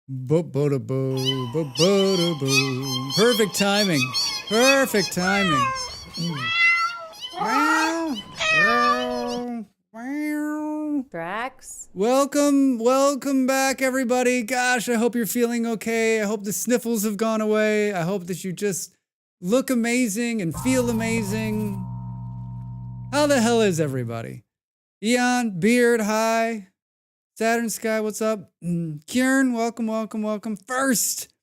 Bo-bo-da-bo, bo-bo-da-bo. Perfect timing. Perfect timing. Wow. Wow. Wow. Drax. Welcome back, everybody. Gosh, I hope you're feeling okay. I hope the sniffles have gone away. I hope that you just look amazing and feel amazing. How the hell is everybody? Eon, Beard, hi. Saturn Sky, what's up? Kieran, welcome. First,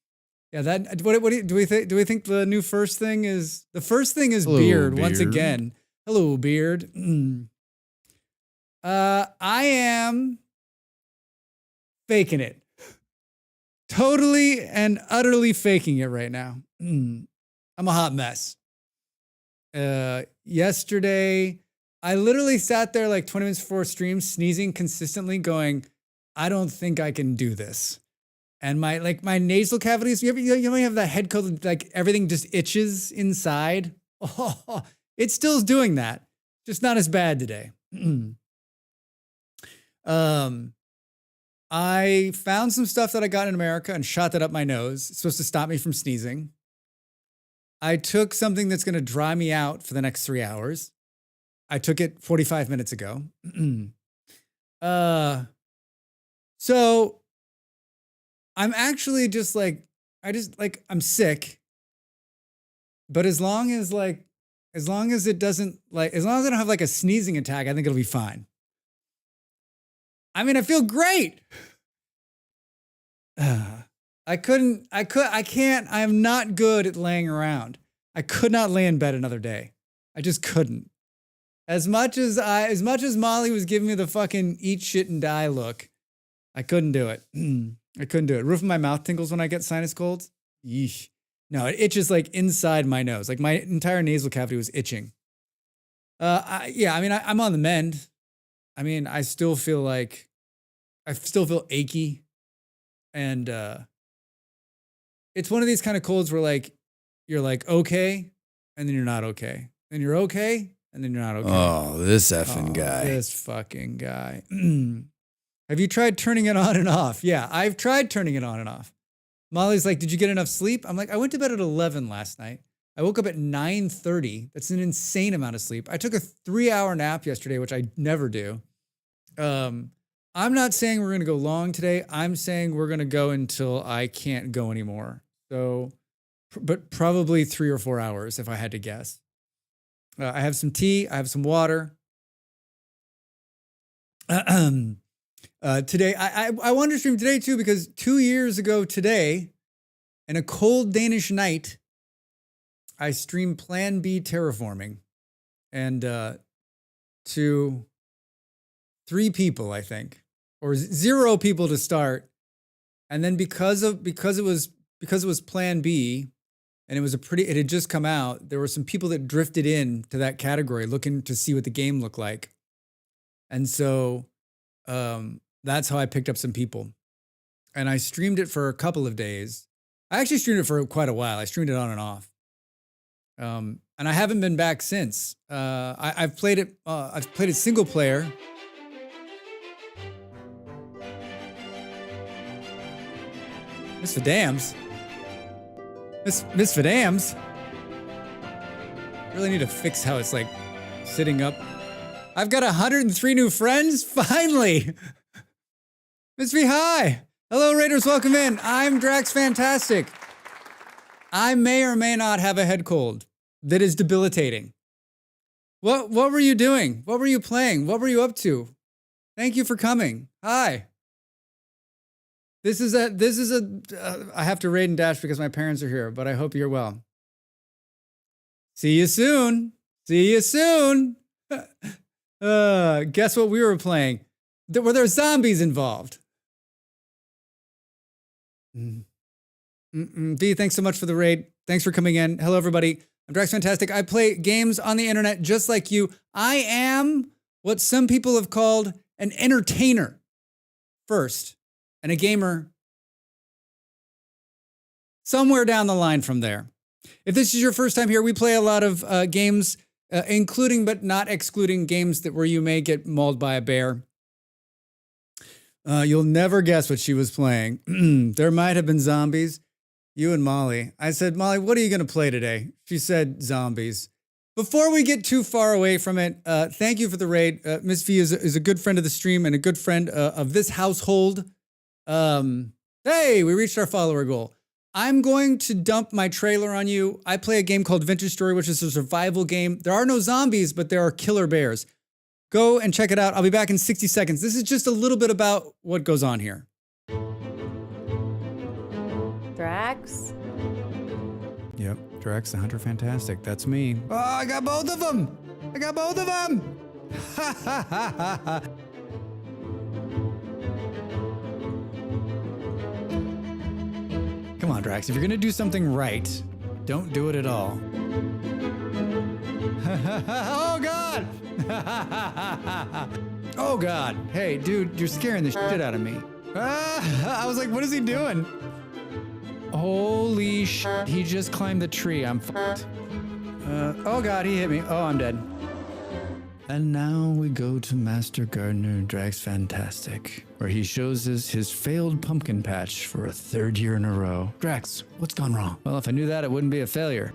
yeah, that what do we think? Do we think the new first thing is the first thing is? Hello, Beard once again? Hello, Beard. I am faking it, totally and utterly faking it right now. I'm a hot mess. Yesterday, I literally sat there like 20 minutes before stream, sneezing consistently, going, I don't think I can do this. And my nasal cavities, you have that head cold, like everything just itches inside. Oh, it still's doing that. Just not as bad today. I found some stuff that I got in America and shot that up my nose. It's supposed to stop me from sneezing. I took something that's going to dry me out for the next 3 hours. I took it 45 minutes ago. So I'm actually just like, I'm sick. But as long as I don't have like a sneezing attack, I think it'll be fine. I mean, I feel great. I am not good at laying around. I could not lay in bed another day. I just couldn't. As much as Molly was giving me the fucking eat shit and die look, I couldn't do it. I couldn't do it. Roof of my mouth tingles when I get sinus colds. Yeesh. No, it itches like inside my nose. Like my entire nasal cavity was itching. I'm on the mend. I mean, I still feel achy. And it's one of these kind of colds where like, you're like, okay, and then you're not okay. Then you're okay, and then you're not okay. Oh, this effing guy. This fucking guy. Have you tried turning it on and off? Yeah, I've tried turning it on and off. Molly's like, did you get enough sleep? I'm like, I went to bed at 11 last night. I woke up at 9:30. That's an insane amount of sleep. I took a 3-hour nap yesterday, which I never do. I'm not saying we're going to go long today. I'm saying we're going to go until I can't go anymore. So, but probably 3 or 4 hours if I had to guess. I have some tea. I have some water. Today, I wanted to stream today too, because 2 years ago today, in a cold Danish night, I streamed Plan B terraforming, and to 3 people, I think, or 0 people to start, and then because it was Plan B, and it had just come out, there were some people that drifted in to that category looking to see what the game looked like, and so that's how I picked up some people, and I streamed it for a couple of days. I actually streamed it for quite a while. I streamed it on and off. And I haven't been back since. I've played it single player. Miss Vidams. Miss Vidams. Really need to fix how it's like sitting up. I've got 103 new friends, finally. Miss V, hi. Hello, Raiders, welcome in. I'm Drax Fantastic. I may or may not have a head cold that is debilitating. What were you doing? What were you playing? What were you up to? Thank you for coming. Hi. I have to raid and dash because my parents are here, but I hope you're well. See you soon. Guess what we were playing? Were there zombies involved? D, thanks so much for the raid. Thanks for coming in. Hello, everybody. I'm Drax Fantastic. I play games on the internet just like you. I am what some people have called an entertainer first, and a gamer somewhere down the line from there. If this is your first time here, we play a lot of games, including but not excluding games where you may get mauled by a bear. You'll never guess what she was playing. There might have been zombies. You and Molly. I said, Molly, what are you going to play today? She said zombies. Before we get too far away from it, thank you for the raid. Miss V is a good friend of the stream and a good friend of this household. Hey, we reached our follower goal. I'm going to dump my trailer on you. I play a game called Vintage Story, which is a survival game. There are no zombies, but there are killer bears. Go and check it out. I'll be back in 60 seconds. This is just a little bit about what goes on here. Drax? Yep, Drax the Hunter Fantastic. That's me. Oh, I got both of them! I got both of them! Ha ha ha ha ha! Come on, Drax. If you're gonna do something right, don't do it at all. Oh, God! Oh, God. Hey, dude, you're scaring the shit out of me. I was like, what is he doing? Holy shit, he just climbed the tree. I'm fucked. Oh, God, he hit me. Oh, I'm dead. And now we go to Master Gardener Drax Fantastic, where he shows us his failed pumpkin patch for a third year in a row. Drax, what's gone wrong? Well, if I knew that, it wouldn't be a failure.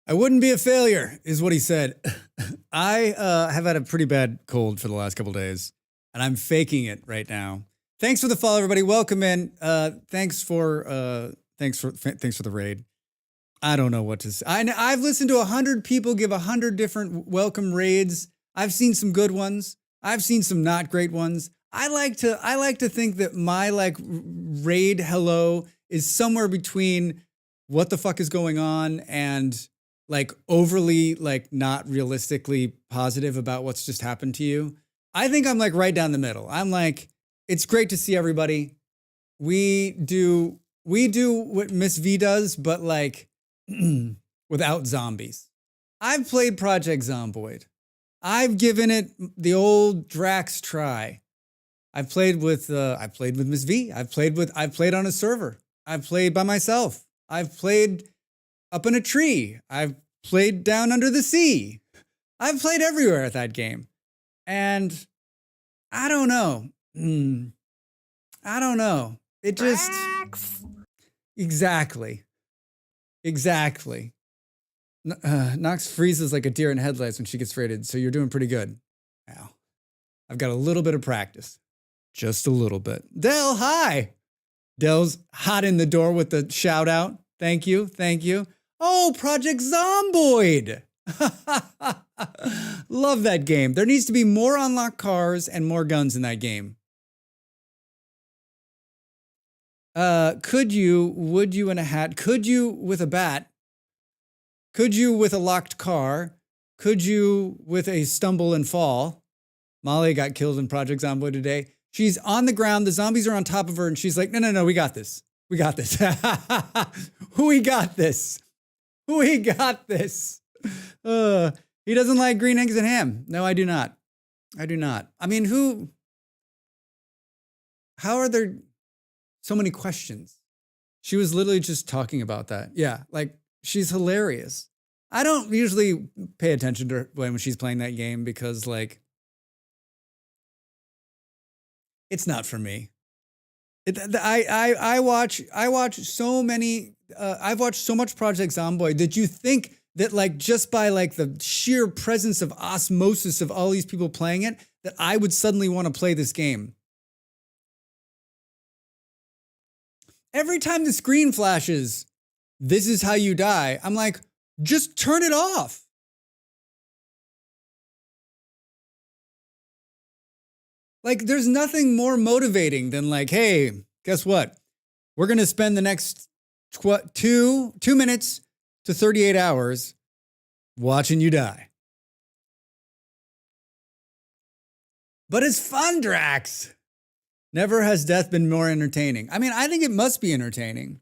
I wouldn't be a failure, is what he said. I have had a pretty bad cold for the last couple days, and I'm faking it right now. Thanks for the follow, everybody. Welcome in. Thanks for the raid. I don't know what to say. I've listened to 100 people give 100 different welcome raids. I've seen some good ones. I've seen some not great ones. I like to think that my raid hello is somewhere between what the fuck is going on and overly not realistically positive about what's just happened to you. I think I'm right down the middle. I'm it's great to see everybody. We do what Miss V does, but without zombies. I've played Project Zomboid. I've given it the old Drax try. I've played with Miss V. I've played on a server. I've played by myself. I've played up in a tree. I've played down under the sea. I've played everywhere at that game. And I don't know. I don't know. It just... Drax. Exactly. Nox freezes like a deer in headlights when she gets raided, so you're doing pretty good. Ow. I've got a little bit of practice. Just a little bit. Dell, hi! Dell's hot in the door with the shout out. Thank you. Oh, Project Zomboid! Love that game. There needs to be more unlocked cars and more guns in that game. Would you in a hat? Could you with a bat? Could you with a locked car? Could you with a stumble and fall? Molly got killed in Project Zomboid today. She's on the ground. The zombies are on top of her. And she's like, no, we got this. We got this. We got this. He doesn't like green eggs and ham. No, I do not. I mean, how are there so many questions? She was literally just talking about that. Yeah, she's hilarious. I don't usually pay attention to her when she's playing that game because it's not for me. I watch so many. I've watched so much Project Zomboid that you think that just by the sheer presence of osmosis of all these people playing it, that I would suddenly want to play this game. Every time the screen flashes, this is how you die. I'm like, just turn it off. There's nothing more motivating than hey, guess what? We're going to spend the next 2 minutes to 38 hours watching you die. But it's fun, Drax. Never has death been more entertaining. I mean, I think it must be entertaining.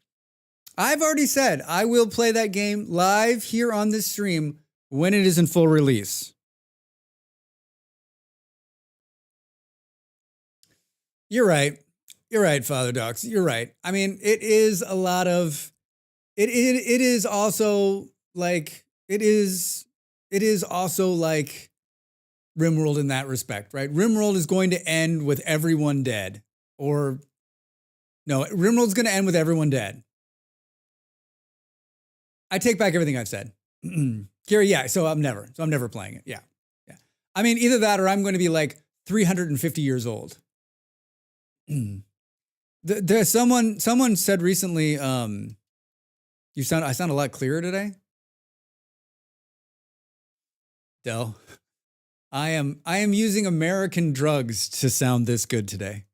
I've already said I will play that game live here on this stream when it is in full release. You're right. You're right, Father Docs. You're right. I mean, it is a lot of... It is also RimWorld in that respect, right? RimWorld is going to end with everyone dead. Or, no, RimWorld's going to end with everyone dead. I take back everything I've said. Gary, yeah, so I'm never playing it. Yeah. I mean, either that or I'm going to be like 350 years old. Someone said recently, I sound a lot clearer today. Del, I am using American drugs to sound this good today.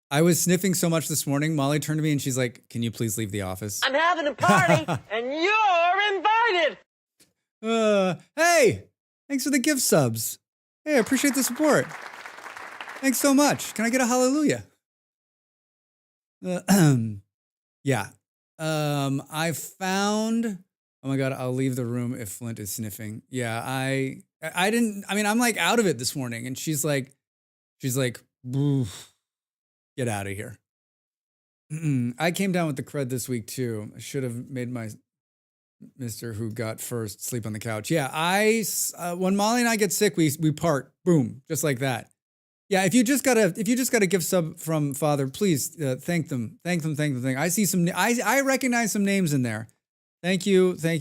I was sniffing so much this morning. Molly turned to me and she's like, "Can you please leave the office? I'm having a party and you're invited." Hey, thanks for the gift subs. Hey, I appreciate the support. Thanks so much. Can I get a hallelujah? Yeah. I found, oh my God, I'll leave the room if Flint is sniffing. Yeah, I'm like out of it this morning. And she's like, "Oof, get out of here." I came down with the crud this week too. I should have made my Mr. Who got first sleep on the couch. Yeah, when Molly and I get sick, we part. Boom, just like that. Yeah, if you just got a gift sub from Father, please thank them. I see some. I recognize some names in there. Thank you. I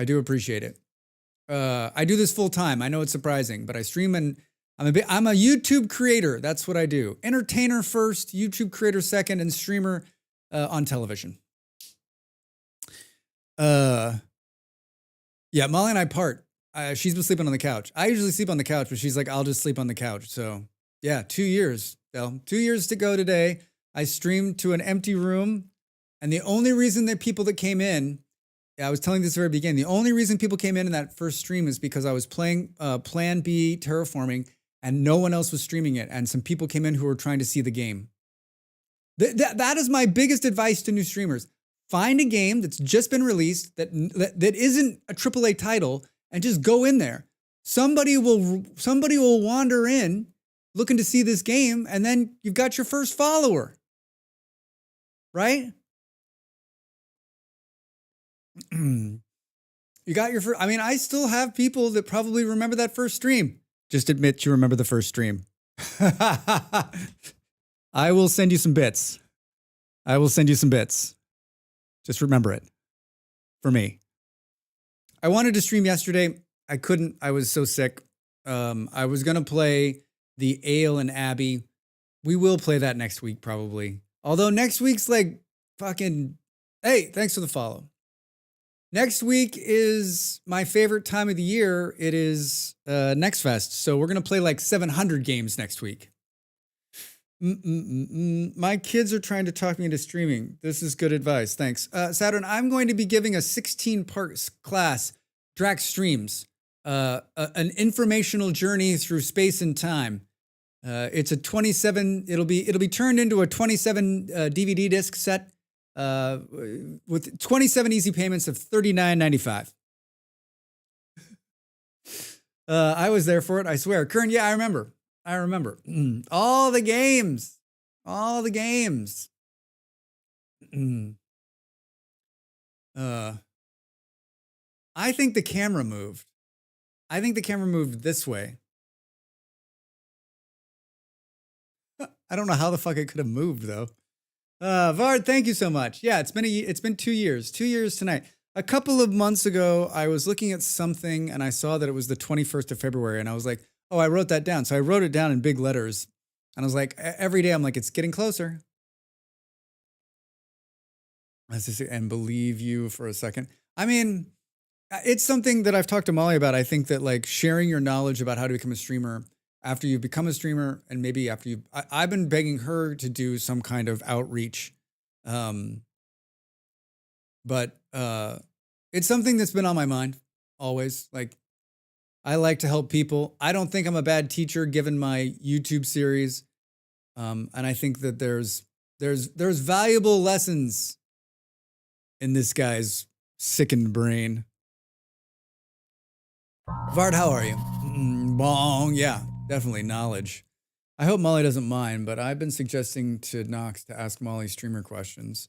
do appreciate it. I do this full time. I know it's surprising, but I stream and I'm a YouTube creator. That's what I do. Entertainer first, YouTube creator second, and streamer on television. Yeah, Molly and I part. She's been sleeping on the couch. I usually sleep on the couch, but she's like, "I'll just sleep on the couch." So yeah, 2 years. Well, 2 years to go today. I streamed to an empty room. And the only reason that people that came in, I was telling this at the very beginning, the only reason people came in that first stream is because I was playing Plan B terraforming and no one else was streaming it. And some people came in who were trying to see the game. That is my biggest advice to new streamers. Find a game that's just been released that isn't a AAA title and just go in there. Somebody will wander in looking to see this game, and then you've got your first follower. Right? You got your first. I mean, I still have people that probably remember that first stream. Just admit you remember the first stream. I will send you some bits. Just remember it. For me. I wanted to stream yesterday. I couldn't. I was so sick. I was going to play the Ale and Abbey. We will play that next week, probably. Although next week's like fucking... Hey, thanks for the follow. Next week is my favorite time of the year. It is Next Fest. So we're going to play like 700 games next week. My kids are trying to talk me into streaming. This is good advice. Thanks. Saturn, I'm going to be giving a 16-part class, Drax Streams, an informational journey through space and time. It's a 27, it'll be turned into a 27 DVD disc set with 27 easy payments of $39.95. I was there for it, I swear. Kern, yeah, I remember. All the games. I think the camera moved. This way. I don't know how the fuck it could have moved though. Vard, thank you so much. Yeah, it's been 2 years. 2 years tonight. A couple of months ago, I was looking at something and I saw that it was the 21st of February and I was like, oh, I wrote that down. So I wrote it down in big letters. And I was like, every day I'm like, it's getting closer. And believe you for a second. I mean, it's something that I've talked to Molly about. I think that like sharing your knowledge about how to become a streamer after you become a streamer and maybe after you, I've been begging her to do some kind of outreach. But it's something that's been on my mind always. Like, I like to help people. I don't think I'm a bad teacher given my YouTube series. And I think that there's valuable lessons in this guy's sickened brain. Vard, how are you? Bong, yeah, definitely knowledge. I hope Molly doesn't mind, but I've been suggesting to Knox to ask Molly streamer questions.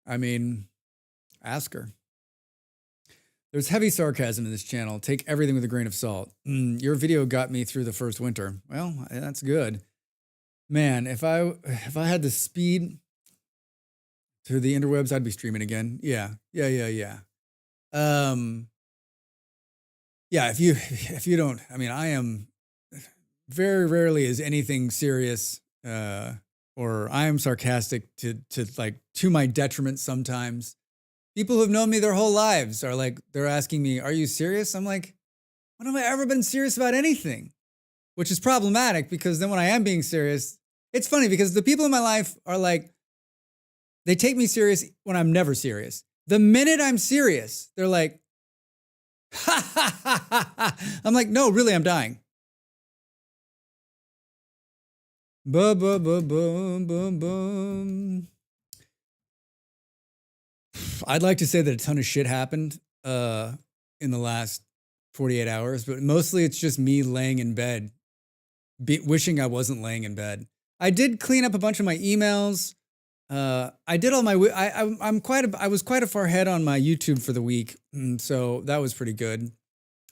I mean, ask her. There's heavy sarcasm in this channel. Take everything with a grain of salt. Your video got me through the first winter. Well, that's good. Man, if I had the speed through the interwebs, I'd be streaming again. Yeah. Yeah, if you don't, I mean, I am very rarely is anything serious, or I am sarcastic to my detriment sometimes. People who've known me their whole lives are like, they're asking me, are you serious? I'm like, when have I ever been serious about anything? Which is problematic because then when I am being serious, it's funny because the people in my life are like, they take me serious when I'm never serious. The minute I'm serious, they're like, ha ha ha ha ha. I'm like, no, really, I'm dying. Boom, boom, boom, boom, boom, boom. I'd like to say that a ton of shit happened in the last 48 hours, but mostly it's just me laying in bed, wishing I wasn't laying in bed. I did clean up a bunch of my emails. I did all my. I was quite a far ahead on my YouTube for the week, so that was pretty good.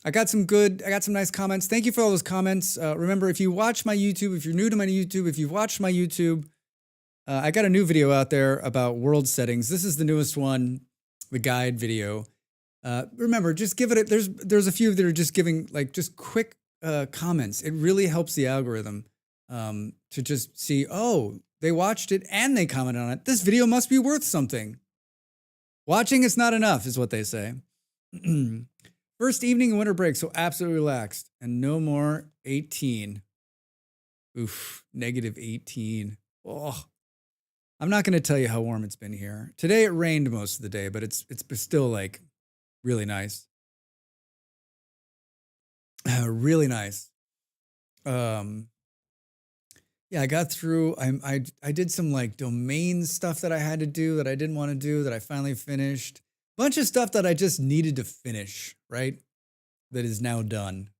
I got some nice comments. Thank you for all those comments. Remember, if you watch my YouTube, if you're new to my YouTube, if you've watched my YouTube, I got a new video out there about world settings. This is the newest one, the guide video. Remember, just give it. There's a few that are just giving just quick comments. It really helps the algorithm to just see, oh, they watched it and they commented on it. This video must be worth something. Watching is not enough, is what they say. First evening in winter break, so absolutely relaxed. And no more 18. Oof, negative 18. Oh, I'm not going to tell you how warm it's been here. Today it rained most of the day, but it's still like really nice. Really nice. Yeah, I got through. I did some like domain stuff that I had to do that I didn't want to do that I finally finished. Bunch of stuff that I just needed to finish, right? That is now done.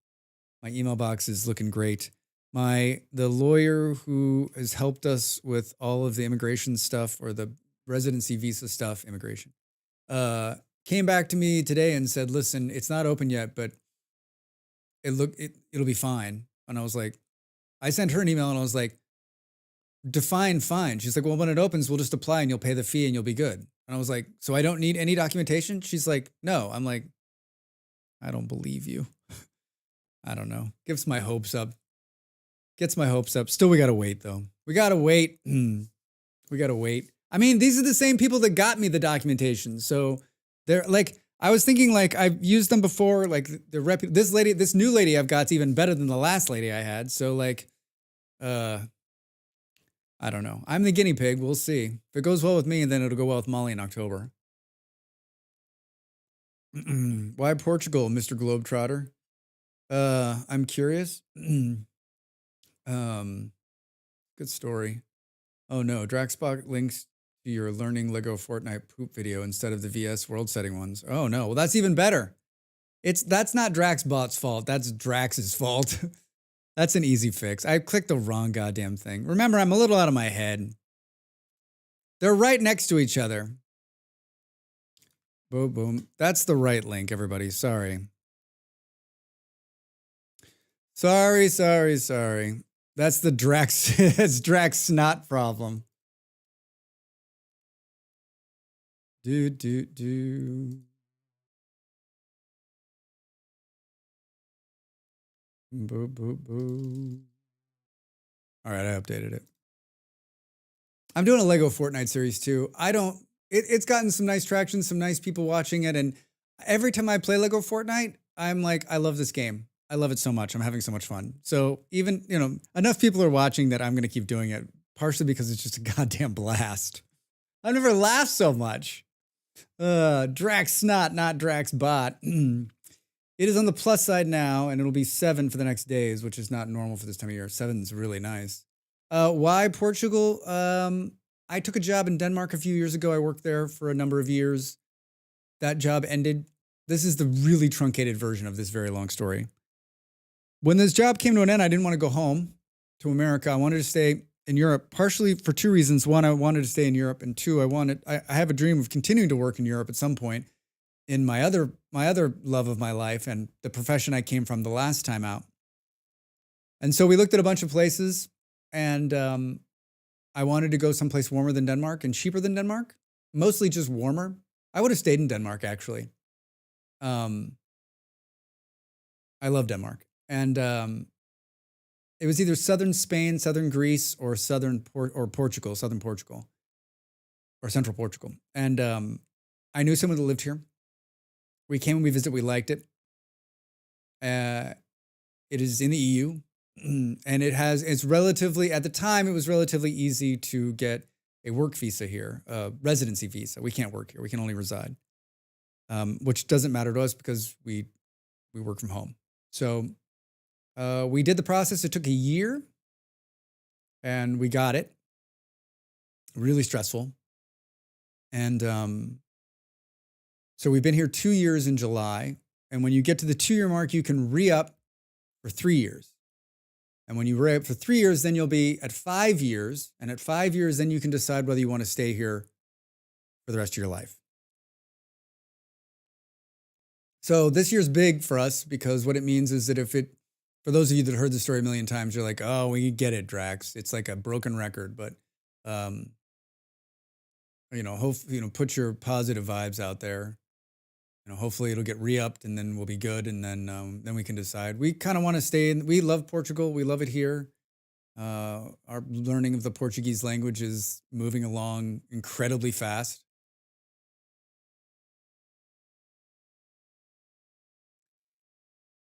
My email box is looking great. The lawyer who has helped us with all of the immigration stuff or the residency visa stuff, immigration, came back to me today and said, listen, it's not open yet, but it'll be fine. And I was like, I sent her an email and I was like, define fine. She's like, well, when it opens, we'll just apply and you'll pay the fee and you'll be good. And I was like, so I don't need any documentation? She's like, no. I'm like, I don't believe you. I don't know. Gets my hopes up. Still, we got to wait though. We got to wait. We got to wait. I mean, these are the same people that got me the documentation. So they're like, I was thinking like I've used them before. Like this new lady I've got's even better than the last lady I had. So like, I don't know. I'm the guinea pig. We'll see. If it goes well with me, then it'll go well with Molly in October. Why Portugal, Mr. Globetrotter? I'm curious. Good story. Oh no, Draxbot links to your learning Lego Fortnite poop video instead of the VS world setting ones. Oh no, well that's even better. That's not Draxbot's fault. That's Drax's fault. That's an easy fix. I clicked the wrong goddamn thing. Remember, I'm a little out of my head. They're right next to each other. Boom, boom. That's the right link, everybody. Sorry. Sorry. That's the Drax. That's Drax snot problem. Do. Boo. All right, I updated it. I'm doing a Lego Fortnite series too. It's gotten some nice traction, some nice people watching it. And every time I play Lego Fortnite, I'm like, I love this game. I love it so much. I'm having so much fun. So even, enough people are watching that I'm going to keep doing it, partially because it's just a goddamn blast. I've never laughed so much. Drax snot, not Drax bot. It is on the plus side now, and it'll be 7 for the next days, which is not normal for this time of year. 7 is really nice. Why Portugal? I took a job in Denmark a few years ago. I worked there for a number of years. That job ended. This is the really truncated version of this very long story. When this job came to an end, I didn't want to go home to America. I wanted to stay in Europe, partially for 2 reasons. One, I wanted to stay in Europe, and 2, I have a dream of continuing to work in Europe at some point. in my other love of my life and the profession I came from the last time out. And so we looked at a bunch of places, and I wanted to go someplace warmer than Denmark and cheaper than Denmark, mostly just warmer. I would have stayed in Denmark, actually. I love Denmark. And it was either southern Spain, southern Greece, or Portugal, southern Portugal, or central Portugal. And I knew someone that lived here. We came and we visited. We liked it. It is in the EU, and it's relatively, at the time, it was relatively easy to get a work visa here, a residency visa. We can't work here. We can only reside, which doesn't matter to us because we work from home. So we did the process. It took a year, and we got it. Really stressful. And so we've been here 2 years in July. And when you get to the 2-year mark, you can re-up for 3 years. And when you re-up for 3 years, then you'll be at 5 years. And at 5 years, then you can decide whether you want to stay here for the rest of your life. So this year's big for us because what it means is that for those of you that heard the story a million times, you're like, oh, we get it, Drax. It's like a broken record, but put your positive vibes out there. Hopefully it'll get re-upped and then we'll be good. And then we can decide. We kind of want to stay we love Portugal. We love it here. Our learning of the Portuguese language is moving along incredibly fast.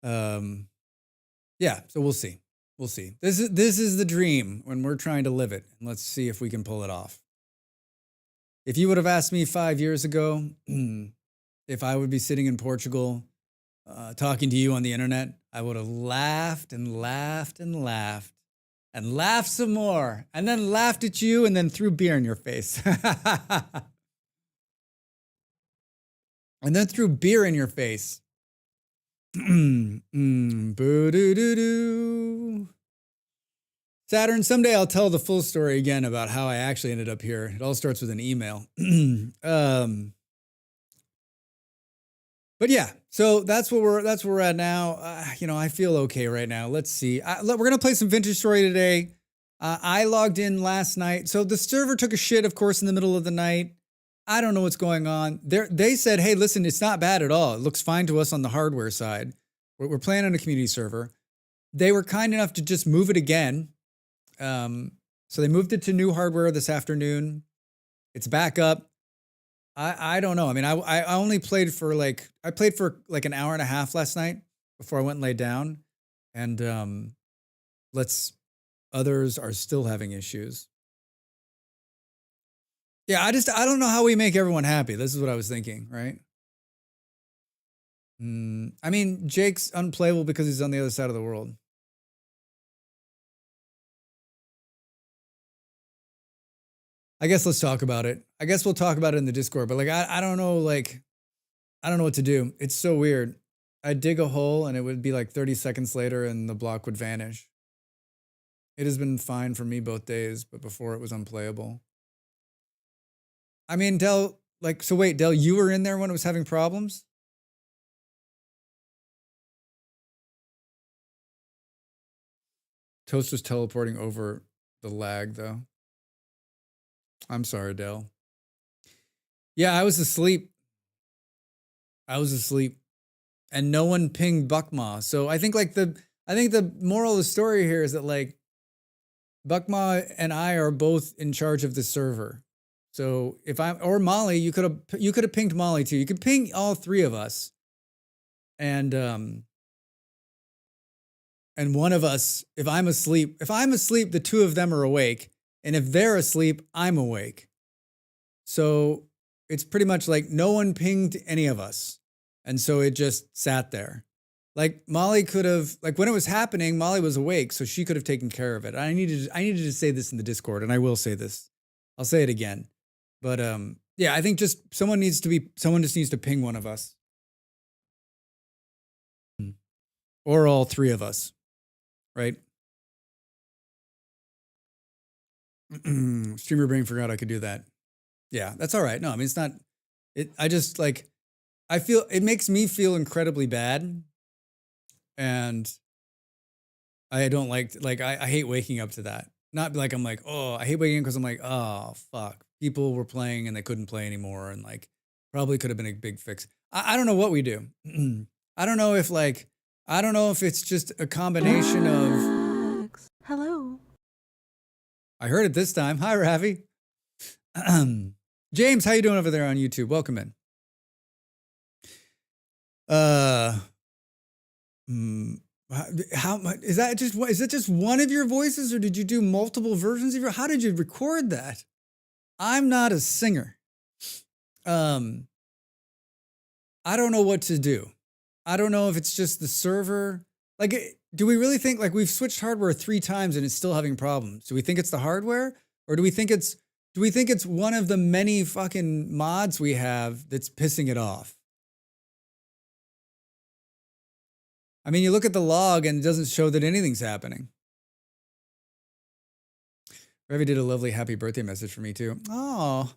Yeah, so we'll see. We'll see. This is the dream when we're trying to live it. And let's see if we can pull it off. If you would have asked me 5 years ago if I would be sitting in Portugal talking to you on the internet, I would have laughed and laughed and laughed and laughed some more and then laughed at you and then threw beer in your face. And then threw beer in your face. Boo-doo-doo-doo. Saturn, someday I'll tell the full story again about how I actually ended up here. It all starts with an email. But yeah, so that's where we're at now. I feel okay right now. Let's see. We're gonna play some Vintage Story today. I logged in last night, so the server took a shit, of course, in the middle of the night. I don't know what's going on. They said, hey, listen, it's not bad at all. It looks fine to us on the hardware side. We're playing on a community server. They were kind enough to just move it again. So they moved it to new hardware this afternoon. It's back up. I don't know. I mean, I only played for like an hour and a half last night before I went and laid down. And others are still having issues. Yeah, I don't know how we make everyone happy. This is what I was thinking, right? I mean, Jake's unplayable because he's on the other side of the world. I guess let's talk about it. I guess we'll talk about it in the Discord, but I don't know, I don't know what to do. It's so weird. I'd dig a hole and it would be like 30 seconds later and the block would vanish. It has been fine for me both days, but before it was unplayable. I mean, Del, Del, you were in there when it was having problems? Toast was teleporting over the lag, though. I'm sorry, Del. Yeah, I was asleep. And no one pinged Buckmaw. So I think the moral of the story here is that Buckmaw and I are both in charge of the server. So or Molly, you could have pinged Molly too. You could ping all three of us. And one of us, if I'm asleep, the two of them are awake. And if they're asleep, I'm awake. So it's pretty much like no one pinged any of us. And so it just sat there. Molly could have, when it was happening, Molly was awake, so she could have taken care of it. I needed to say this in the Discord, and I will say this. I'll say it again. But yeah, I think someone just needs to ping one of us. Or all three of us. Right? Streamer brain forgot I could do that. Yeah, that's all right. No, I mean, it's not, I just I feel it makes me feel incredibly bad, and I don't like I hate waking up to that. Not like I'm like, oh, I hate waking up because I'm like, oh fuck, people were playing and they couldn't play anymore, and like probably could have been a big fix. I don't know what we do. I don't know if like I don't know if it's just a combination of. Hello. I heard it this time. Hi, Ravi. James, how you doing over there on YouTube? Welcome in. How much is that? Is it just one of your voices, or did you do multiple versions of your? How did you record that? I'm not a singer. I don't know what to do. I don't know if it's just the server. Like, do we really think like we've switched hardware 3 times and it's still having problems? Do we think it's the hardware, or do we think it's one of the many fucking mods we have that's pissing it off? I mean, you look at the log and it doesn't show that anything's happening. Ravi did a lovely happy birthday message for me too. Oh,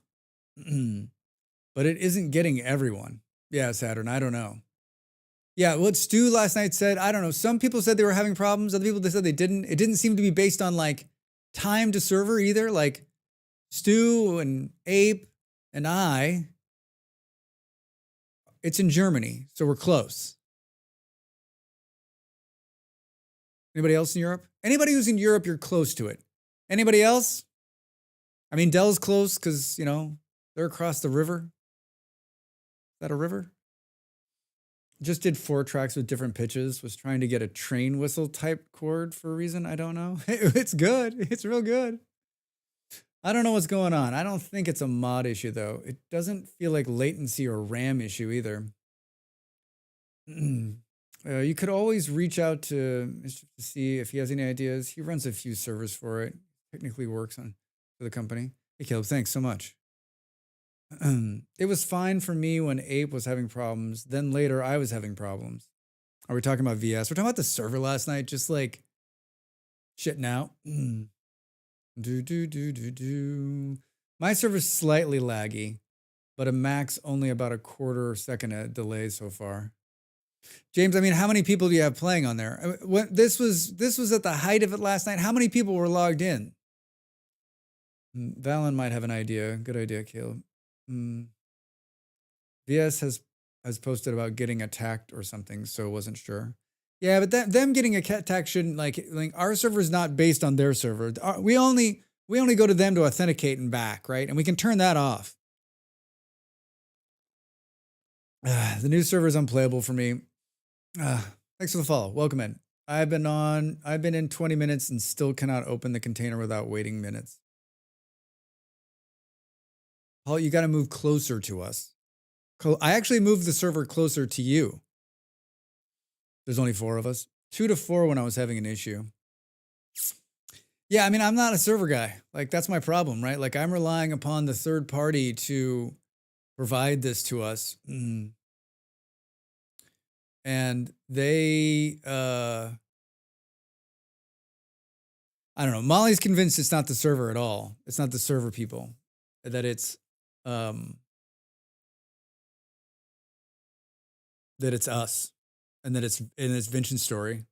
but it isn't getting everyone. Yeah, Saturn. I don't know. Yeah, what Stu last night said, I don't know. Some people said they were having problems. Other people, they said they didn't. It didn't seem to be based on like time to server either. Like Stu and Ape and I, it's in Germany, so we're close. Anybody else in Europe? Anybody who's in Europe, you're close to it. Anybody else? I mean, Dell's close because, you know, they're across the river. Is that a river? Just did 4 tracks with different pitches. Was trying to get a train whistle type chord for a reason. I don't know. It's good. It's real good. I don't know what's going on. I don't think it's a mod issue, though. It doesn't feel like latency or RAM issue either. You could always reach out to Mr. to see if he has any ideas. He runs a few servers for it. Technically works for the company. Hey, Caleb, thanks so much. It was fine for me when Ape was having problems. Then later, I was having problems. Are we talking about VS? We're talking about the server last night, just like shitting out. My server's slightly laggy, but a max only about a quarter second delay so far. James, I mean, how many people do you have playing on there? This was at the height of it last night. How many people were logged in? Valen might have an idea. Good idea, Caleb. VS has posted about getting attacked or something, so wasn't sure. Yeah, but them getting attacked shouldn't like our server is not based on their server. We only go to them to authenticate and back, right? And we can turn that off. The new server is unplayable for me. Thanks for the follow. Welcome in. I've been in 20 minutes and still cannot open the container without waiting minutes. Paul, you got to move closer to us. I actually moved the server closer to you. There's only 4 of us. 2 to 4 when I was having an issue. Yeah, I mean, I'm not a server guy. Like, that's my problem, right? Like, I'm relying upon the third party to provide this to us. And they, I don't know. Molly's convinced it's not the server at all. It's not the server people. That it's, that it's us. And that it's Vincent's story.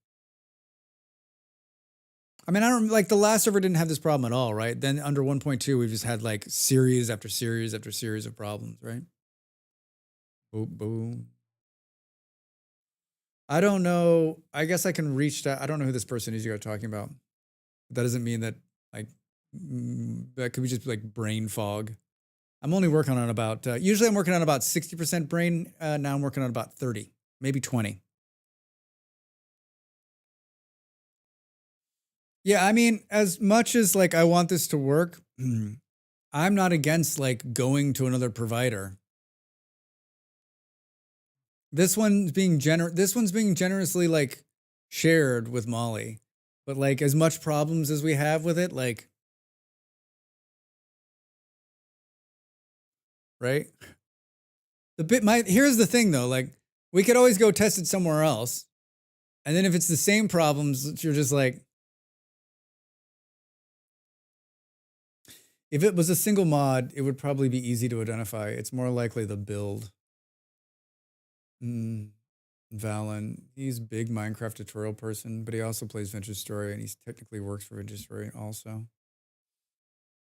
I mean, I don't like the last server didn't have this problem at all, right? Then under 1.2, we've just had like series after series after series of problems, right? Boom, boom. I don't know. I guess I can reach that. I don't know who this person is you're talking about. That doesn't mean that like that could be just like brain fog. I'm only working on about, usually I'm working on about 60% brain. Now I'm working on about 30, maybe 20. Yeah, I mean, as much as like I want this to work, I'm not against like going to another provider. This one's being generously like shared with Molly, but like as much problems as we have with it, like, right? Here's the thing though, like we could always go test it somewhere else. And then if it's the same problems, you're just like, if it was a single mod, it would probably be easy to identify. It's more likely the build. Valen, he's a big Minecraft tutorial person, but he also plays Vintage Story, and he technically works for Vintage Story also.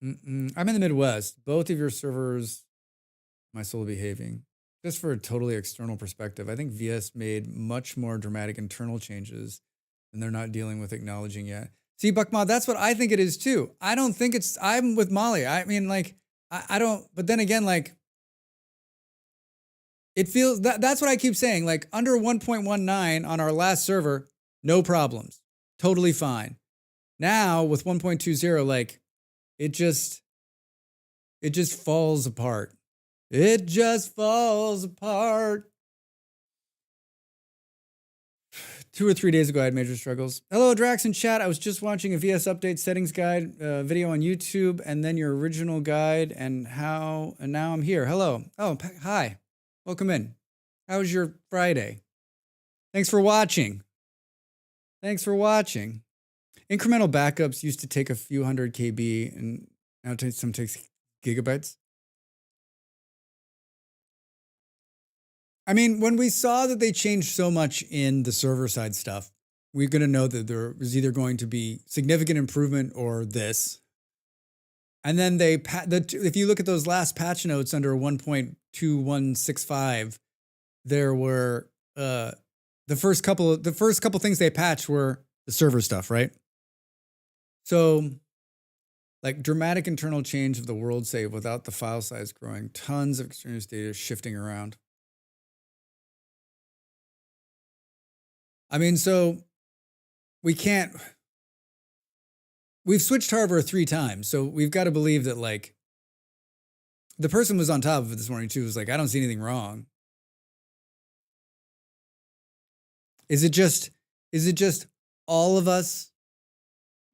I'm in the Midwest. Both of your servers, my soul behaving. Just for a totally external perspective, I think VS made much more dramatic internal changes, and they're not dealing with acknowledging yet. See, Buckmod, that's what I think it is too. I don't think it's, I'm with Molly. I mean, like, I don't, but then again, like, it feels, that's what I keep saying. Like, under 1.19 on our last server, no problems. Totally fine. Now, with 1.20, like, it just falls apart. It just falls apart. 2 or 3 days ago, I had major struggles. Hello, Drax in chat. I was just watching a VS Update settings guide video on YouTube, and then your original guide, and now I'm here. Hello. Oh, hi. Welcome in. How was your Friday? Thanks for watching. Thanks for watching. Incremental backups used to take a few hundred KB, and now some takes gigabytes. I mean, when we saw that they changed so much in the server side stuff, we're going to know that there was either going to be significant improvement or this. And then if you look at those last patch notes under 1.2165, there were the first couple things they patched were the server stuff, right? So, like, dramatic internal change of the world save without the file size growing, tons of extraneous data shifting around. I mean, so we've switched hardware 3 times, so we've got to believe that, like, the person was on top of it this morning too, was like, I don't see anything wrong. Is it just all of us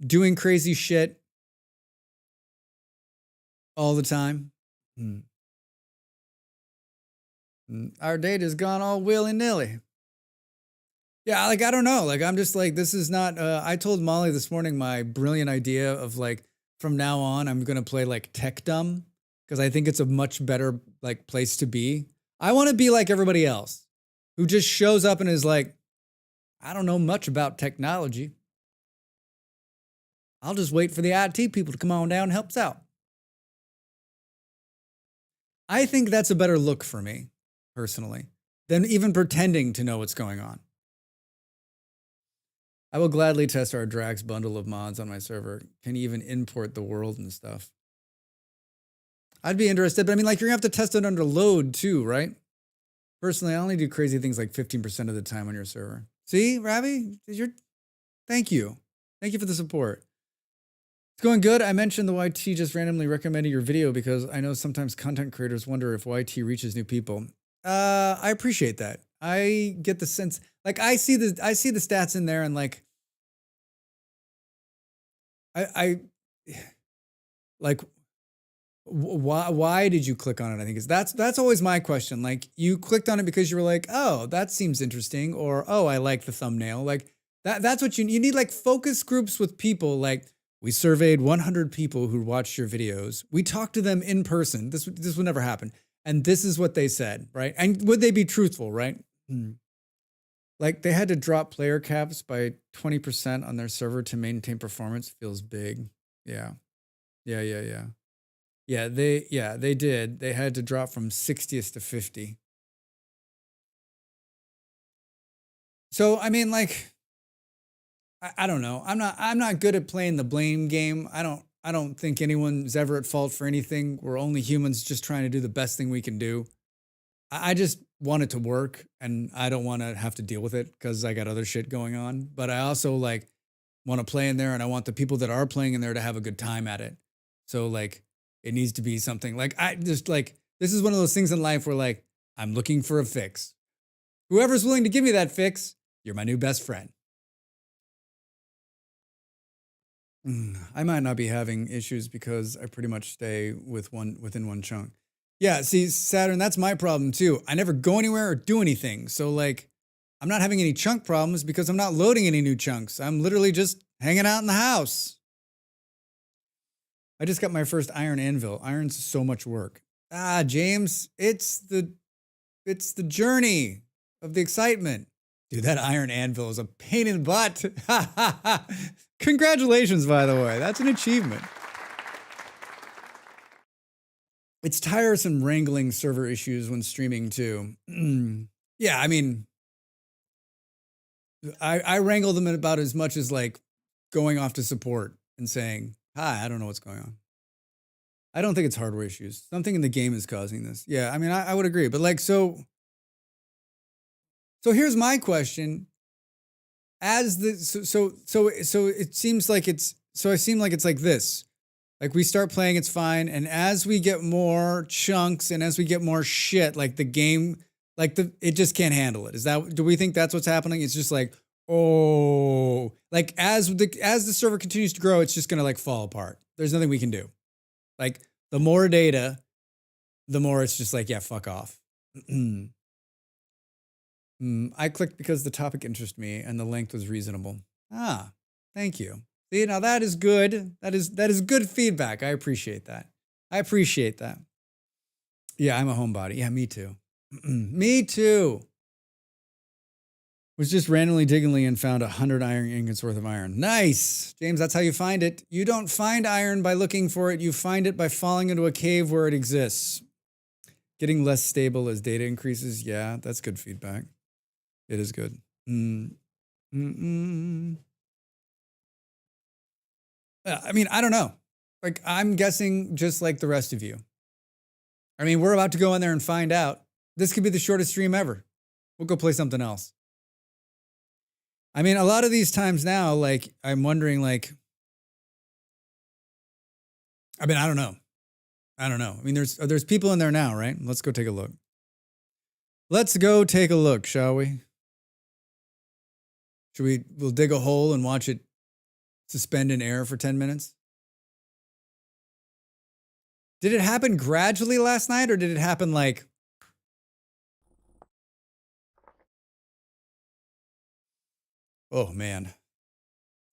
doing crazy shit all the time? Our data's gone all willy-nilly. Yeah, like, I don't know. Like, I'm just like, this is not, I told Molly this morning my brilliant idea of, like, from now on, I'm going to play, like, tech dumb, because I think it's a much better, like, place to be. I want to be like everybody else who just shows up and is like, I don't know much about technology. I'll just wait for the IT people to come on down and help us out. I think that's a better look for me, personally, than even pretending to know what's going on. I will gladly test our Drax bundle of mods on my server. Can you even import the world and stuff? I'd be interested, but I mean, like, you're gonna have to test it under load too, right? Personally, I only do crazy things like 15% of the time on your server. See, Ravi? Thank you. Thank you for the support. It's going good. I mentioned the YT just randomly recommended your video because I know sometimes content creators wonder if YT reaches new people. I appreciate that. I get the sense, like, I see the stats in there, and, like, like, why did you click on it? I think that's always my question. Like, you clicked on it because you were like, oh, that seems interesting, or, oh, I like the thumbnail. Like, that's what you need, like, focus groups with people. Like, we surveyed 100 people who watched your videos. We talked to them in person. This would never happen. And this is what they said, right? And would they be truthful, right? Like, they had to drop player caps by 20% on their server to maintain performance. Feels big. Yeah, they did. They had to drop from 60th to 50. So, I mean, like, I don't know. I'm not good at playing the blame game. I don't think anyone's ever at fault for anything. We're only humans just trying to do the best thing we can do. I just want it to work, and I don't want to have to deal with it because I got other shit going on. But I also, like, want to play in there, and I want the people that are playing in there to have a good time at it. So, like, it needs to be something like, this is one of those things in life where, like, I'm looking for a fix. Whoever's willing to give me that fix, you're my new best friend. I might not be having issues because I pretty much stay within one chunk. Yeah, see, Saturn, that's my problem too. I never go anywhere or do anything. So, like, I'm not having any chunk problems because I'm not loading any new chunks. I'm literally just hanging out in the house. I just got my first iron anvil. Iron's so much work. James, it's the journey. of the excitement. Dude, that iron anvil is a pain in the butt. Congratulations, by the way. That's an achievement. It's tiresome wrangling server issues when streaming too. Yeah, I mean, I wrangle them about as much as like going off to support and saying, hi, I don't know what's going on. I don't think it's hardware issues. Something in the game is causing this. Yeah, I mean, I would agree. But like, so here's my question. As the, so it seems like it's, so I seem like it's like this. Like we start playing, it's fine. And as we get more chunks and as we get more shit, like the game, like it just can't handle it. Do we think that's what's happening? It's just like, oh, like as the server continues to grow, it's just going to like fall apart. There's nothing we can do. Like the more data, the more it's just like, yeah, fuck off. I clicked because the topic interested me and the length was reasonable. Ah, thank you. See, now that is good. That is good feedback. I appreciate that. Yeah, I'm a homebody. Yeah, me too. Me too. Was just randomly digging and found 100 iron ingots worth of iron. Nice. James, that's how you find it. You don't find iron by looking for it. You find it by falling into a cave where it exists. Getting less stable as data increases. Yeah, that's good feedback. It is good. I mean, I don't know. Like, I'm guessing just like the rest of you. I mean, we're about to go in there and find out. This could be the shortest stream ever. We'll go play something else. I mean, a lot of these times now, like, I'm wondering, like, I mean, I don't know. I mean, there's people in there now, right? Let's go take a look. Let's go take a look, shall we? We'll dig a hole and watch it suspend in air for 10 minutes? Did it happen gradually last night or did it happen like... Oh, man.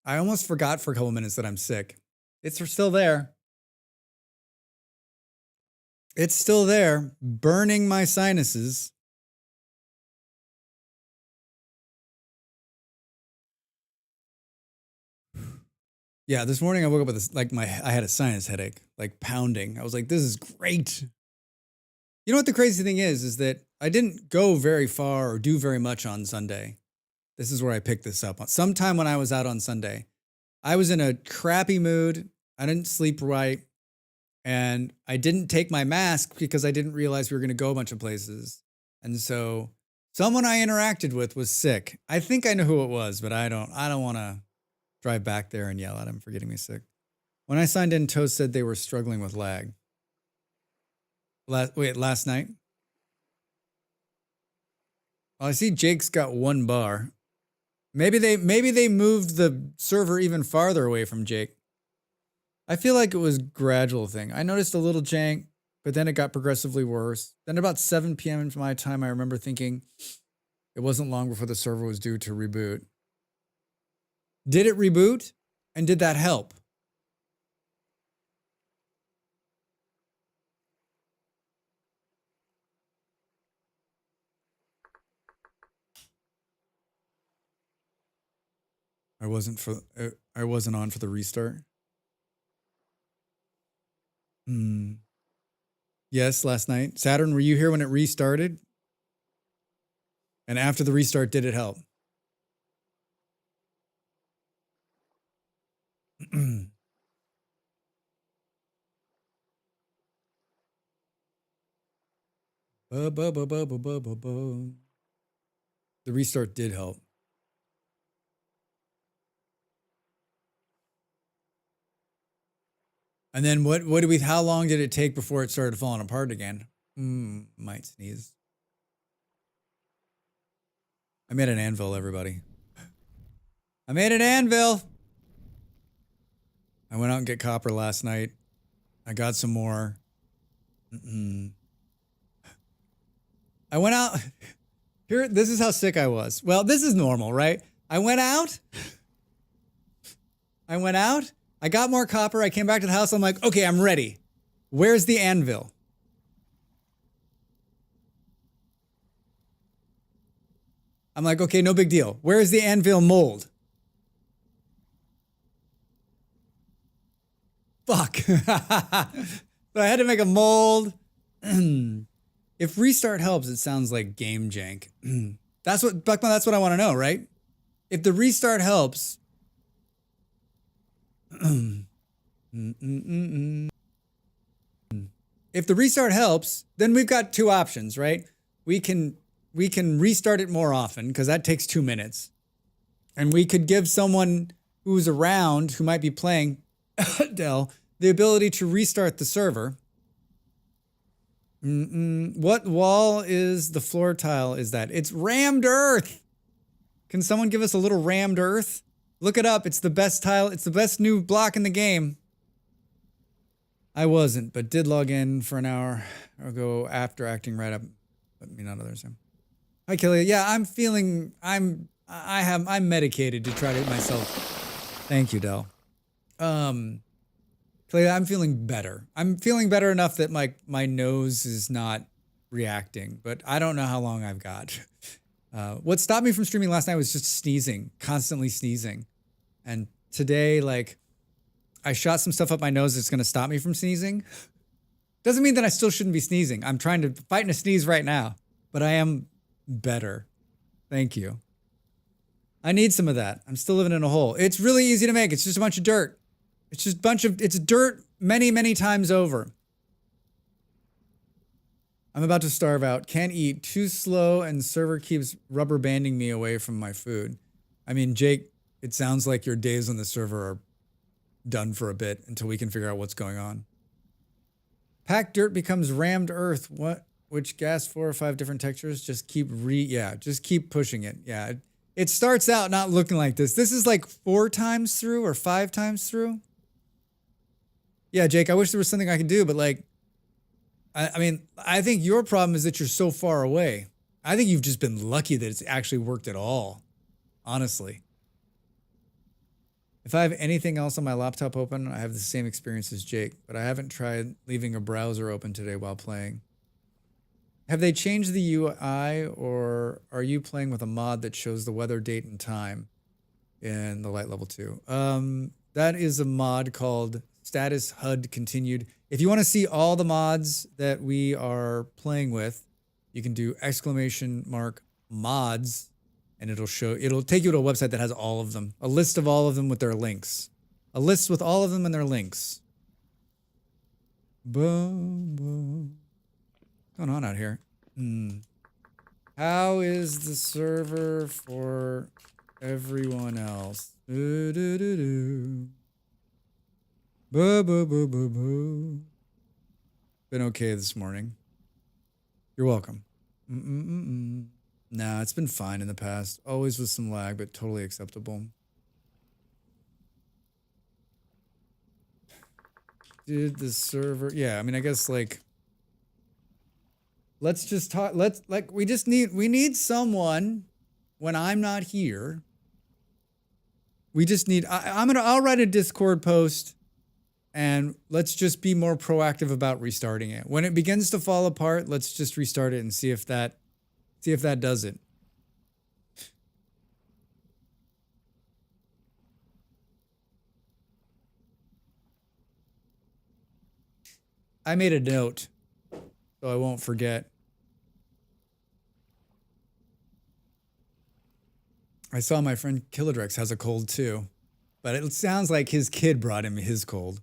I almost forgot for a couple minutes that I'm sick. It's still there. It's still there, burning my sinuses. Yeah, this morning I woke up with this, like I had a sinus headache, like pounding. I was like, this is great. You know what the crazy thing is that I didn't go very far or do very much on Sunday. This is where I picked this up. Sometime when I was out on Sunday, I was in a crappy mood. I didn't sleep right. And I didn't take my mask because I didn't realize we were going to go a bunch of places. And so someone I interacted with was sick. I think I know who it was, but I don't want to drive back there and yell at him for getting me sick. When I signed in, Toast said they were struggling with lag. Last night? Well, I see Jake's got 1 bar. Maybe they moved the server even farther away from Jake. I feel like it was a gradual thing. I noticed a little jank, but then it got progressively worse. Then about 7 p.m. my time, I remember thinking it wasn't long before the server was due to reboot. Did it reboot? And did that help? I wasn't on for the restart. Yes, last night. Saturn, were you here when it restarted? And after the restart, did it help? The restart did help. And then how long did it take before it started falling apart again? Might sneeze. I made an anvil, everybody. I made an anvil. I went out and get copper last night. I got some more. I went out. Here, this is how sick I was. Well, this is normal, right? I went out. I got more copper. I came back to the house. I'm like, okay, I'm ready. Where's the anvil? I'm like, okay, no big deal. Where's the Anvil mold? Fuck. So I had to make a mold. If restart helps, it sounds like game jank. That's what, Buckman, that's what I want to know, right? If the restart helps. If the restart helps, then we've got two options, right? We can restart it more often because that takes 2 minutes. And we could give someone who's around, who might be playing, Dell, the ability to restart the server. What wall is the floor tile is that? It's rammed earth. Can someone give us a little rammed earth? Look it up. It's the best tile. It's the best new block in the game. I wasn't, but did log in for an hour ago after acting right up. But me not others. Hi, Kelly. Yeah, I'm medicated to try to myself. Thank you, Del. Kelly, I'm feeling better. I'm feeling better enough that my nose is not reacting, but I don't know how long I've got. What stopped me from streaming last night was just sneezing, constantly sneezing. And today, like, I shot some stuff up my nose that's going to stop me from sneezing. Doesn't mean that I still shouldn't be sneezing. I'm trying to fight a sneeze right now, but I am better. Thank you. I need some of that. I'm still living in a hole. It's really easy to make. It's just a bunch of dirt. It's just it's dirt many, many times over. I'm about to starve out. Can't eat. Too slow, and server keeps rubber banding me away from my food. I mean, Jake, it sounds like your days on the server are done for a bit until we can figure out what's going on. Packed dirt becomes rammed earth. What? Which gas 4 or 5 different textures? Just keep just keep pushing it. Yeah. It starts out not looking like this. This is like 4 times through or 5 times through. Yeah, Jake, I wish there was something I could do, but like, I mean, I think your problem is that you're so far away. I think you've just been lucky that it's actually worked at all. Honestly. If I have anything else on my laptop open, I have the same experience as Jake, but I haven't tried leaving a browser open today while playing. Have they changed the UI, or are you playing with a mod that shows the weather, date, and time in the light level 2? That is a mod called Status HUD Continued. If you want to see all the mods that we are playing with, you can do !mods, and it'll take you to a website that has all of them, a list of all of them with their links, a list with all of them and their links. Boom, boom. What's going on out here? How is the server for everyone else? Boo, boo, boo, boo, boo. Been okay this morning. You're welcome. Nah, it's been fine in the past. Always with some lag, but totally acceptable. Did the server... Yeah, I mean, I guess, like... Let's just talk... we need someone when I'm not here. We just need... I'll write a Discord post, and let's just be more proactive about restarting it. When it begins to fall apart, let's just restart it and see if that does it. I made a note so I won't forget. I saw my friend Kilodrex has a cold too, but it sounds like his kid brought him his cold.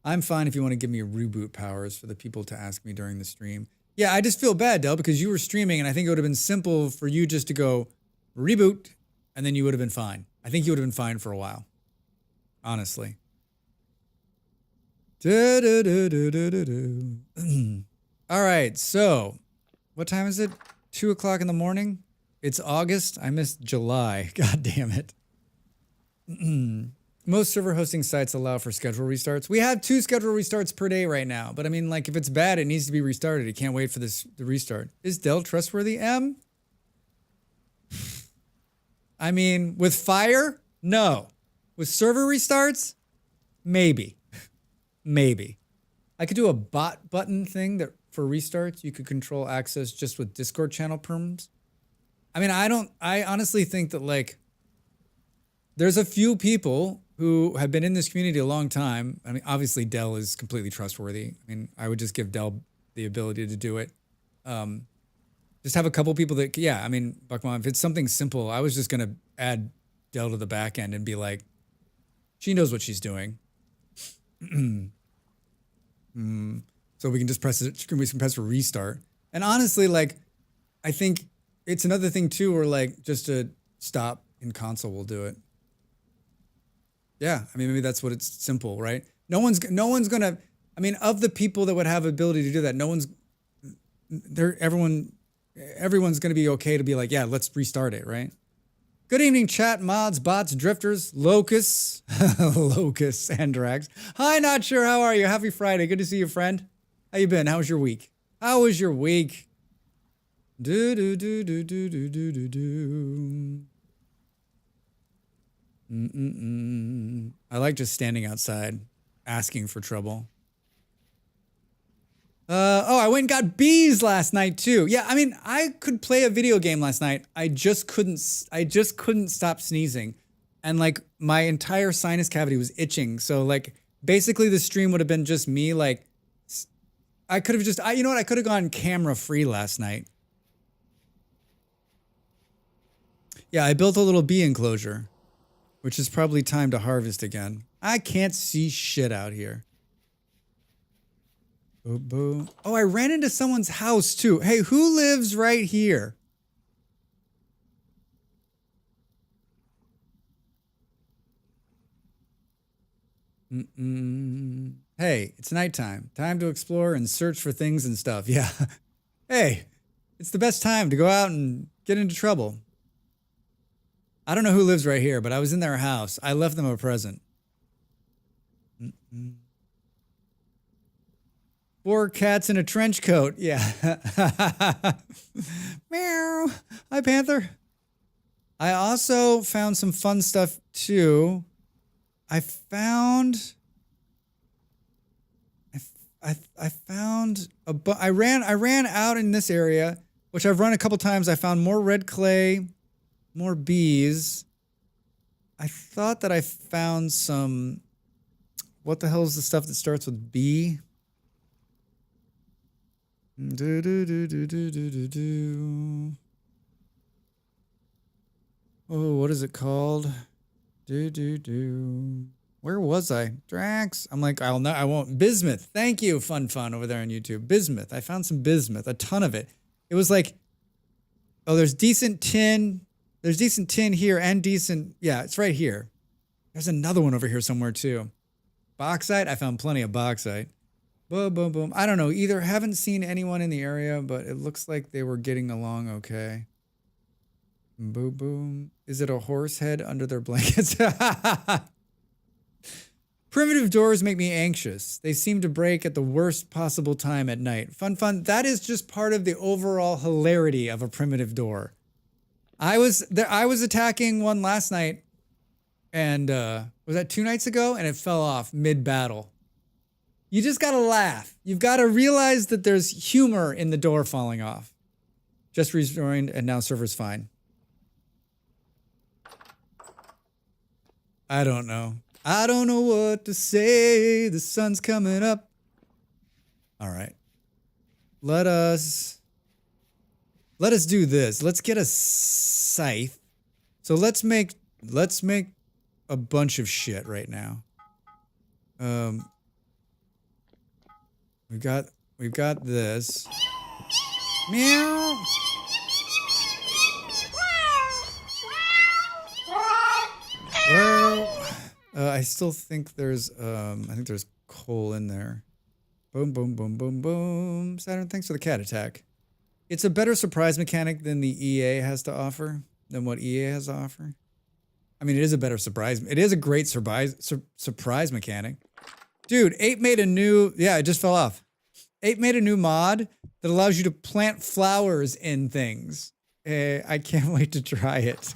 I'm fine if you want to give me reboot powers for the people to ask me during the stream. Yeah, I just feel bad, Del, because you were streaming, and I think it would have been simple for you just to go reboot, and then you would have been fine. I think you would have been fine for a while. Honestly. All right, so what time is it? 2 o'clock in the morning? It's August. I missed July. God damn it. Most server hosting sites allow for schedule restarts. We have 2 schedule restarts per day right now. But I mean, like, if it's bad, it needs to be restarted. It can't wait for the restart. Is Dell trustworthy, M? I mean, with fire? No. With server restarts? Maybe. Maybe. I could do a bot button thing that for restarts, you could control access just with Discord channel perms. I mean, I honestly think that like there's a few people who have been in this community a long time. I mean, obviously Dell is completely trustworthy. I mean, I would just give Dell the ability to do it. Just have a couple people that, yeah, I mean, Buckmom, if it's something simple, I was just going to add Dell to the back end and be like, she knows what she's doing. So we can just press it, we can press for restart. And honestly, like, I think it's another thing too, where like just a stop in console will do it. Yeah, I mean, maybe that's what it's simple, right? No one's gonna, I mean, of the people that would have ability to do that, everyone's gonna be okay to be like, yeah, let's restart it, right? Good evening, chat, mods, bots, drifters, locusts, locusts, and drags. Hi, not sure, how are you? Happy Friday, good to see you, friend. How you been? How was your week? How was your week? Do do do do do do do do do. I like just standing outside, asking for trouble. Oh, I went and got bees last night too. Yeah, I mean, I could play a video game last night. I just couldn't stop sneezing. And like my entire sinus cavity was itching. So like basically the stream would have been just me. Like I could have just, you know what? I could have gone camera free last night. Yeah, I built a little bee enclosure, which is probably time to harvest again. I can't see shit out here. Boom, boom. Oh, I ran into someone's house too. Hey, who lives right here? Hey, it's nighttime. Time to explore and search for things and stuff. Yeah. Hey, it's the best time to go out and get into trouble. I don't know who lives right here, but I was in their house. I left them a present. 4 cats in a trench coat. Yeah. Meow. Hi, Panther. I also found some fun stuff too. I found I ran out in this area, which I've run a couple times. I found more red clay, more bees. I thought that I found some, what the hell is the stuff that starts with B? Oh, what is it called? Where was I? Drax. I'm like, I won't. Bismuth. Thank you, fun over there on YouTube. Bismuth. I found some bismuth, a ton of it. It was like, oh, there's decent tin. There's decent tin here and decent, yeah, it's right here. There's another one over here somewhere too. Bauxite. I found plenty of bauxite. Boom, boom, boom. I don't know. Either haven't seen anyone in the area, but it looks like they were getting along okay. Boom, boom. Is it a horse head under their blankets? Primitive doors make me anxious. They seem to break at the worst possible time at night. Fun. That is just part of the overall hilarity of a primitive door. I was attacking one last night, and was that 2 nights ago? And it fell off mid-battle. You just gotta laugh. You've gotta realize that there's humor in the door falling off. Just rejoined and now server's fine. I don't know. I don't know what to say. The sun's coming up. All right. Let us do this. Let's get a scythe. So let's make a bunch of shit right now. We've got this. Meow. Well, I still think there's coal in there. Boom, boom, boom, boom, boom. Saturn, thanks for the cat attack. It's a better surprise mechanic than the EA has to offer, than what EA has to offer. I mean, it is a better surprise. It is a great surprise mechanic. Dude, Ape made a new, yeah, it just fell off. Ape made a new mod that allows you to plant flowers in things. I can't wait to try it.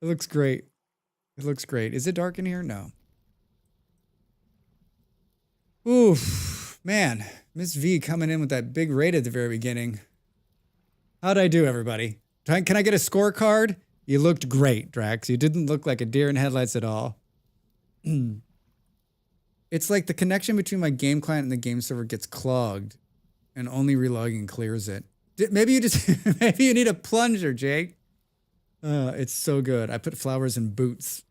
It looks great. It looks great. Is it dark in here? No. Oof, man. Miss V coming in with that big raid at the very beginning. How'd I do, everybody? Can I get a scorecard? You looked great, Drax. You didn't look like a deer in headlights at all. It's like the connection between my game client and the game server gets clogged, and only relogging clears it. Maybe you just maybe you need a plunger, Jake. It's so good. I put flowers in boots.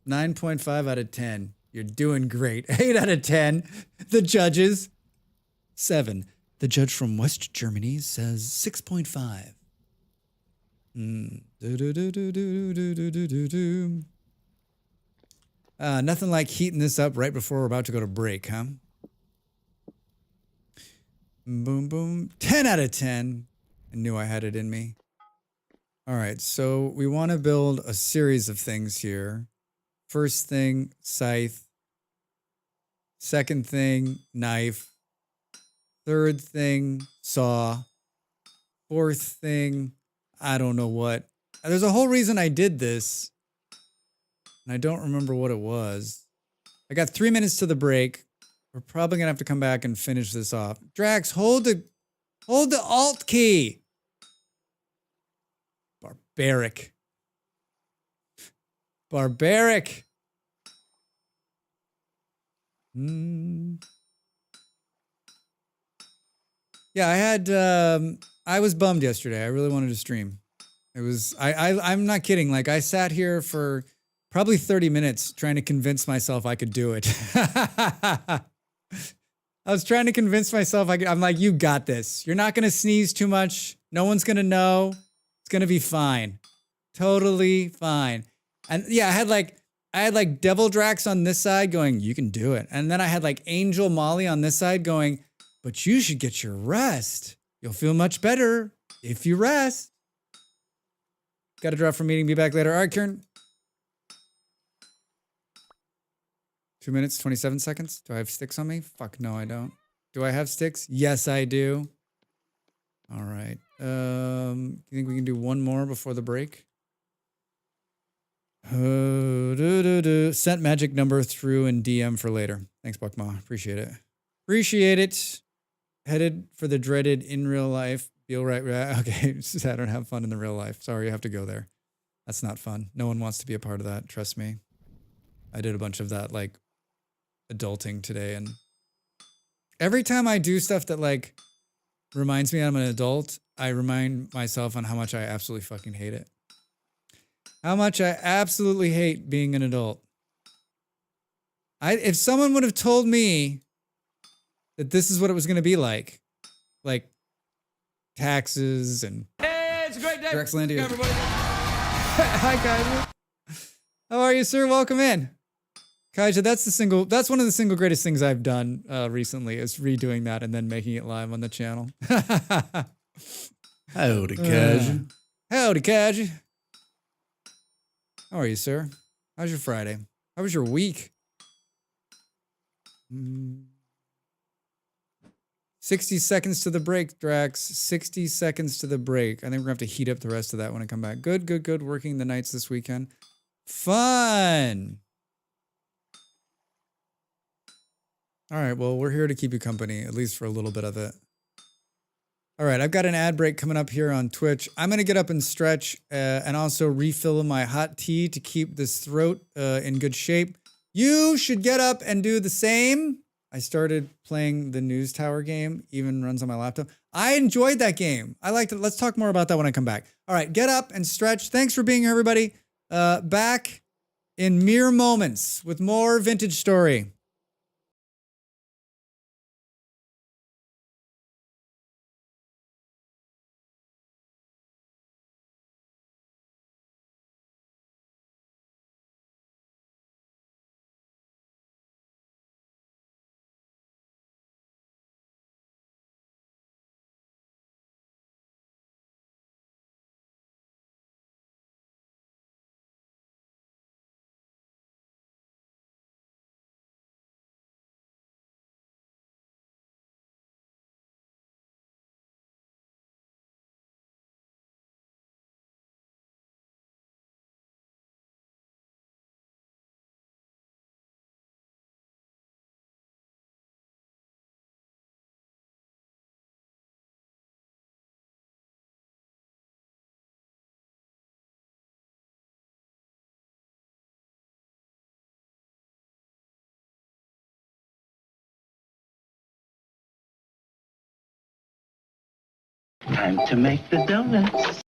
9.5 out of 10. You're doing great. 8 out of 10. The judges. 7. The judge from West Germany says 6.5. Nothing like heating this up right before we're about to go to break, huh? Boom, boom. 10 out of 10. I knew I had it in me. All right, so we want to build a series of things here. First thing, scythe. Second thing, knife. Third thing, saw. Fourth thing, I don't know what. There's a whole reason I did this, and I don't remember what it was. I got 3 minutes to the break. We're probably gonna have to come back and finish this off. Drax, hold the Alt key. Barbaric. Barbaric. Yeah, I was bummed yesterday. I really wanted to stream. It was I'm not kidding. Like I sat here for probably 30 minutes trying to convince myself I could do it. I was trying to convince myself I'm like, you got this. You're not gonna sneeze too much. No one's gonna know. It's gonna be fine. Totally fine. And yeah, I had like Devil Drax on this side going, you can do it. And then I had like Angel Molly on this side going, but you should get your rest. You'll feel much better if you rest. Got to drop from meeting. Be back later. All right, Kieran. 2 minutes, 27 seconds. Do I have sticks on me? Fuck, no, I don't. Do I have sticks? Yes, I do. All right. You think we can do one more before the break? Sent magic number through in DM for later. Thanks, Buckma. Appreciate it. Appreciate it. Headed for the dreaded in real life. Feel right. Okay, Saturn, have fun in the real life. Sorry, you have to go there. That's not fun. No one wants to be a part of that. Trust me. I did a bunch of that, like, adulting today. And every time I do stuff that, like, reminds me I'm an adult, I remind myself on how much I absolutely fucking hate it. How much I absolutely hate being an adult. If someone would have told me that this is what it was going to be like taxes and Hey, it's a great day. Drexlandia. Everybody. Hi, Kaija. How are you, sir? Welcome in. Kaija, that's one of the single greatest things I've done recently is redoing that and then making it live on the channel. Howdy, Kaija. Howdy, Kaija. How are you, sir? How's your Friday? How was your week? 60 seconds to the break, Drax. 60 seconds to the break. I think we're going to have to heat up the rest of that when I come back. Good, good, good. Working the nights this weekend. Fun. All right, well, we're here to keep you company, at least for a little bit of it. All right, I've got an ad break coming up here on Twitch. I'm going to get up and stretch and also refill my hot tea to keep this throat in good shape. You should get up and do the same. I started playing the News Tower game, even runs on my laptop. I enjoyed that game. I liked it. Let's talk more about that when I come back. All right, get up and stretch. Thanks for being here, everybody. Back in mere moments with more Vintage Story. Time to make the donuts.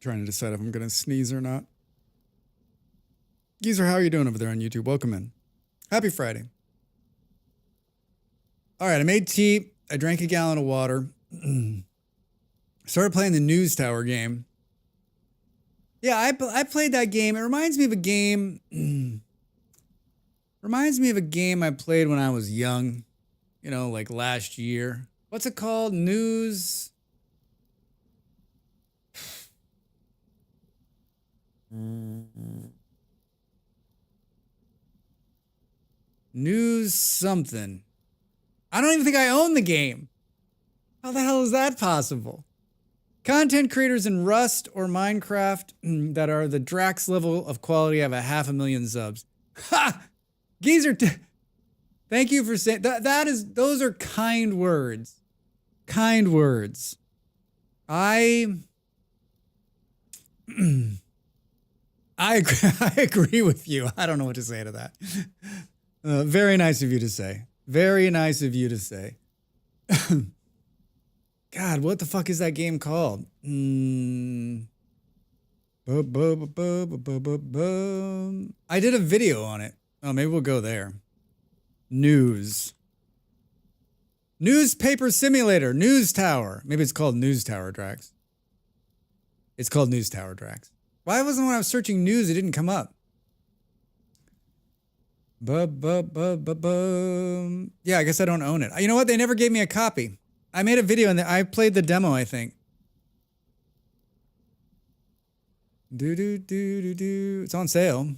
Trying to decide if I'm going to sneeze or not. Geezer, how are you doing over there on YouTube? Welcome in. Happy Friday. All right, I made tea. I drank a gallon of water. Started playing the News Tower game. Yeah, I played that game. It reminds me of a game. Reminds me of a game I played when I was young. You know, like last year. What's it called? News. News something. I don't even think I own the game. How the hell is that possible? Content creators in Rust or Minecraft that are the Drax level of quality have 500,000 subs. Ha! Geezer, thank you for saying that. Those are kind words. Kind words. I agree with you. I don't know what to say to that. Very nice of you to say. Very nice of you to say. God, what the fuck is that game called? I did a video on it. Oh, maybe we'll go there. News. Newspaper simulator, News Tower. Maybe it's called News Tower, Drax. It's called News Tower, Drax. Why wasn't when I was searching news, it didn't come up? Yeah, I guess I don't own it. You know what? They never gave me a copy. I made a video and I played the demo, I think. It's on sale.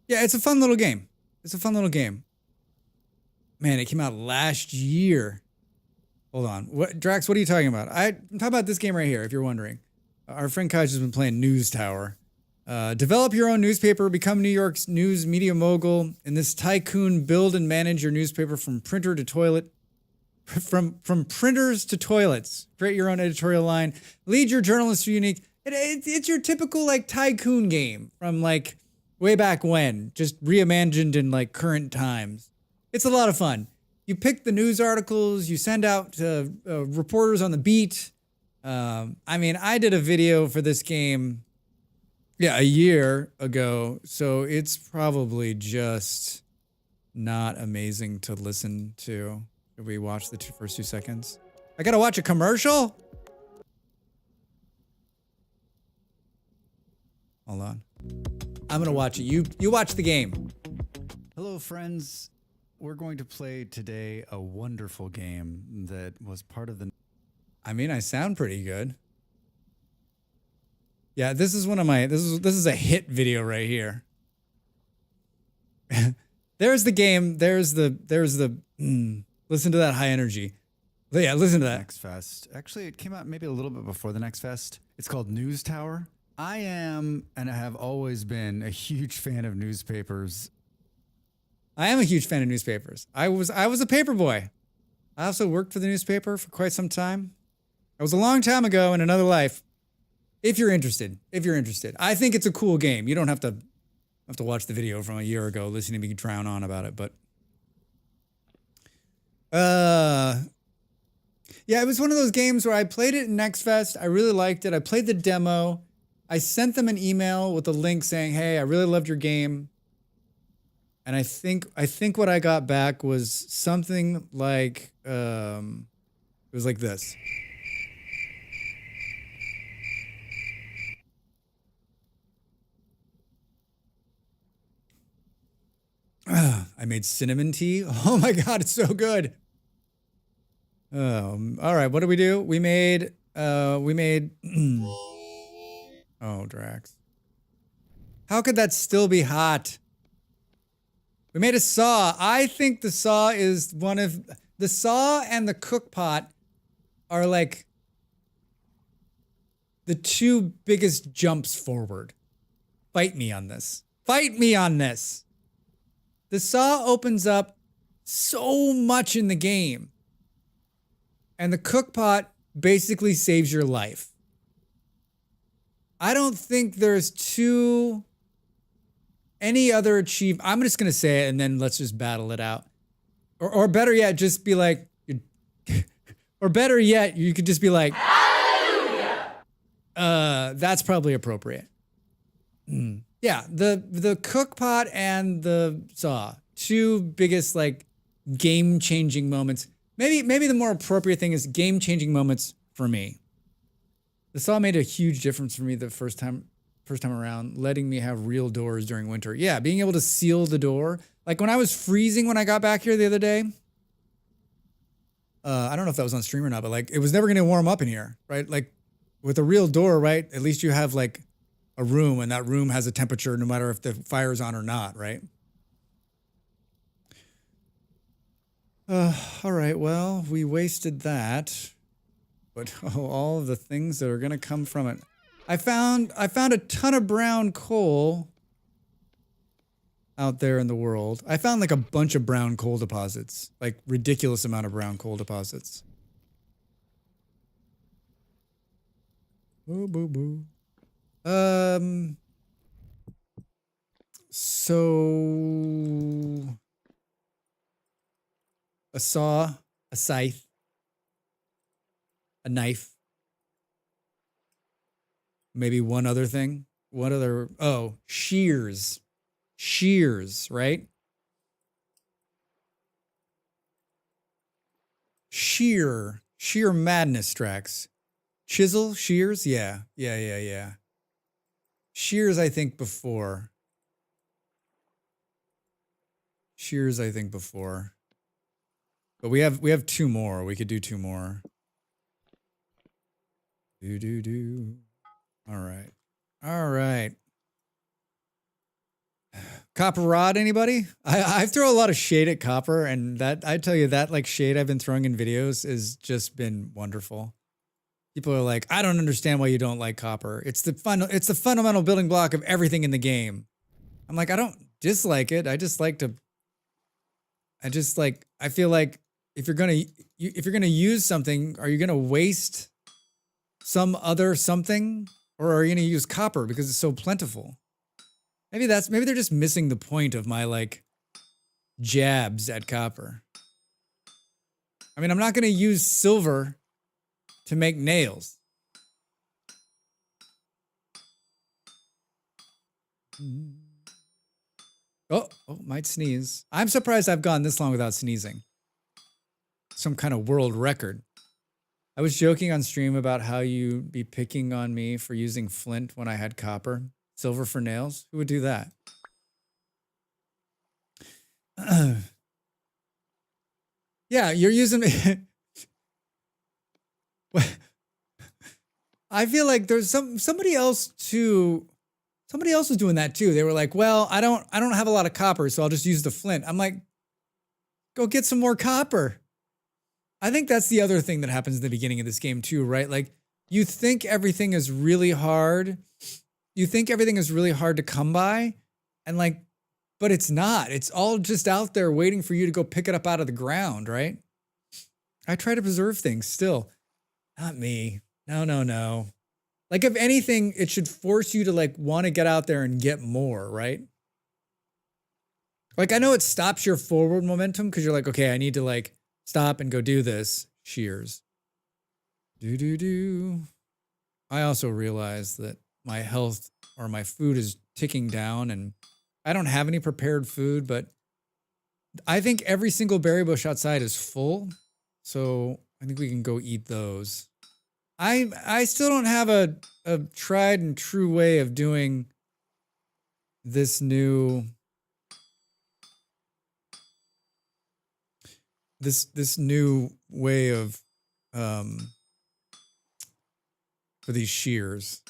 Yeah, it's a fun little game. It's a fun little game. Man, it came out last year. Hold on. What, Drax, what are you talking about? I'm talking about this game right here, if you're wondering. Our friend Kaj has been playing News Tower. Develop your own newspaper, become New York's news media mogul. In this tycoon, build and manage your newspaper from printer to toilet. From printers to toilets. Create your own editorial line. Lead your journalists to unique. It's your typical like tycoon game from like way back when, just reimagined in like current times. It's a lot of fun. You pick the news articles, you send out reporters on the beat. I mean, I did a video for this game, a year ago, so it's probably just not amazing to listen to. Should we watch the first 2 seconds? I gotta watch a commercial? Hold on. I'm gonna watch it. You watch the game. Hello, friends. We're going to play today a wonderful game that was part of the... I mean, I sound pretty good. Yeah, this is one of my... This is a hit video right here. There's the game. There's the... listen to that high energy. But yeah, listen to that. Next Fest. Actually, it came out maybe a little bit before the Next Fest. It's called News Tower. I am, and I have always been, a huge fan of newspapers. I am a huge fan of newspapers. I was a paper boy. I also worked for the newspaper for quite some time. It was a long time ago in another life. If you're interested. I think it's a cool game. You don't have to watch the video from a year ago listening to me drown on about it, but yeah, it was one of those games where I played it in Next Fest. I really liked it. I played the demo. I sent them an email with a link saying, "Hey, I really loved your game." And I think what I got back was something like it was like this. I made cinnamon tea. Oh my God, it's so good. All right, what did we do? We made oh, Drax. How could that still be hot? We made a saw. I think the saw is one of... The saw and the cook pot are like the two biggest jumps forward. Fight me on this. Fight me on this. The saw opens up so much in the game. And the cook pot basically saves your life. I don't think there's any other achievement. I'm just going to say it and then let's just battle it out. Or better yet, just be like, or better yet, you could just be like, hallelujah. That's probably appropriate. Yeah, the cook pot and the saw, two biggest like game-changing moments. Maybe the more appropriate thing is game-changing moments for me. The saw made a huge difference for me the first time around, letting me have real doors during winter. Yeah, being able to seal the door. Like when I was freezing when I got back here the other day. I don't know if that was on stream or not, but like it was never going to warm up in here, right? Like with a real door, right? At least you have like a room, and that room has a temperature no matter if the fire's on or not, right? All right, well, we wasted that. But all of the things that are going to come from it. I found a ton of brown coal out there in the world. I found like a bunch of brown coal deposits, like ridiculous amount of brown coal deposits. Boo, boo, boo. So a saw, a scythe, a knife, maybe one other thing. Shears, right? Sheer madness, Strax. Chisel, shears, yeah. Shears, I think before. Shears, I think before. But we have two more. We could do two more. Do. All right. Copper rod, anybody? I throw a lot of shade at copper, and that I tell you that like shade I've been throwing in videos has just been wonderful. People are like, I don't understand why you don't like copper. It's the fundamental building block of everything in the game. I'm like, I don't dislike it. I feel like if you're gonna use something, are you gonna waste some other something, or are you gonna use copper because it's so plentiful? Maybe they're just missing the point of my like jabs at copper. I mean, I'm not gonna use silver to make nails. Oh, might sneeze. I'm surprised I've gone this long without sneezing. Some kind of world record. I was joking on stream about how you'd be picking on me for using flint when I had copper. Silver for nails? Who would do that? Yeah, you're using me. I feel like there's somebody else too. Somebody else was doing that too. They were like, "Well, I don't have a lot of copper, so I'll just use the flint." I'm like, "Go get some more copper." I think that's the other thing that happens in the beginning of this game too, right? Like you think everything is really hard. You think everything is really hard to come by, and like, but it's not. It's all just out there waiting for you to go pick it up out of the ground, right? I try to preserve things still. Not me. No. Like if anything, it should force you to like want to get out there and get more, right? Like I know it stops your forward momentum because you're like, okay, I need to like stop and go do this. Shears. Do. I also realize that my health or my food is ticking down and I don't have any prepared food, but I think every single berry bush outside is full. So I think we can go eat those. I still don't have a tried and true way of doing this new way of for these shears.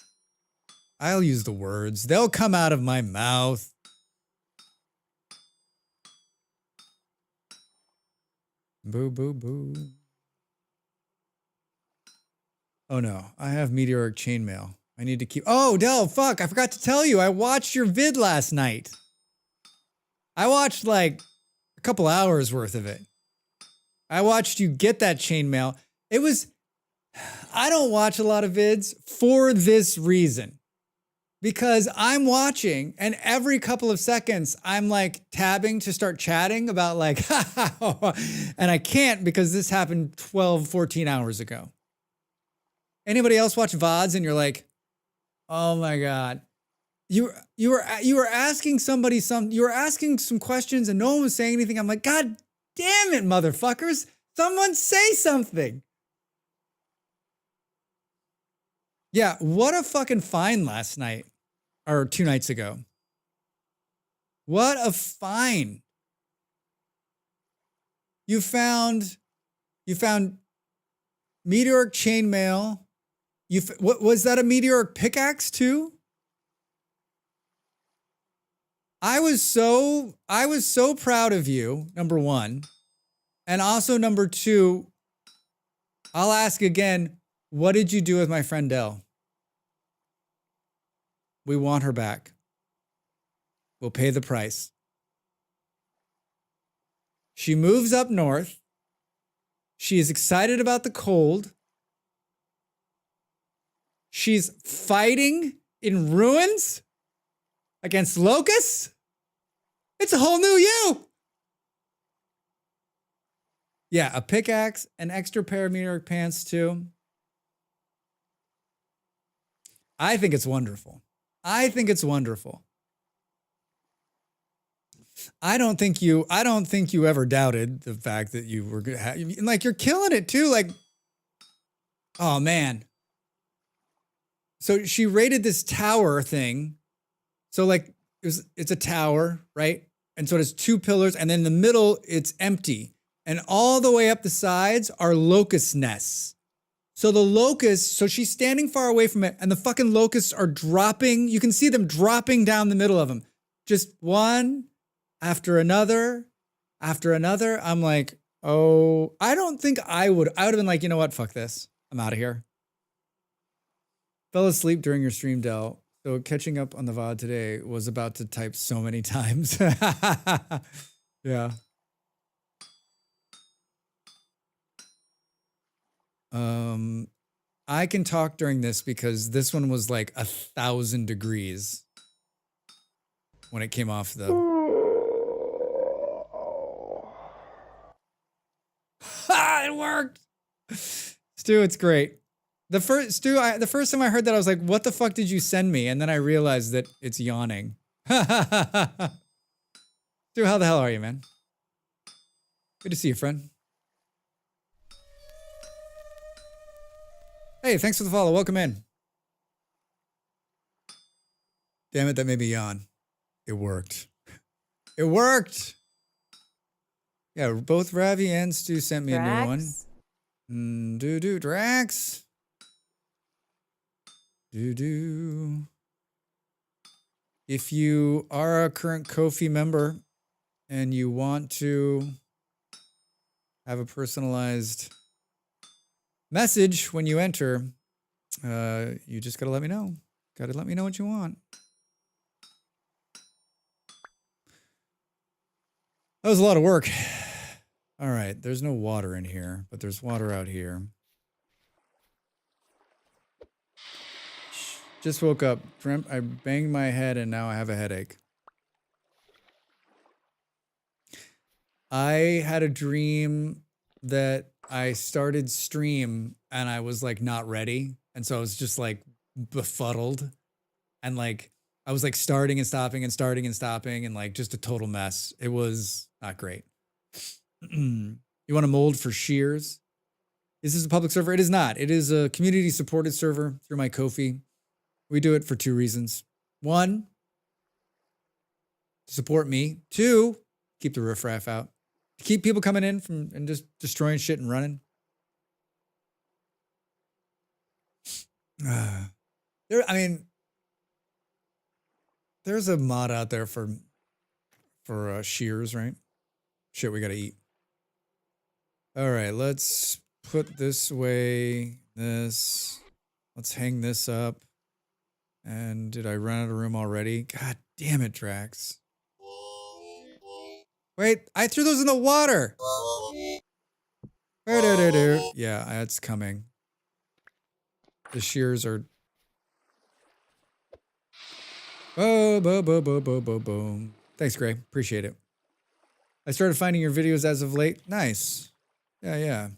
I'll use the words. They'll come out of my mouth. Boo, boo, boo. Oh no, I have meteoric chainmail. I need to keep. Oh, Del, fuck, I forgot to tell you. I watched your vid last night. I watched like a couple hours worth of it. I watched you get that chainmail. It was, I don't watch a lot of vids for this reason. Because I'm watching and every couple of seconds I'm like tabbing to start chatting about like, and I can't because this happened 12, 14 hours ago. Anybody else watch VODs and you're like, oh my God, you were asking somebody you were asking some questions and no one was saying anything. I'm like, God damn it, motherfuckers. Someone say something. Yeah, what a fucking find last night or 2 nights ago. What a find. You found meteoric chainmail. What was that, a meteoric pickaxe too? I was so proud of you, number one. And also number two, I'll ask again, what did you do with my friend Dell? We want her back. We'll pay the price. She moves up north. She is excited about the cold. She's fighting in ruins against locusts. It's a whole new you. Yeah, a pickaxe, an extra pair of meteoric pants too. I think it's wonderful. I think it's wonderful. I don't think you ever doubted the fact that you were good. Like, you're killing it too. Like, oh man. So she rated this tower thing. So like it's a tower, right? And so it has two pillars, and then in the middle it's empty. And all the way up the sides are locust nests. So the locusts, so she's standing far away from it, and the fucking locusts are dropping. You can see them dropping down the middle of them. Just one after another, after another. I'm like, oh, I don't think I would have been like, you know what? Fuck this. I'm out of here. Fell asleep during your stream, Del. So catching up on the VOD today, was about to type so many times. Yeah. I can talk during this because this one was like 1,000 degrees when it came off the. It worked. Stu, it's great. The first time I heard that, I was like, "What the fuck did you send me?" And then I realized that it's yawning. Stu, how the hell are you, man? Good to see you, friend. Hey, thanks for the follow. Welcome in. Damn it, that made me yawn. It worked. It worked. Yeah, both Ravi and Stu sent me a new one. Drax. If you are a current Ko-fi member and you want to have a personalized message when you enter, you just gotta let me know. Gotta let me know what you want. That was a lot of work. All right, there's no water in here, but there's water out here. Just woke up, dreamt I banged my head, and now I have a headache. I had a dream that I started stream and I was like not ready. And so I was just like befuddled. And like I was like starting and stopping and starting and stopping and like just a total mess. It was not great. You want to mold for shears? Is this a public server? It is not. It is a community supported server through my Ko-fi. We do it for two reasons. One, to support me. Two, keep the riffraff out. To keep people coming in from and just destroying shit and running. There's a mod out there for shears, right? Shit, we gotta eat. All right, let's put this away. Let's hang this up. And did I run out of room already? God damn it, Drax. Wait, I threw those in the water. Yeah, that's coming. The shears are. Boom. Thanks, Gray. Appreciate it. I started finding your videos as of late. Nice. Yeah.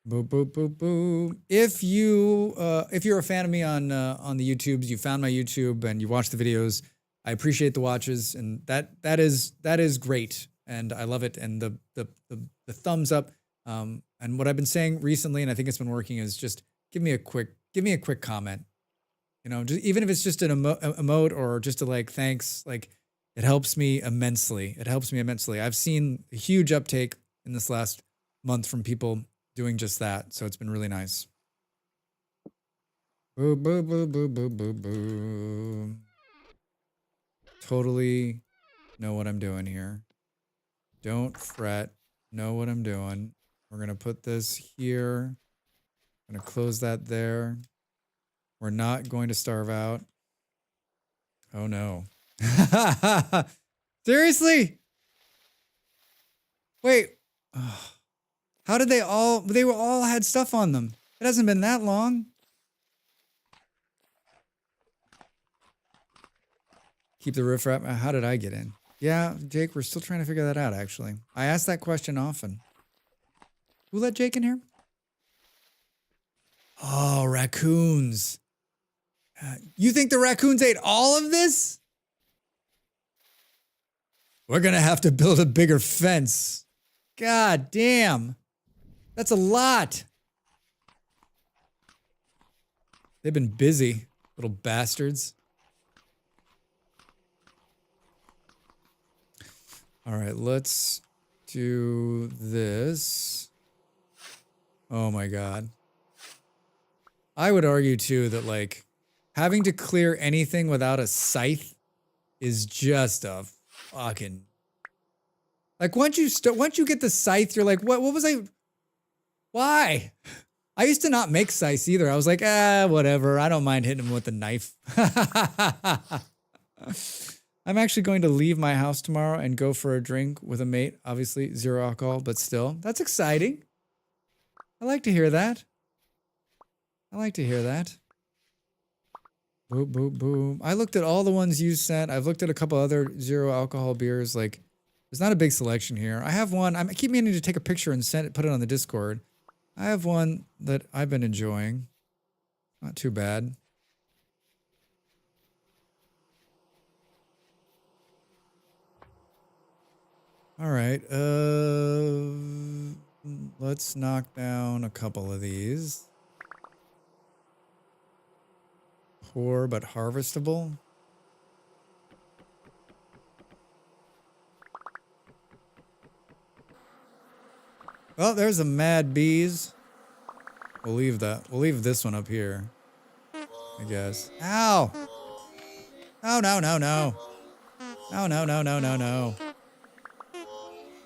Boom. If you're a fan of me on the YouTubes, you found my YouTube and you watch the videos, I appreciate the watches, and that is great, and I love it. And the thumbs up. And what I've been saying recently, and I think it's been working, is just give me a quick comment. You know, just, even if it's just an emote or just a like thanks, like it helps me immensely. I've seen a huge uptake in this last month from people doing just that, so it's been really nice. Boo. Totally know what I'm doing here. Don't fret. Know what I'm doing. We're gonna put this here. I'm gonna close that there. We're not going to starve out. Oh no. Seriously? Wait. How did they were all had stuff on them. It hasn't been that long. Keep the riffraff. How did I get in? Yeah, Jake, we're still trying to figure that out, actually. I ask that question often. Who let Jake in here? Oh, raccoons. You think the raccoons ate all of this? We're going to have to build a bigger fence. God damn. That's a lot. They've been busy, little bastards. All right, let's do this. Oh my God. I would argue too that like having to clear anything without a scythe is just a fucking like once you get the scythe, you're like, what was I? Why? I used to not make scythes either. I was like, whatever. I don't mind hitting him with a knife. I'm actually going to leave my house tomorrow and go for a drink with a mate. Obviously, 0 alcohol, but still, that's exciting. I like to hear that. I like to hear that. Boom, boom, boom. I looked at all the ones you sent. I've looked at a couple other 0 alcohol beers. Like, there's not a big selection here. I have one. I keep meaning to take a picture and put it on the Discord. I have one that I've been enjoying. Not too bad. All right. Let's knock down a couple of these. Poor but harvestable. Well, there's a mad bees. We'll leave that. We'll leave this one up here, I guess. Ow! Oh, no, no, no. No, no, no, no, no, no.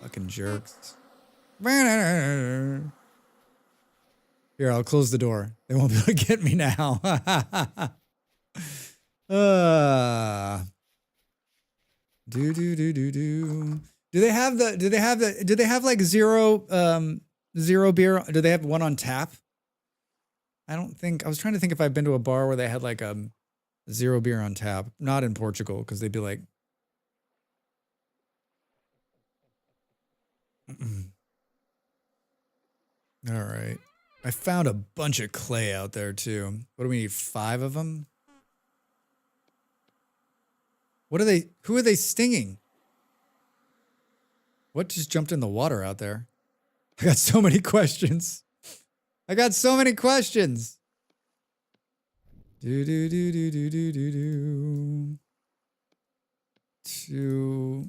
Fucking jerks. Here, I'll close the door. They won't be able to get me now. Do do do do do. Do they have like zero beer? Do they have one on tap? I don't think. I was trying to think if I've been to a bar where they had like zero beer on tap. Not in Portugal, because they'd be like, all right. I found a bunch of clay out there too. What do we need? 5 of them? What are they? Who are they stinging? What just jumped in the water out there? I got so many questions. I got so many questions. Do do do do do do do do. 2,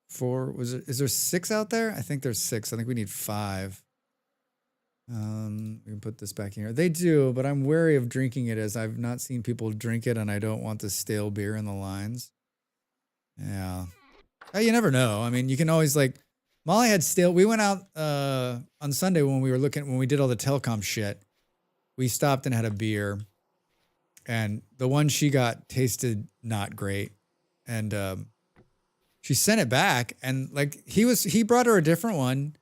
4. Is there 6 out there? I think there's 6. I think we need 5. We can put this back in here. They do, but I'm wary of drinking it as I've not seen people drink it and I don't want the stale beer in the lines. Yeah. You never know. I mean, you can always like, Molly had stale. We went out on Sunday when we did all the telecom shit. We stopped and had a beer and the one she got tasted not great. And she sent it back and like he brought her a different one.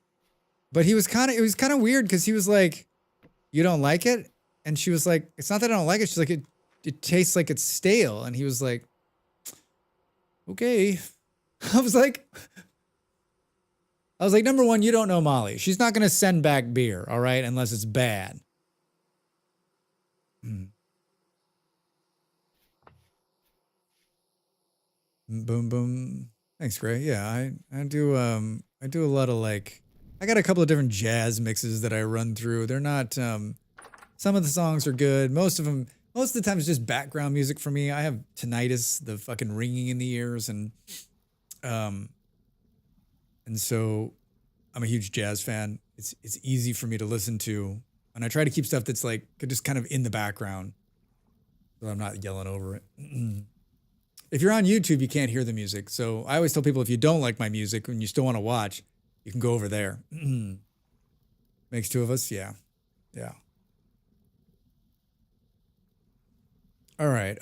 But it was kind of weird because he was like, you don't like it? And she was like, it's not that I don't like it. She's like, it tastes like it's stale. And he was like, okay. I was like, number one, you don't know Molly. She's not going to send back beer, all right, unless it's bad. Boom, boom. Thanks, Gray. Yeah, I do a lot of like, I got a couple of different jazz mixes that I run through. They're not, some of the songs are good. Most of the time it's just background music for me. I have tinnitus, the fucking ringing in the ears. And so I'm a huge jazz fan. It's easy for me to listen to. And I try to keep stuff that's like just kind of in the background so I'm not yelling over it. If you're on YouTube, you can't hear the music. So I always tell people if you don't like my music and you still want to watch, you can go over there. Makes 2 of us? Yeah. Yeah. All right.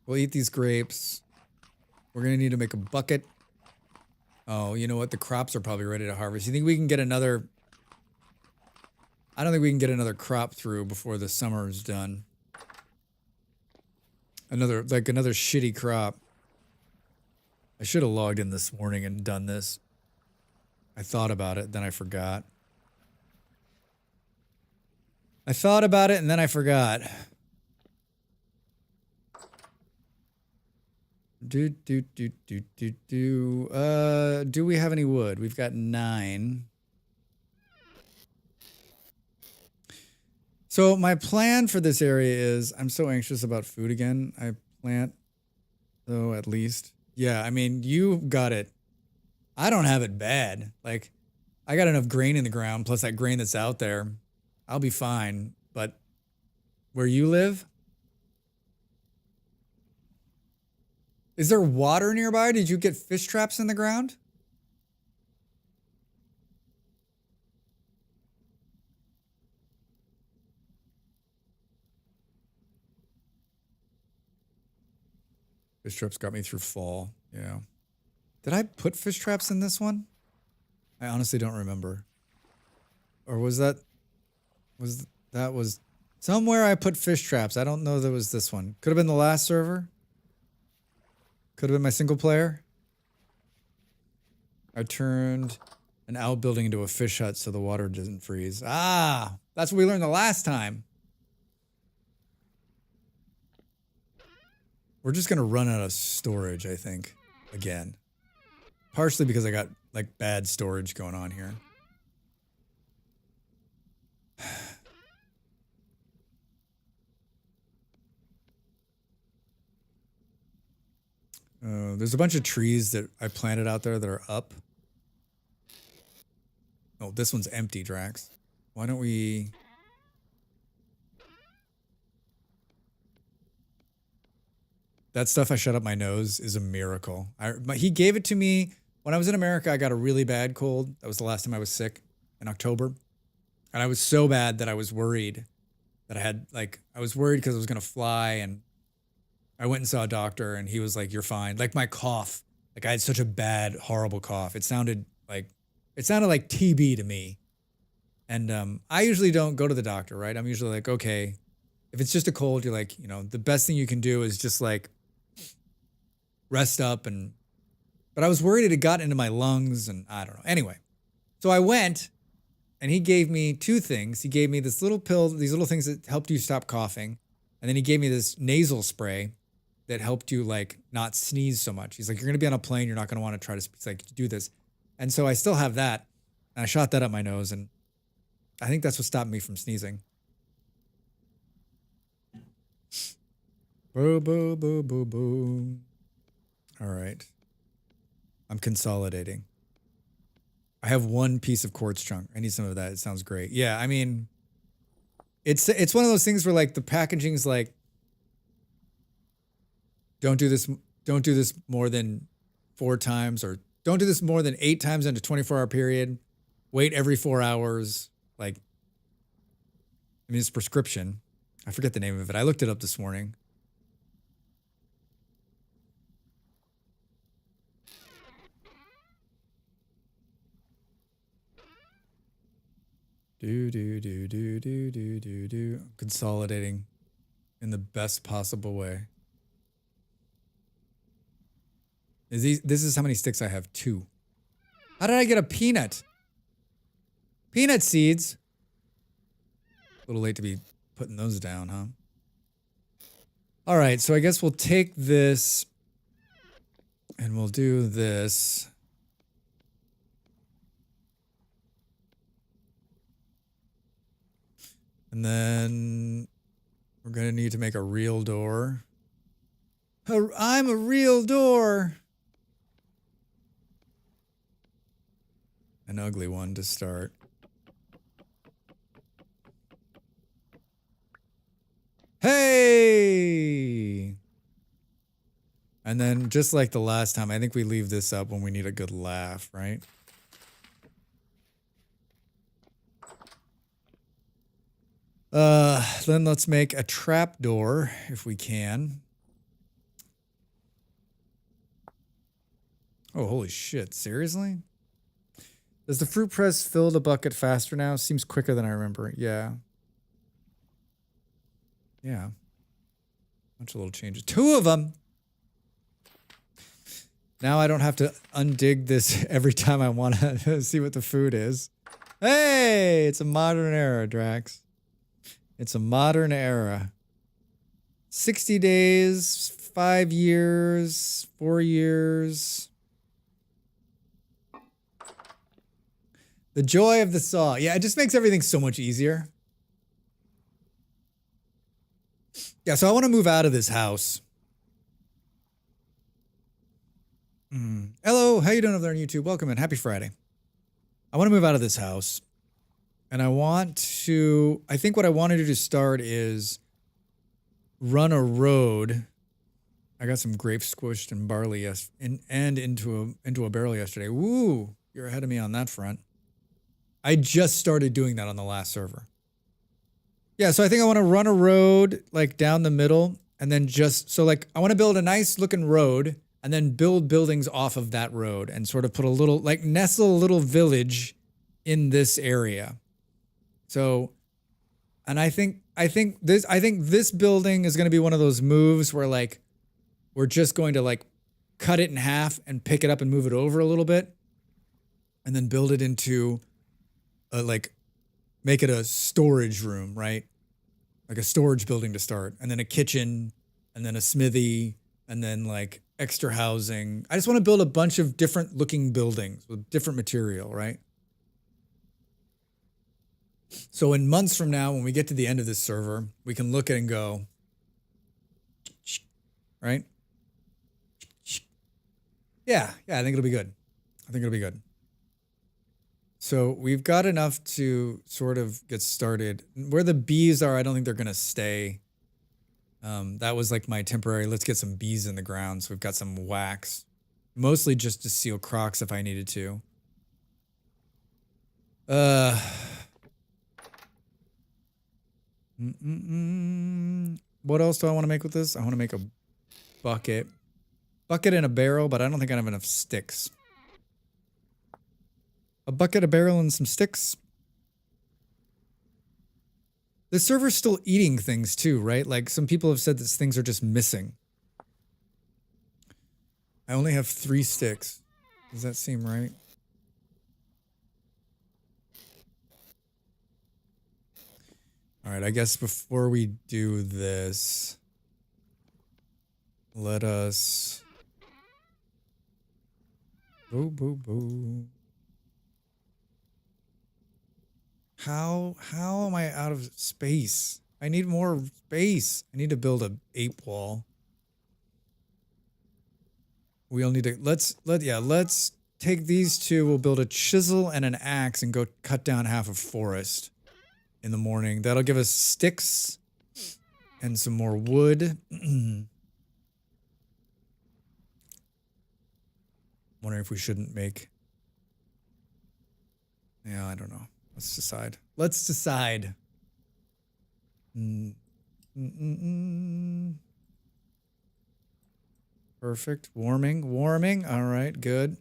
We'll eat these grapes. We're going to need to make a bucket. Oh, you know what? The crops are probably ready to harvest. You think we can get another... I don't think we can get another crop through before the summer is done. Another shitty crop. I should have logged in this morning and done this. I thought about it, then I forgot. I thought about it and then I forgot. Do we have any wood? We've got 9. So my plan for this area is, I'm so anxious about food again. I plant, though, at least. Yeah, I mean, you got it. I don't have it bad. Like, I got enough grain in the ground, plus that grain that's out there. I'll be fine. But where you live? Is there water nearby? Did you get fish traps in the ground? Fish traps got me through fall. Yeah. Did I put fish traps in this one? I honestly don't remember. Or was somewhere I put fish traps. I don't know that was this one. Could have been the last server. Could have been my single player. I turned an outbuilding into a fish hut so the water doesn't freeze. Ah, that's what we learned the last time. We're just going to run out of storage, I think, again. Partially because I got, like, bad storage going on here. There's a bunch of trees that I planted out there that are up. Oh, this one's empty, Drax. Why don't we... That stuff I shut up my nose is a miracle. He gave it to me when I was in America. I got a really bad cold. That was the last time I was sick, in October. And I was so bad that I was worried that I was worried because I was going to fly, and I went and saw a doctor, and he was like, "You're fine." Like my cough, like I had such a bad, horrible cough. It sounded like TB to me. And I usually don't go to the doctor, right? I'm usually like, okay, if it's just a cold, you're like, the best thing you can do is just like rest up. But I was worried it had gotten into my lungs, and I don't know. Anyway, so I went, and he gave me 2 things. He gave me this little pill, these little things that helped you stop coughing. And then he gave me this nasal spray that helped you like not sneeze so much. He's like, you're going to be on a plane. You're not going to want to try to do this. And so I still have that. And I shot that up my nose, and I think that's what stopped me from sneezing. Boo, boo, boo, boo, boo. All right. I'm consolidating. I have 1 piece of quartz chunk. I need some of that. It sounds great. Yeah, I mean, it's one of those things where like the packaging's like, don't do this more than 4 times, or don't do this more than 8 times in a 24-hour period. Wait every 4 hours. Like, I mean, it's prescription. I forget the name of it. I looked it up this morning. I'm consolidating in the best possible way. This is how many sticks I have. 2. How did I get a peanut? Peanut seeds. A little late to be putting those down, huh? All right, so I guess we'll take this and we'll do this. And then we're going to need to make a real door. I'm a real door. An ugly one to start. Hey! And then just like the last time, I think we leave this up when we need a good laugh, right? Then let's make a trap door if we can. Oh, holy shit. Seriously? Does the fruit press fill the bucket faster now? Seems quicker than I remember. Yeah. Yeah. Bunch of little changes. 2 of them! Now I don't have to undig this every time I want to see what the food is. Hey! It's a modern era, Drax. It's a modern era. 60 days, 5 years, 4 years. The joy of the saw. Yeah, it just makes everything so much easier. Yeah, so I want to move out of this house. Hello, how you doing over there on YouTube? Welcome in. Happy Friday. I want to move out of this house. And I think what I want to do to start is run a road. I got some grapes squished in barley and into a barrel yesterday. Woo, you're ahead of me on that front. I just started doing that on the last server. Yeah, so I think I want to run a road like down the middle and then I want to build a nice looking road and then build buildings off of that road and sort of put nestle a little village in this area. So, and I think this building is going to be one of those moves where like we're just going to like cut it in half and pick it up and move it over a little bit and then build it into make it a storage room, right? Like a storage building to start, and then a kitchen, and then a smithy, and then like extra housing. I just want to build a bunch of different looking buildings with different material, right? So in months from now, when we get to the end of this server, we can look at it and go, right? Yeah, I think it'll be good. So we've got enough to sort of get started. Where the bees are, I don't think they're going to stay. That was like my temporary, let's get some bees in the ground. So we've got some wax, mostly just to seal crocs if I needed to. What else do I want to make with this? I want to make a bucket and a barrel, but I don't think I have enough sticks. A bucket, a barrel, and some sticks. The server's still eating things too, right? Like some people have said that things are just missing. I only have 3 sticks. Does that seem right? All right, I guess before we do this, let us... Boo. How am I out of space? I need more space. I need to build a ape wall. We'll need to let's take these 2. We'll build a chisel and an axe and go cut down half of forest in the morning. That'll give us sticks and some more wood. Wondering if we shouldn't make... Yeah, I don't know. Let's decide. Perfect. Warming. All right, good.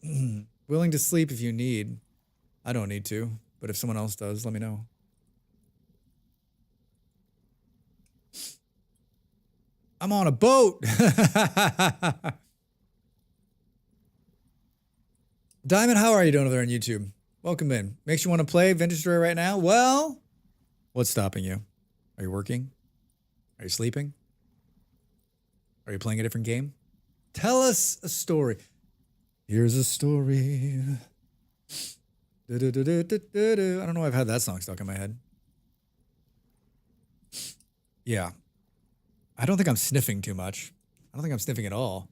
Willing to sleep if you need. I don't need to, but if someone else does, let me know. I'm on a boat. Diamond, how are you doing over there on YouTube? Welcome in. Makes you want to play Vintage Story right now? Well, what's stopping you? Are you working? Are you sleeping? Are you playing a different game? Tell us a story. Here's a story. I don't know why I've had that song stuck in my head. Yeah. I don't think I'm sniffing too much. I don't think I'm sniffing at all.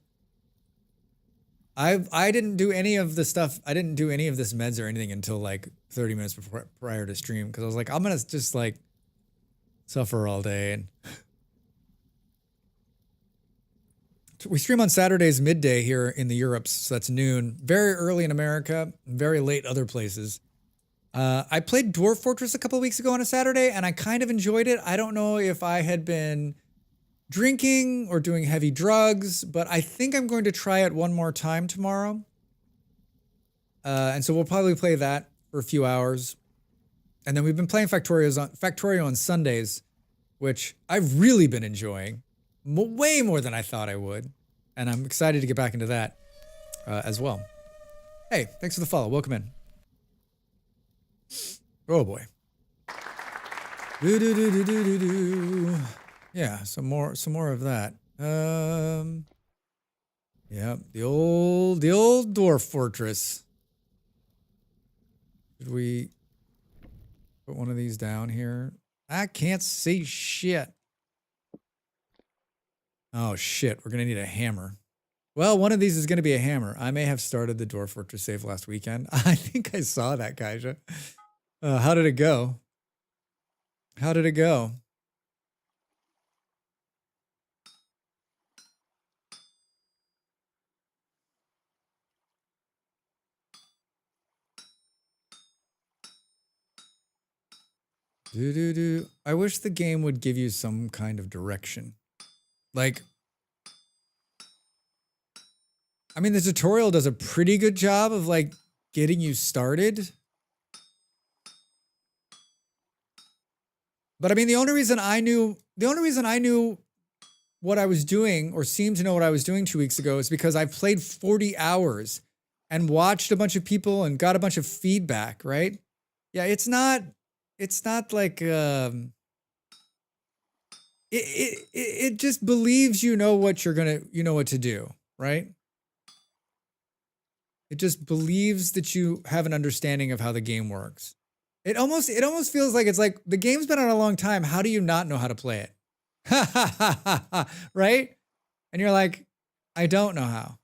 I didn't do any of the stuff. I didn't do any of this meds or anything until like 30 minutes prior to stream because I was like, I'm gonna just like suffer all day. And we stream on Saturdays midday here in the Europes, so that's noon. Very early in America, very late other places. I played Dwarf Fortress a couple of weeks ago on a Saturday, and I kind of enjoyed it. I don't know if I had been drinking or doing heavy drugs, but I think I'm going to try it one more time tomorrow. And so we'll probably play that for a few hours. And then we've been playing Factorio on Sundays, which I've really been enjoying way more than I thought I would. And I'm excited to get back into that as well. Hey, thanks for the follow. Welcome in. Oh boy. Yeah, some more of that. Yeah, the old dwarf fortress. Should we put one of these down here? I can't see shit. Oh shit, we're gonna need a hammer. Well, one of these is gonna be a hammer. I may have started the dwarf fortress save last weekend. I think I saw that, Kaija. How did it go? How did it go? I wish the game would give you some kind of direction. Like, I mean, the tutorial does a pretty good job of like getting you started. But I mean, the only reason I knew what I was doing or seemed to know what I was doing 2 weeks ago is because I played 40 hours and watched a bunch of people and got a bunch of feedback, right? Yeah, it's not like it just believes you know what you know what to do, right? It just believes that you have an understanding of how the game works. It almost feels like it's like the game's been out a long time. How do you not know how to play it? Right? And you're like, I don't know how.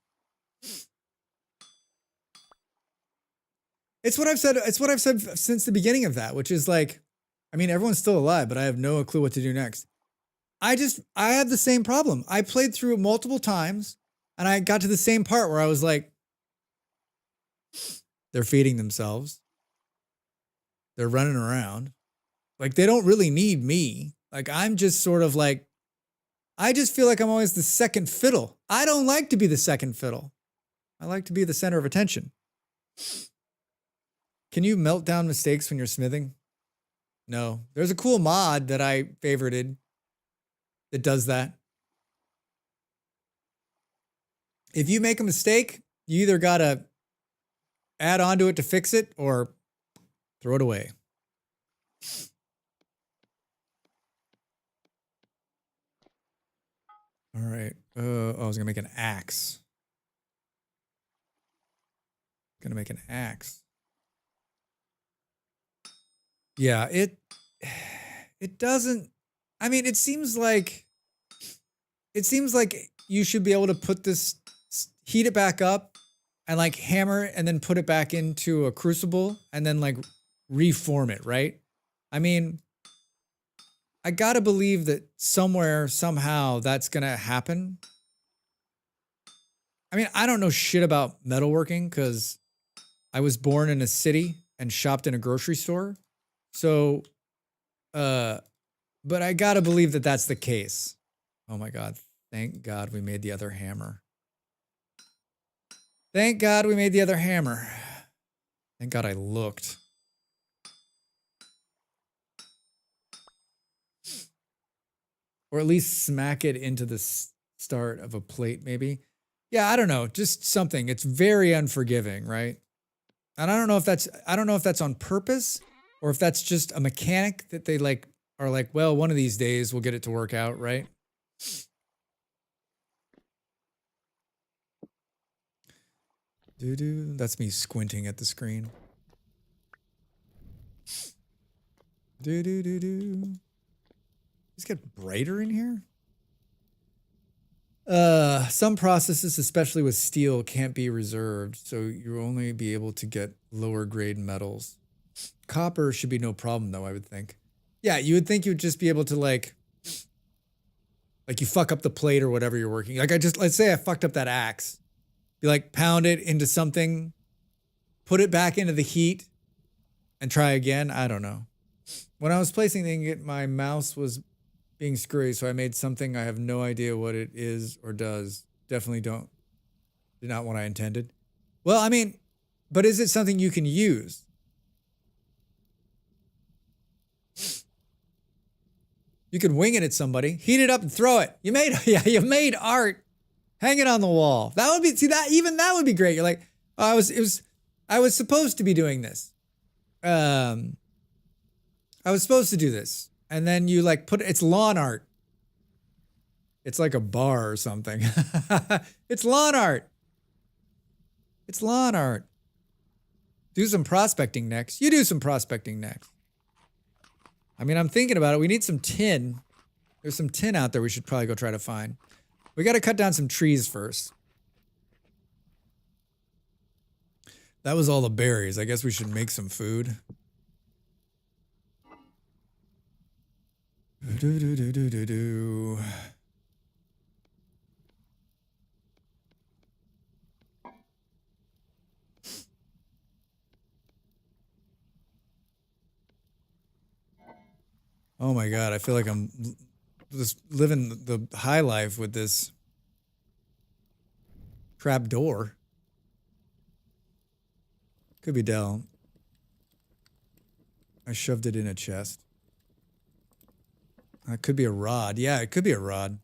It's what I've said since the beginning of that, which is like, I mean, everyone's still alive, but I have no clue what to do next. I have the same problem. I played through it multiple times and I got to the same part where I was like, they're feeding themselves. They're running around. Like, they don't really need me. Like, I'm just sort of like, I just feel like I'm always the second fiddle. I don't like to be the second fiddle. I like to be the center of attention. Can you melt down mistakes when you're smithing? No. There's a cool mod that I favorited that does that. If you make a mistake, you either gotta add on to it to fix it or throw it away. All right. I was gonna make an axe. Gonna make an axe. Yeah, it doesn't. I mean, it seems like you should be able to put this, heat it back up, and like hammer it and then put it back into a crucible and then like reform it, right? I mean, I gotta believe that somewhere, somehow, that's gonna happen. I mean, I don't know shit about metalworking because I was born in a city and shopped in a grocery store. So, but I gotta believe that that's the case. Oh my God. Thank God we made the other hammer. Thank God we made the other hammer. Thank God I looked. Or at least smack it into the start of a plate, maybe. Yeah, I don't know. Just something. It's very unforgiving, right? And I don't know if that's on purpose or if that's just a mechanic that they like are like, well, one of these days we'll get it to work out, right? That's me squinting at the screen. Let's get brighter in here. Some processes, especially with steel, can't be reserved, so you'll only be able to get lower grade metals. Copper should be no problem, though, I would think. Yeah, you would think you'd just be able to like you fuck up the plate or whatever you're working. Like let's say I fucked up that axe. You like pound it into something, put it back into the heat, and try again. I don't know. When I was placing the ingot, my mouse was being screwy, so I made something I have no idea what it is or does. Definitely did not what I intended. Well, I mean, but is it something you can use? You could wing it at somebody, heat it up and throw it. You made art. Hang it on the wall. That would be, that would be great. You're like, oh, I was supposed to be doing this. I was supposed to do this. And then you like it's lawn art. It's like a bar or something. It's lawn art. It's lawn art. Do some prospecting next. You do some prospecting next. I mean, I'm thinking about it. We need some tin. There's some tin out there we should probably go try to find. We got to cut down some trees first. That was all the berries. I guess we should make some food. Do. Oh my God, I feel like I'm just living the high life with this trap door. Could be Dell. I shoved it in a chest. It could be a rod. Yeah, it could be a rod.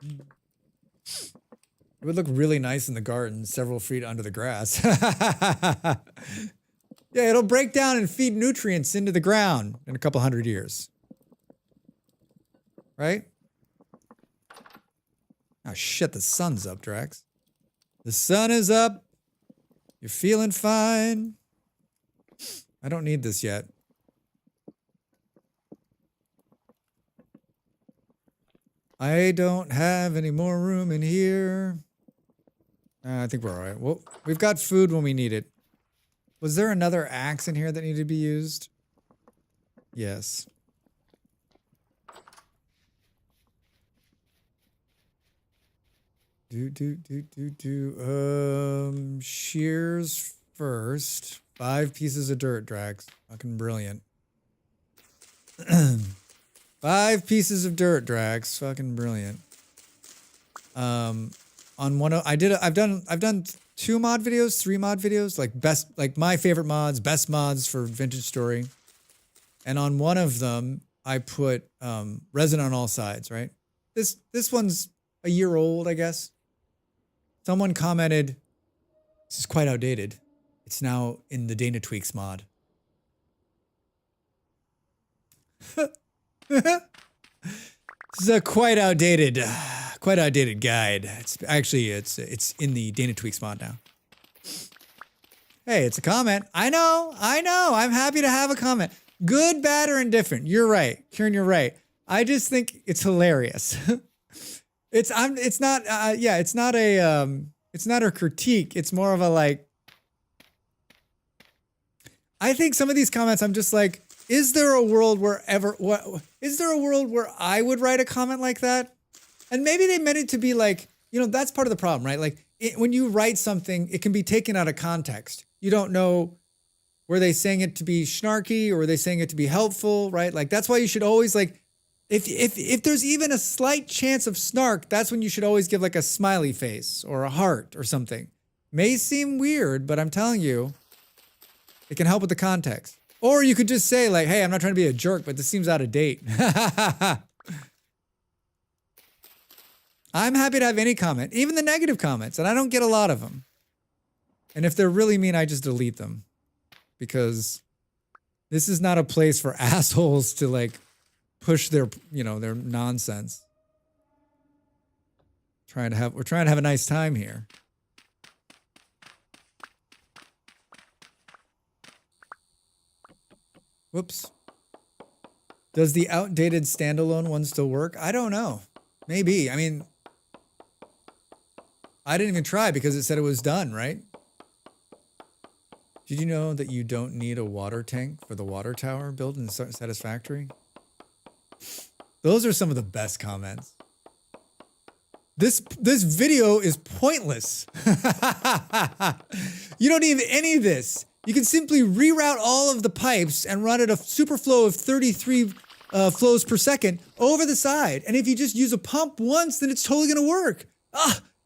It would look really nice in the garden, several feet under the grass. Yeah, it'll break down and feed nutrients into the ground in a couple hundred years. Right? Oh shit, the sun's up, Drax. The sun is up. You're feeling fine. I don't need this yet. I don't have any more room in here. I think we're all right. Well, we've got food when we need it. Was there another axe in here that needed to be used? Yes. Shears first. 5 pieces of dirt, Drax. Fucking brilliant. 5 pieces of dirt, Drax. Fucking brilliant. On one of I've done 2 mod videos, 3 mod videos, like my favorite mods, best mods for Vintage Story. And on one of them, I put resin on all sides, right? This one's a year old, I guess. Someone commented, this is quite outdated. It's now in the Dana Tweaks mod. This is a quite outdated guide. It's in the Dana Tweaks mod now. Hey, it's a comment. I know. I'm happy to have a comment. Good, bad, or indifferent. You're right, Kieran. You're right. I just think it's hilarious. It's not a critique. It's more of a like. I think some of these comments, I'm just like, is there a world where I would write a comment like that? And maybe they meant it to be like, that's part of the problem, right? Like when you write something, it can be taken out of context. You don't know, were they saying it to be snarky or were they saying it to be helpful, right? Like that's why you should always like, if there's even a slight chance of snark, that's when you should always give like a smiley face or a heart or something. May seem weird, but I'm telling you, it can help with the context. Or you could just say like, hey, I'm not trying to be a jerk, but this seems out of date. I'm happy to have any comment, even the negative comments, and I don't get a lot of them. And if they're really mean, I just delete them. Because this is not a place for assholes to like push their nonsense. We're trying to have a nice time here. Whoops. Does the outdated standalone one still work? I don't know. Maybe. I mean, I didn't even try because it said it was done, right? Did you know that you don't need a water tank for the water tower built in Satisfactory? Those are some of the best comments. This video is pointless. You don't need any of this. You can simply reroute all of the pipes and run at a super flow of 33 flows per second over the side. And if you just use a pump once, then it's totally gonna work.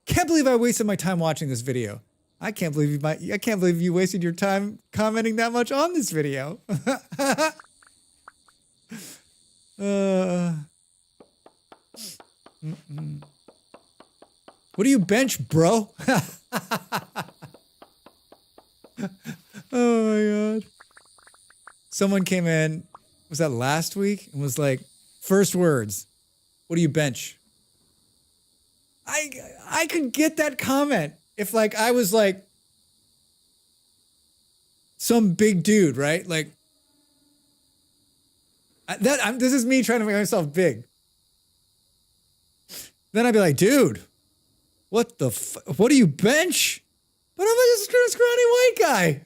Can't believe I wasted my time watching this video. I can't believe you wasted your time commenting that much on this video. What do you bench, bro? Oh my God. Someone came in was that last week? And was like, first words, what do you bench? I could get that comment if like I was like some big dude, right? Like this is me trying to make myself big. Then I'd be like, dude, what do you bench? But I'm just a scrawny white guy.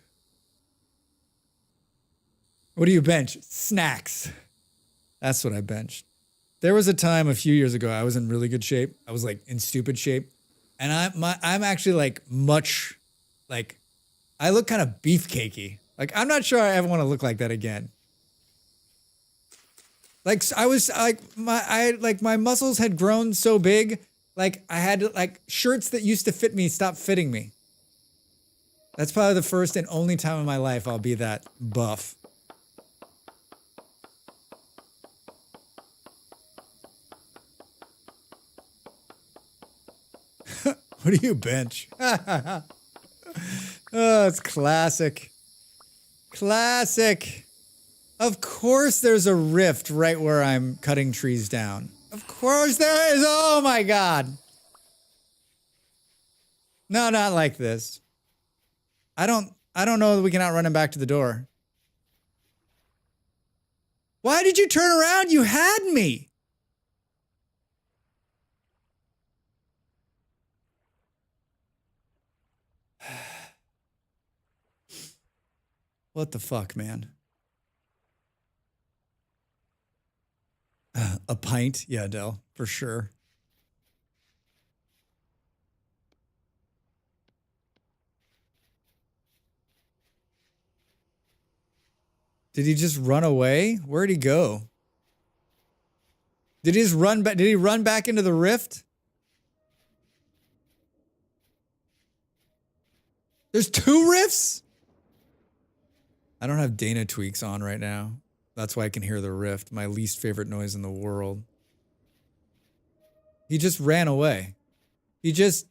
What do you bench? Snacks. That's what I benched. There was a time a few years ago I was in really good shape. I was like in stupid shape. And I'm actually like much like I look kind of beefcakey. Like I'm not sure I ever want to look like that again. Like I was like my muscles had grown so big, like I had to, like shirts that used to fit me stopped fitting me. That's probably the first and only time in my life I'll be that buff. What do you bench? Oh, it's classic. Classic. Of course there's a rift right where I'm cutting trees down. Of course there is. Oh my God. No, not like this. I don't know that we can outrun him back to the door. Why did you turn around? You had me. What the fuck, man? A pint? Yeah, Dell, for sure. Did he just run away? Where'd he go? Did he just run back? Did he run back into the rift? There's 2 rifts? I don't have Dana tweaks on right now. That's why I can hear the rift, my least favorite noise in the world. He just ran away. He just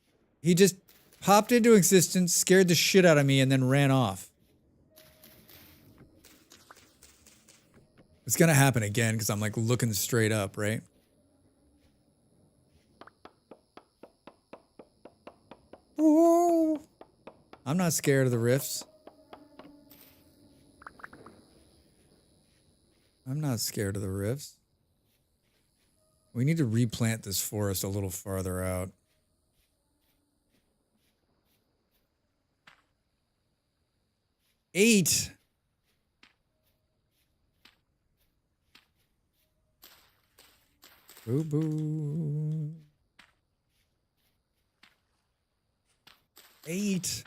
popped into existence, scared the shit out of me, and then ran off. It's gonna happen again because I'm like looking straight up, right? Ooh. I'm not scared of the rifts. I'm not scared of the rifts. We need to replant this forest a little farther out. Eight. Boo boo. 8.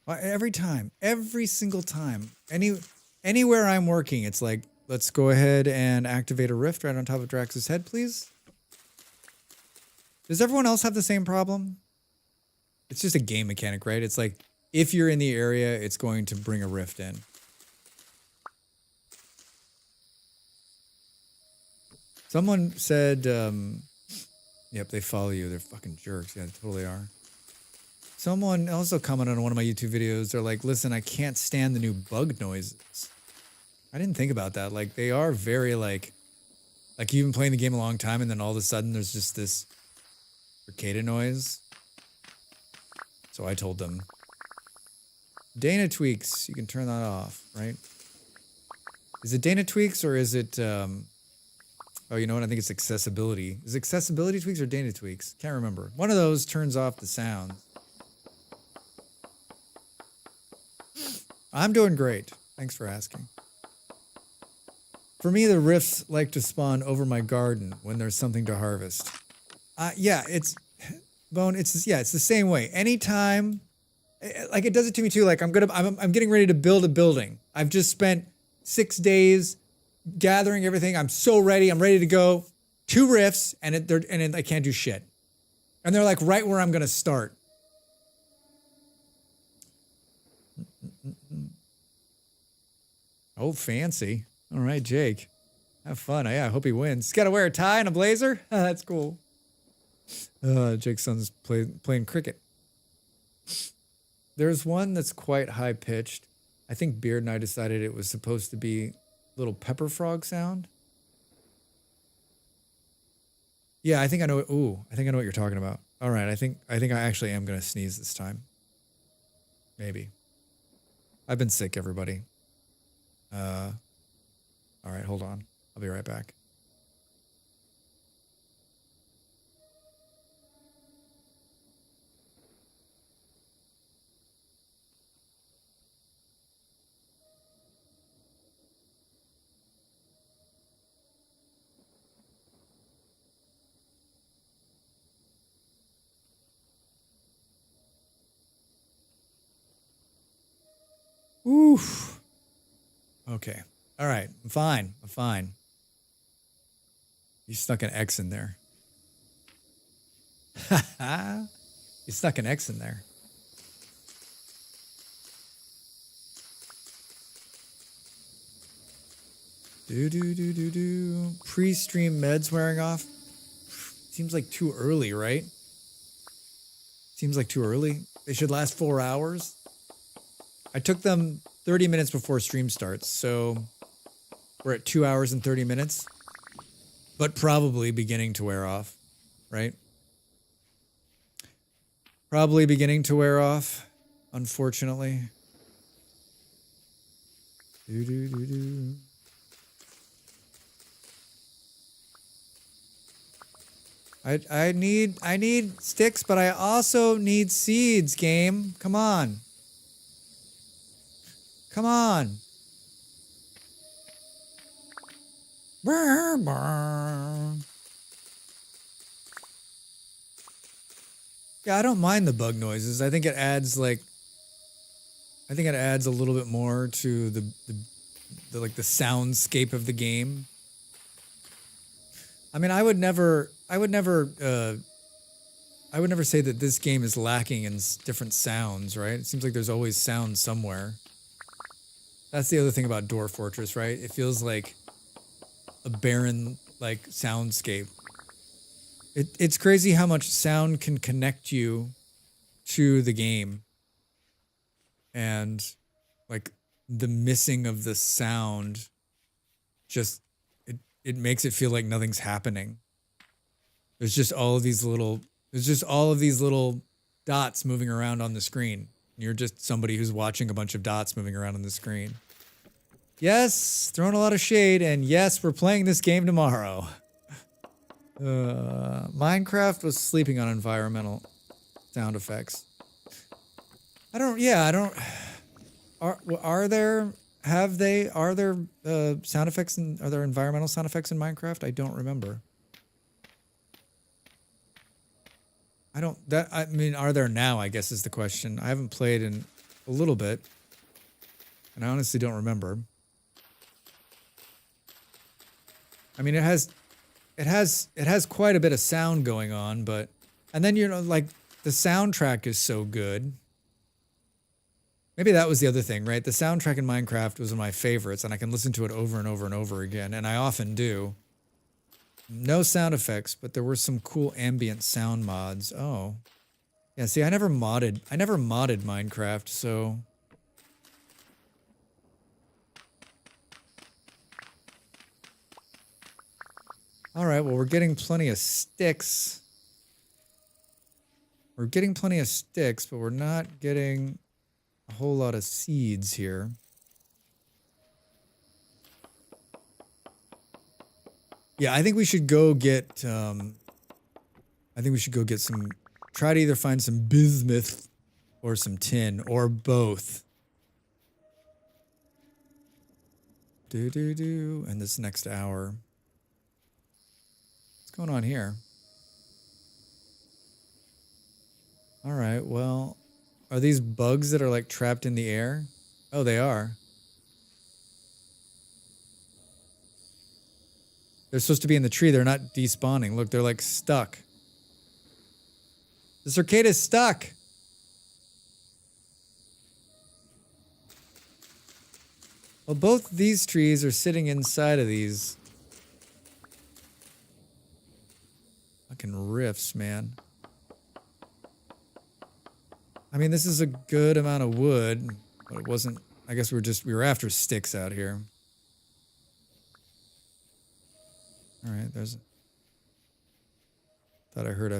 Every time, every single time, anywhere I'm working, it's like, let's go ahead and activate a rift right on top of Drax's head, please. Does everyone else have the same problem? It's just a game mechanic, right? It's like, if you're in the area, it's going to bring a rift in. Someone said, yep, they follow you. They're fucking jerks. Yeah, they totally are. Someone also commented on one of my YouTube videos. They're like, listen, I can't stand the new bug noises. I didn't think about that. Like, they are very like you've been playing the game a long time and then all of a sudden there's just this cicada noise. So I told them, Dana tweaks, you can turn that off, right? Is it Dana tweaks or is it, oh, you know what? I think it's accessibility. Is it accessibility tweaks or Dana tweaks? Can't remember. One of those turns off the sound. I'm doing great. Thanks for asking. For me, the rifts like to spawn over my garden when there's something to harvest. Yeah, it's Bone. It's the same way. Anytime, like it does it to me too. Like I'm getting ready to build a building. I've just spent 6 days gathering everything. I'm so ready. I'm ready to go. 2 rifts, and I can't do shit. And they're like right where I'm gonna start. Oh, fancy. All right, Jake. Have fun. Yeah, I hope he wins. He's got to wear a tie and a blazer. That's cool. Jake's son's playing cricket. There's one that's quite high pitched. I think Beard and I decided it was supposed to be a little pepper frog sound. Yeah, I think I know. Ooh, I think I know what you're talking about. All right, I think I actually am gonna sneeze this time. Maybe. I've been sick, everybody. All right, hold on. I'll be right back. Oof. Okay. All right. I'm fine. I'm fine. You stuck an X in there. You stuck an X in there. Do. Pre-stream meds wearing off. Seems like too early, right? Seems like too early. They should last 4 hours. I took them 30 minutes before stream starts, so we're at 2 hours and 30 minutes, but probably beginning to wear off, right? Probably beginning to wear off, unfortunately. Do. I need sticks, but I also need seeds, game. Come on. Come on. Yeah, I don't mind the bug noises. I think it adds a little bit more to the soundscape of the game. I mean, I would never say that this game is lacking in different sounds, right? It seems like there's always sound somewhere. That's the other thing about Dwarf Fortress, right? It feels like a barren, soundscape. It's crazy how much sound can connect you to the game. And, the missing of the sound just, it makes it feel like nothing's happening. There's just all of these little dots moving around on the screen. You're just somebody who's watching a bunch of dots moving around on the screen. Yes, throwing a lot of shade, and yes, we're playing this game tomorrow. Minecraft was sleeping on environmental sound effects. Are there sound effects are there environmental sound effects in Minecraft? I don't remember. Are there now, I guess is the question. I haven't played in a little bit, and I honestly don't remember. I mean, it has quite a bit of sound going on, and then, the soundtrack is so good. Maybe that was the other thing, right? The soundtrack in Minecraft was one of my favorites, and I can listen to it over and over and over again, and I often do. No sound effects, but there were some cool ambient sound mods. Oh. Yeah, see, I never modded Minecraft, so all right, well, we're getting plenty of sticks. But we're not getting a whole lot of seeds here. Yeah, I think we should go get some, try to either find some bismuth or some tin, or both. And this next hour. What's going on here? All right, well, are these bugs that are trapped in the air? Oh, they are. They're supposed to be in the tree. They're not despawning. Look, they're stuck. The cicada's stuck. Well, both these trees are sitting inside of these. Fucking riffs, man. I mean, this is a good amount of wood, but it wasn't. I guess we were after sticks out here. All right, there's. Thought I heard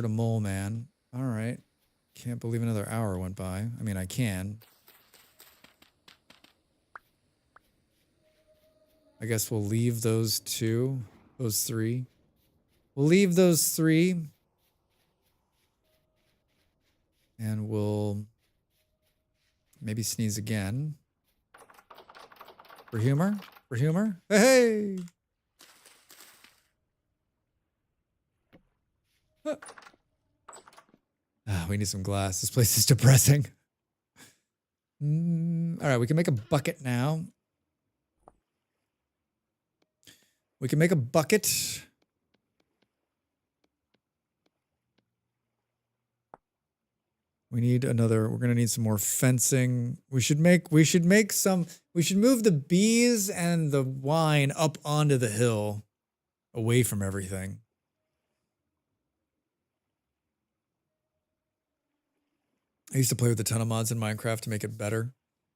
a mole man. All right, can't believe another hour went by. I mean, I can. I guess we'll leave those three. We'll leave those three. And we'll maybe sneeze again. For humor? For humor? Hey! We need some glass. This place is depressing. All right, we can make a bucket now. We can make a bucket. We need another. We're gonna need some more fencing. We should move the bees and the wine up onto the hill, away from everything. I used to play with a ton of mods in Minecraft to make it better.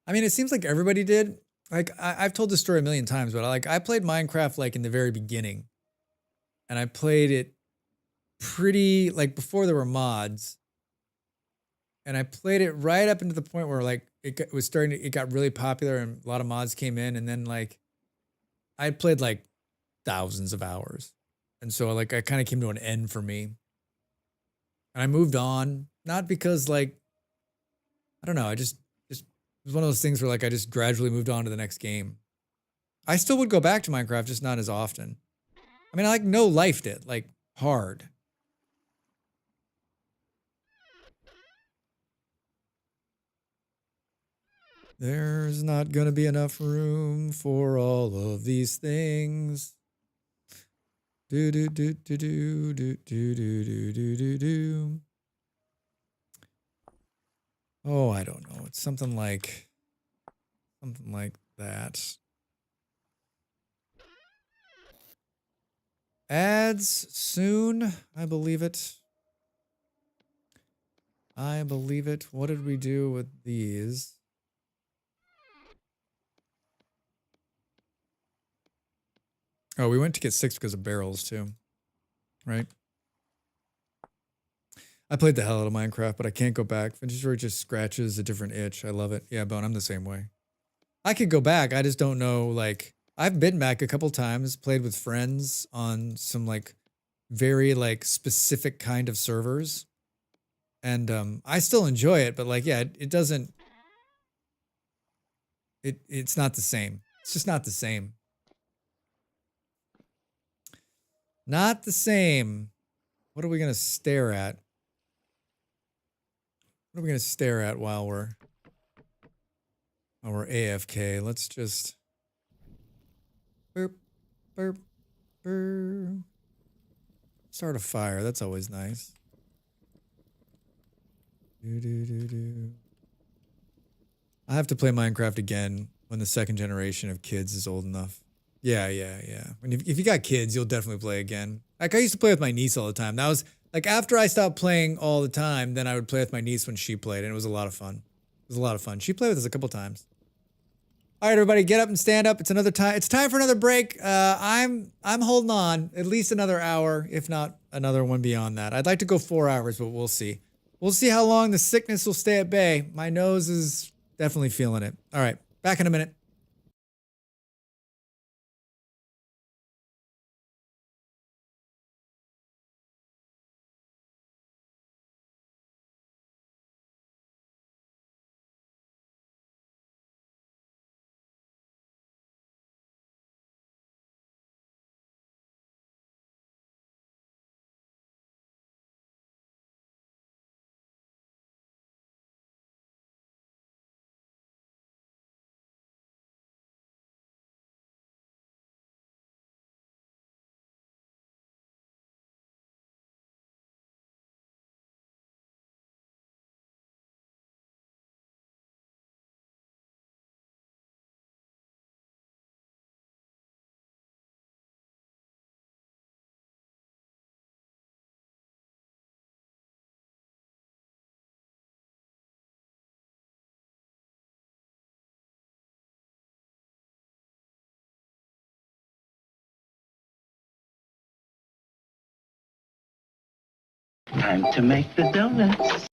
I mean, it seems like everybody did. Like I've told this story a million times, but I played Minecraft like in the very beginning, and I played it pretty like before there were mods. And I played it right up into the point where like it got really popular and a lot of mods came in, and then like I played like thousands of hours. And so like I kind of came to an end for me. And I moved on, not because like I don't know, it was one of those things where like I just gradually moved on to the next game. I still would go back to Minecraft, just not as often. I mean, I like no lifed it, like hard. There's not gonna be enough room for all of these things. Do do do do do do do do do do do do. Oh, I don't know. It's something like that. Ads soon, I believe it. I believe it. What did we do with these? Oh, we went to get 6 because of barrels too, right? I played the hell out of Minecraft, but I can't go back. Inventory just scratches a different itch. I love it. Yeah, Bone, I'm the same way. I could go back. I just don't know. Like, I've been back a couple times, played with friends on some like very like specific kind of servers. And I still enjoy it, but like, yeah, it doesn't. It's not the same. It's just not the same. Not the same. What are we gonna stare at? What are we gonna stare at while we're AFK? Let's just burp, burp, burp. Start a fire. That's always nice. Do do do do. I have to play Minecraft again when the second generation of kids is old enough. Yeah. If you got kids, you'll definitely play again. Like I used to play with my niece all the time. That was like after I stopped playing all the time, then I would play with my niece when she played, and it was a lot of fun. It was a lot of fun. She played with us a couple times. All right, everybody, get up and stand up. It's another time. It's time for another break. I'm holding on at least another hour, if not another one beyond that. I'd like to go 4 hours, but we'll see. We'll see how long the sickness will stay at bay. My nose is definitely feeling it. All right, back in a minute. Time to make the donuts.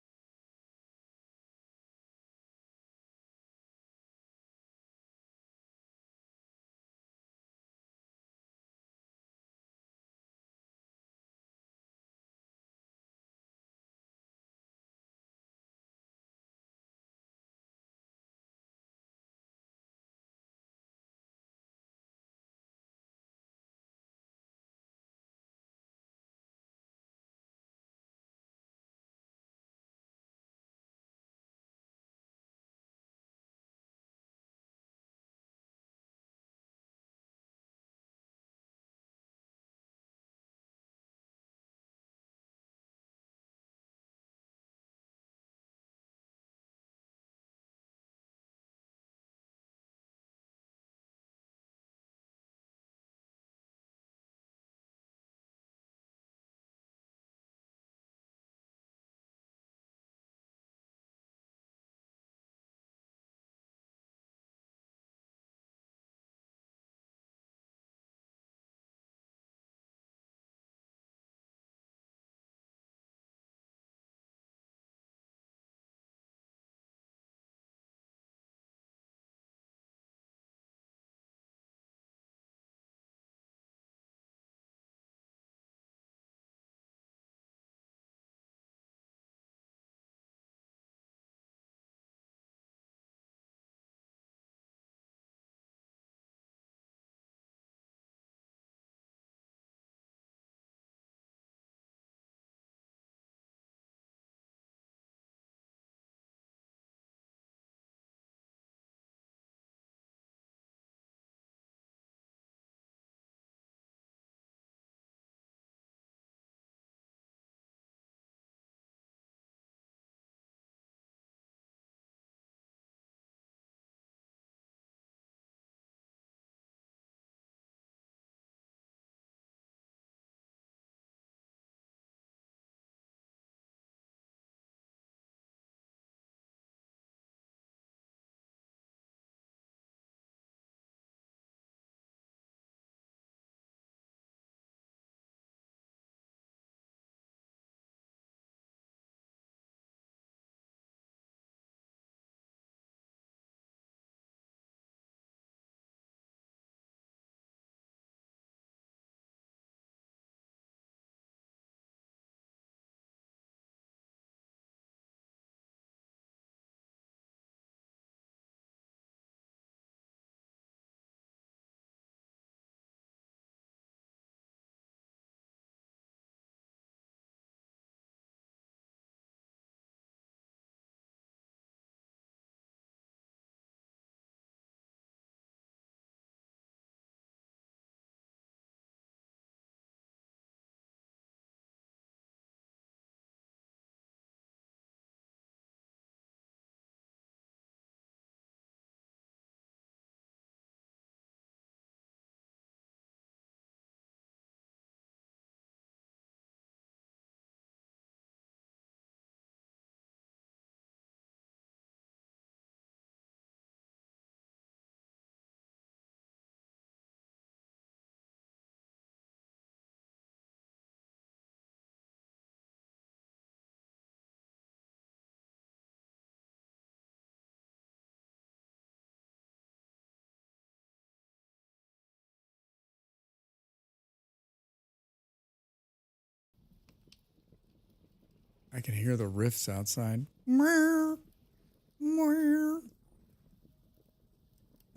I can hear the riffs outside.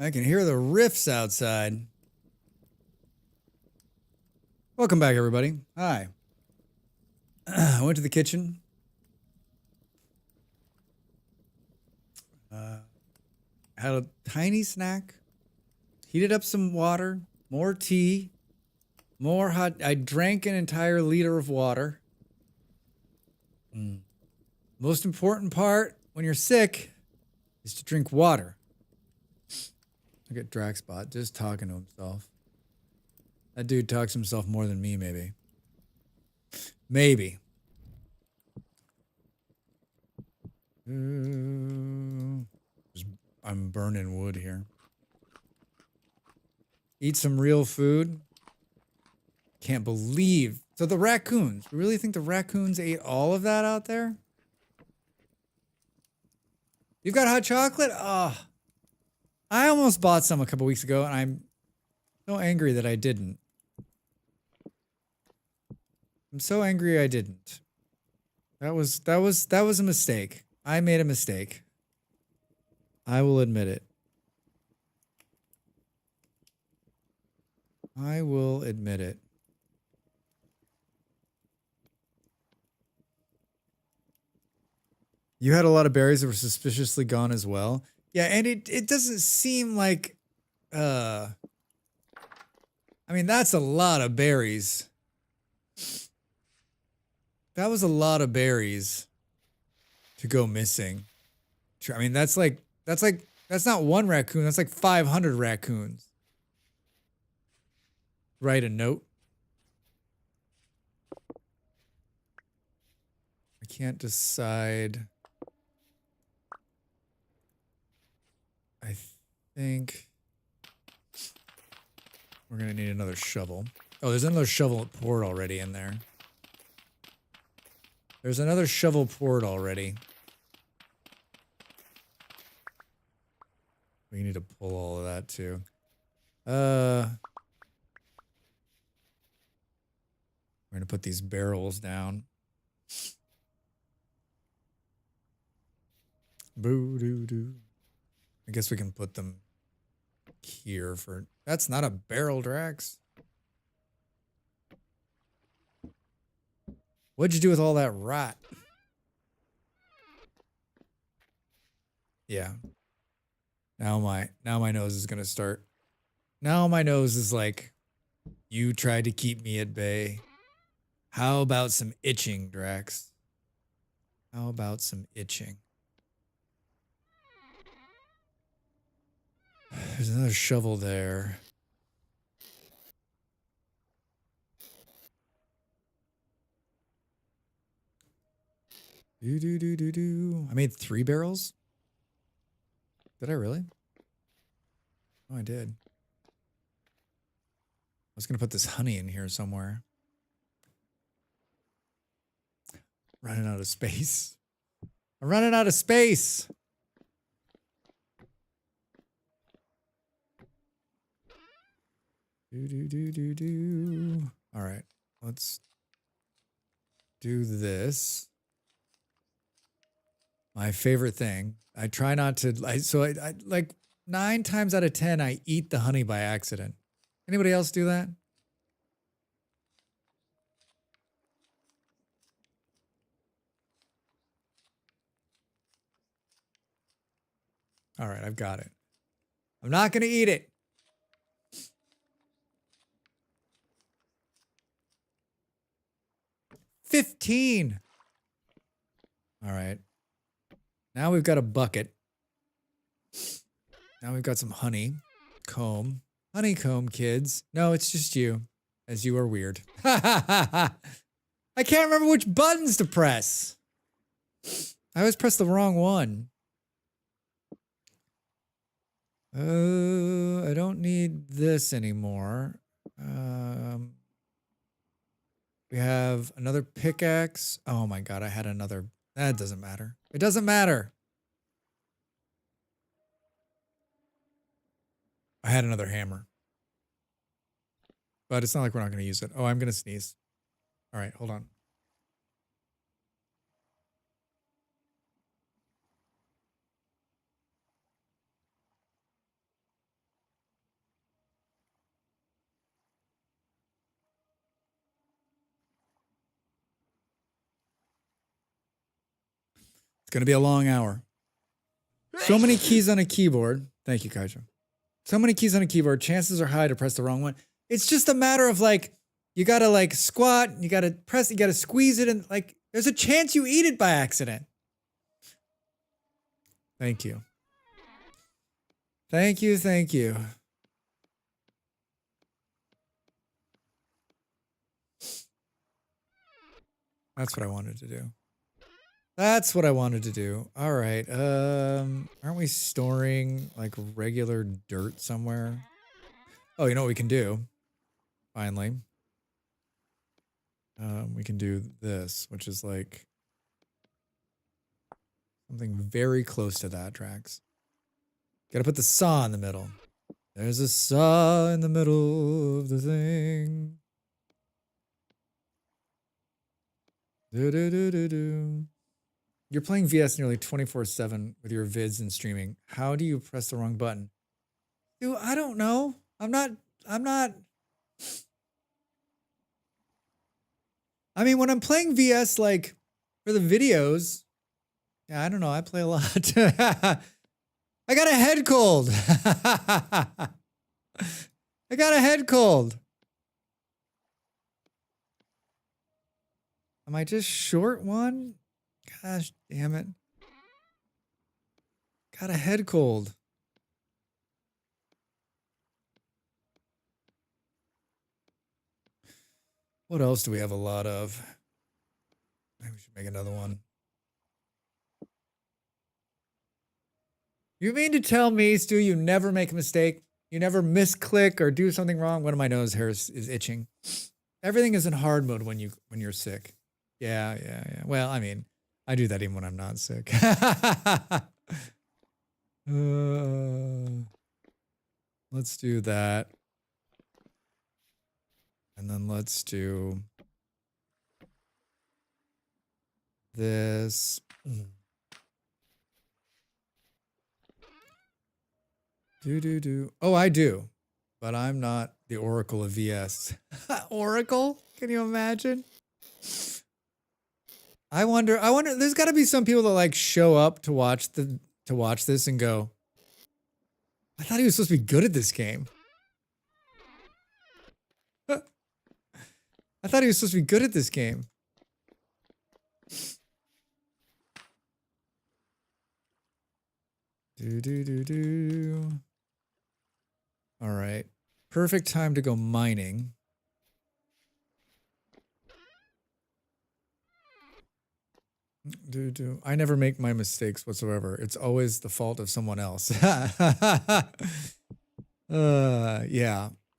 I can hear the riffs outside. Welcome back, everybody. Hi. I went to the kitchen. Had a tiny snack. Heated up some water. More tea. More hot. I drank an entire liter of water. Most important part when you're sick is to drink water. Look at Draxbot just talking to himself. That dude talks to himself more than me, maybe. Maybe. I'm burning wood here. Eat some real food. Can't believe So the raccoons. You really think the raccoons ate all of that out there? You've got hot chocolate? Oh, I almost bought some a couple weeks ago, and I'm so angry that I didn't. I'm so angry I didn't. That was a mistake. I made a mistake. I will admit it. I will admit it. You had a lot of berries that were suspiciously gone as well. Yeah, and it doesn't seem like I mean, that's a lot of berries. That was a lot of berries to go missing. I mean, that's not one raccoon, that's like 500 raccoons. Write a note. I can't decide. I think we're gonna need another shovel. Oh, there's another shovel poured already in there. There's another shovel poured already. We need to pull all of that too. We're gonna put these barrels down. Boo doo doo. I guess we can put them here for. That's not a barrel, Drax. What'd you do with all that rot? Yeah. Now my nose is gonna start. Now my nose is like, you tried to keep me at bay. How about some itching, Drax? How about some itching? There's another shovel there. I made 3 barrels. Did I really? Oh, I did. I was gonna put this honey in here somewhere. Running out of space. I'm running out of space. All right, let's do this. My favorite thing. I try not to. I like 9 times out of 10, I eat the honey by accident. Anybody else do that? All right, I've got it. I'm not going to eat it. $15. All right. Now we've got a bucket. Now we've got some honey. Comb. Honeycomb, kids. No, it's just you. As you are weird. I can't remember which buttons to press. I always press the wrong one. I don't need this anymore. We have another pickaxe. Oh my god, I had another. That doesn't matter. It doesn't matter. I had another hammer. But it's not like we're not going to use it. Oh, I'm going to sneeze. All right, hold on. It's going to be a long hour. So many keys on a keyboard. Thank you, Kaiju. So many keys on a keyboard. Chances are high to press the wrong one. It's just a matter of like, you got to like squat, you got to press, you got to squeeze it, and like, there's a chance you eat it by accident. Thank you. Thank you, thank you. That's what I wanted to do. That's what I wanted to do. All right. Aren't we storing like regular dirt somewhere? Oh, you know what we can do? Finally. We can do this, which is like something very close to that, Drax. Gotta put the saw in the middle. There's a saw in the middle of the thing. Do-do-do-do-do. You're playing VS nearly 24/7 with your vids and streaming. How do you press the wrong button? Dude, I don't know. I'm not. I mean, when I'm playing VS, like for the videos, yeah, I don't know. I play a lot. I got a head cold. I got a head cold. Am I just short one? Gosh damn it. Got a head cold. What else do we have a lot of? Maybe we should make another one. You mean to tell me, Stu, you never make a mistake? You never misclick or do something wrong? One of my nose hairs is itching. Everything is in hard mode when you're sick. Yeah. Well, I mean, I do that even when I'm not sick. Let's do that. And then let's do this. Do. Oh, I do. But I'm not the Oracle of VS. Oracle? Can you imagine? I wonder, there's gotta be some people that like show up to watch this and go, I thought he was supposed to be good at this game. I thought he was supposed to be good at this game. Do. All right. Perfect time to go mining. Do. I never make my mistakes whatsoever. It's always the fault of someone else. Yeah.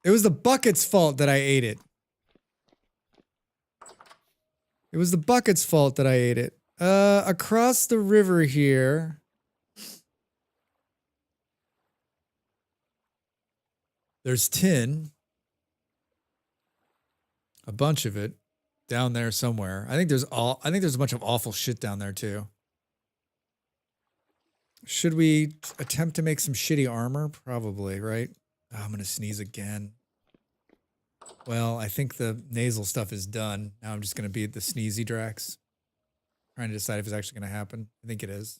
It was the bucket's fault that I ate it. It was the bucket's fault that I ate it. Across the river here. There's tin. A bunch of it down there somewhere. I think there's a bunch of awful shit down there too. Should we attempt to make some shitty armor? Probably, right? Oh, I'm gonna sneeze again. Well, I think the nasal stuff is done. Now I'm just gonna be the sneezy Drax. Trying to decide if it's actually gonna happen. I think it is.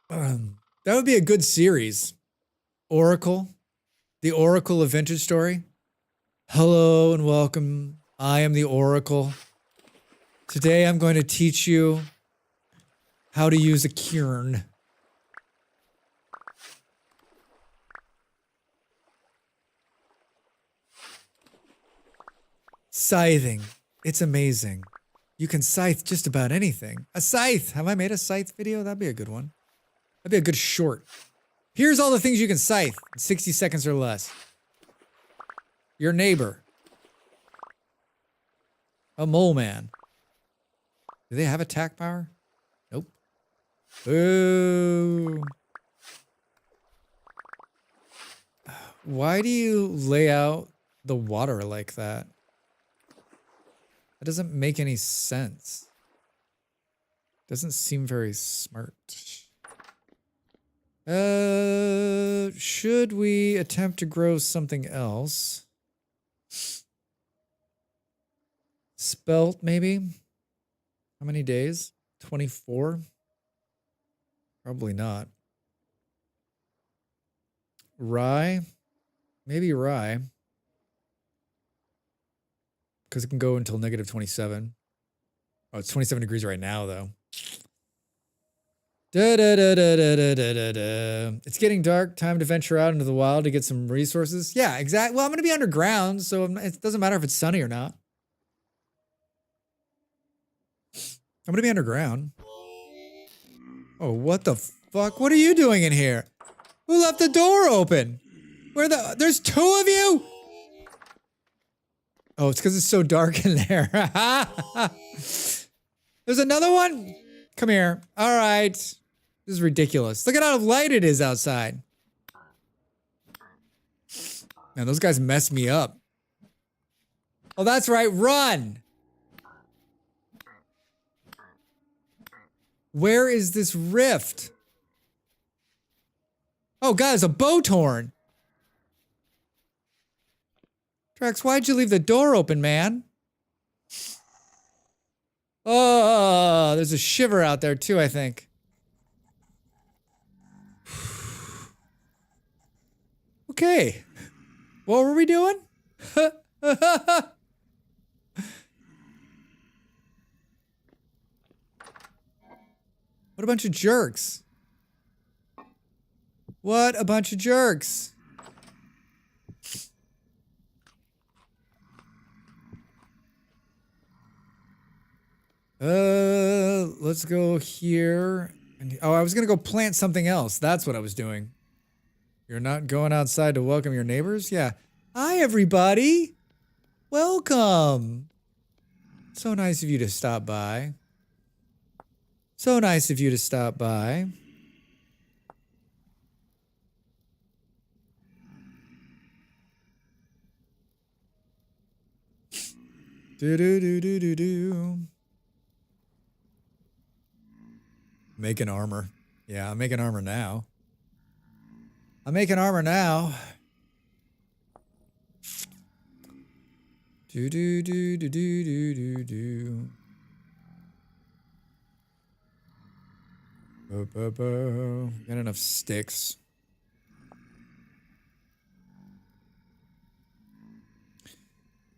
That would be a good series. Oracle. The Oracle of Vintage Story. Hello and welcome. I am the Oracle. Today I'm going to teach you how to use a cairn. Scything. It's amazing. You can scythe just about anything. A scythe. Have I made a scythe video? That'd be a good one. That'd be a good short. Here's all the things you can scythe in 60 seconds or less. Your neighbor. A mole man. Do they have attack power? Nope. Boo. Why do you lay out the water like that? That doesn't make any sense. Doesn't seem very smart. Should we attempt to grow something else? Spelt, maybe? How many days? 24? Probably not. Rye? Maybe rye. Because it can go until negative 27. Oh, it's 27 degrees right now, though. It's getting dark. Time to venture out into the wild to get some resources. Yeah, exactly. Well, I'm going to be underground, so it doesn't matter if it's sunny or not. I'm gonna be underground. Oh, what the fuck? What are you doing in here? Who left the door open? There's two of you? Oh, it's because it's so dark in there. There's another one? Come here. All right. This is ridiculous. Look at how light it is outside. Man, those guys messed me up. Oh, that's right. Run. Where is this rift? Oh, guys, a boat horn. Drax, why'd you leave the door open, man? Oh, there's a shiver out there too, I think. Okay. What were we doing? What a bunch of jerks. What a bunch of jerks. Let's go here. Oh, I was gonna go plant something else. That's what I was doing. You're not going outside to welcome your neighbors? Yeah. Hi, everybody. Welcome. So nice of you to stop by. So nice of you to stop by. Do. Making armor. Yeah, I'm making armor now. I'm making armor now. Do. Got enough sticks.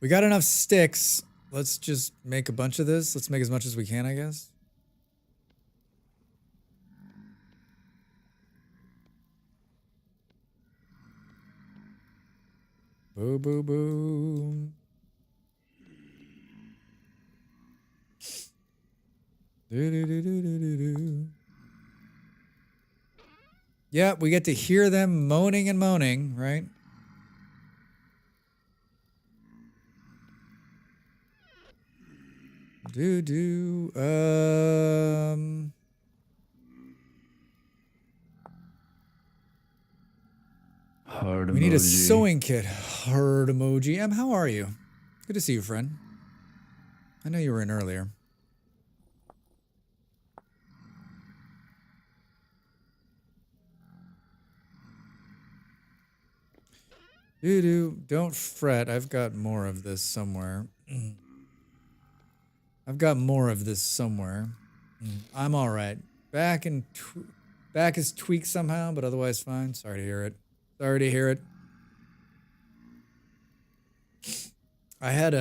We got enough sticks. Let's just make a bunch of this. Let's make as much as we can, I guess. Boo, boo, boo. Do. Yeah, we get to hear them moaning and moaning, right? Heart We need a emoji. sewing kit. Heart emoji. How are you? Good to see you, friend. I know you were in earlier. Don't fret. I've got more of this somewhere. I'm all right. Back is tweaked somehow, but otherwise fine. Sorry to hear it. I had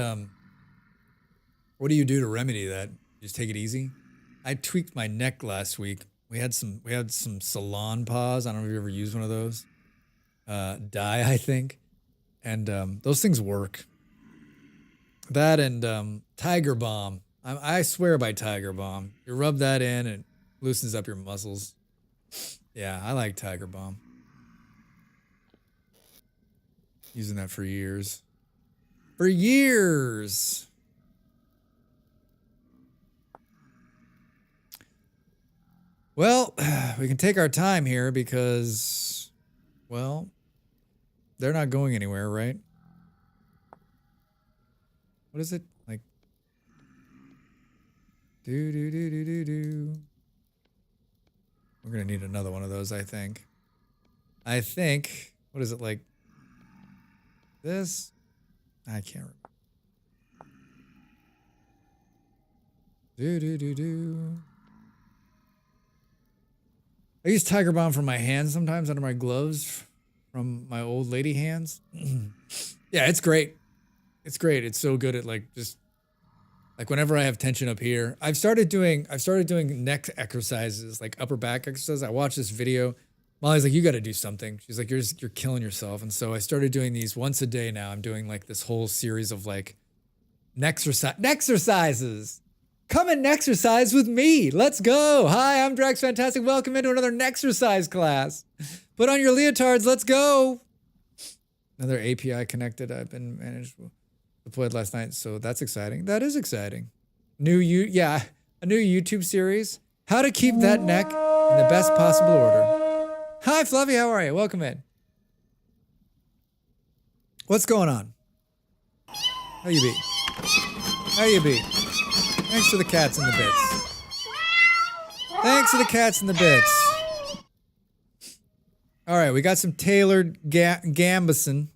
what do you do to remedy that? Just take it easy? I tweaked my neck last week. We had some salon paws. I don't know if you ever used one of those. Dye, I think. And those things work. That and Tiger Balm. I swear by Tiger Balm. You rub that in, it loosens up your muscles. Yeah, I like Tiger Balm. Using that for years. Well, we can take our time here because, well, they're not going anywhere, right? What is it? Like, do. We're gonna need another one of those, I think. What is it, like this? I can't remember. Do. I use Tiger Balm for my hands sometimes under my gloves from my old lady hands. Yeah, it's great. It's great. It's so good at like just like whenever I have tension up here. I've started doing neck exercises, like upper back exercises. I watched this video. Molly's like, you got to do something. She's like, you're killing yourself. And so I started doing these once a day now. I'm doing like this whole series of like neck exercises. Come and exercise with me. Let's go. Hi, I'm Drax Fantastic. Welcome into another exercise class. Put on your leotards. Let's go. Another API connected. I've been managed deployed last night, so that's exciting. That is exciting. A new YouTube series. How to keep that neck in the best possible order. Hi, Fluffy. How are you? Welcome in. What's going on? How you be? How you be? Thanks for the cats and the bits. Thanks for the cats and the bits. All right, we got some tailored gambison.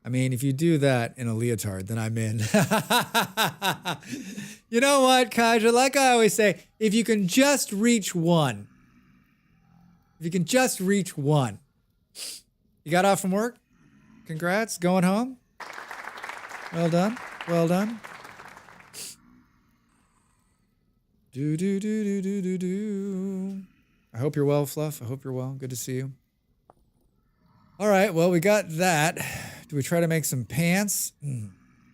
I mean, if you do that in a leotard, then I'm in. You know what, Kaja? Like I always say, if you can just reach one. If you can just reach one. You got off from work? Congrats. Going home? Well done. Well done. Do. I hope you're well, Fluff. I hope you're well. Good to see you. All right, well, we got that. Do we try to make some pants?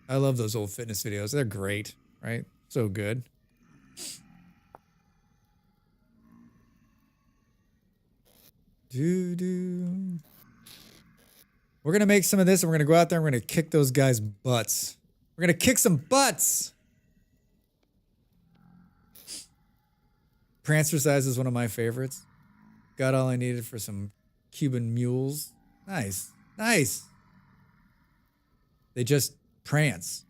I love those old fitness videos. They're great, right? So good. Do. We're going to make some of this, and we're going to go out there and we're going to kick those guys' butts. We're going to kick some butts. Prancer size is one of my favorites. Got all I needed for some Cuban mules. Nice. Nice. They just prance.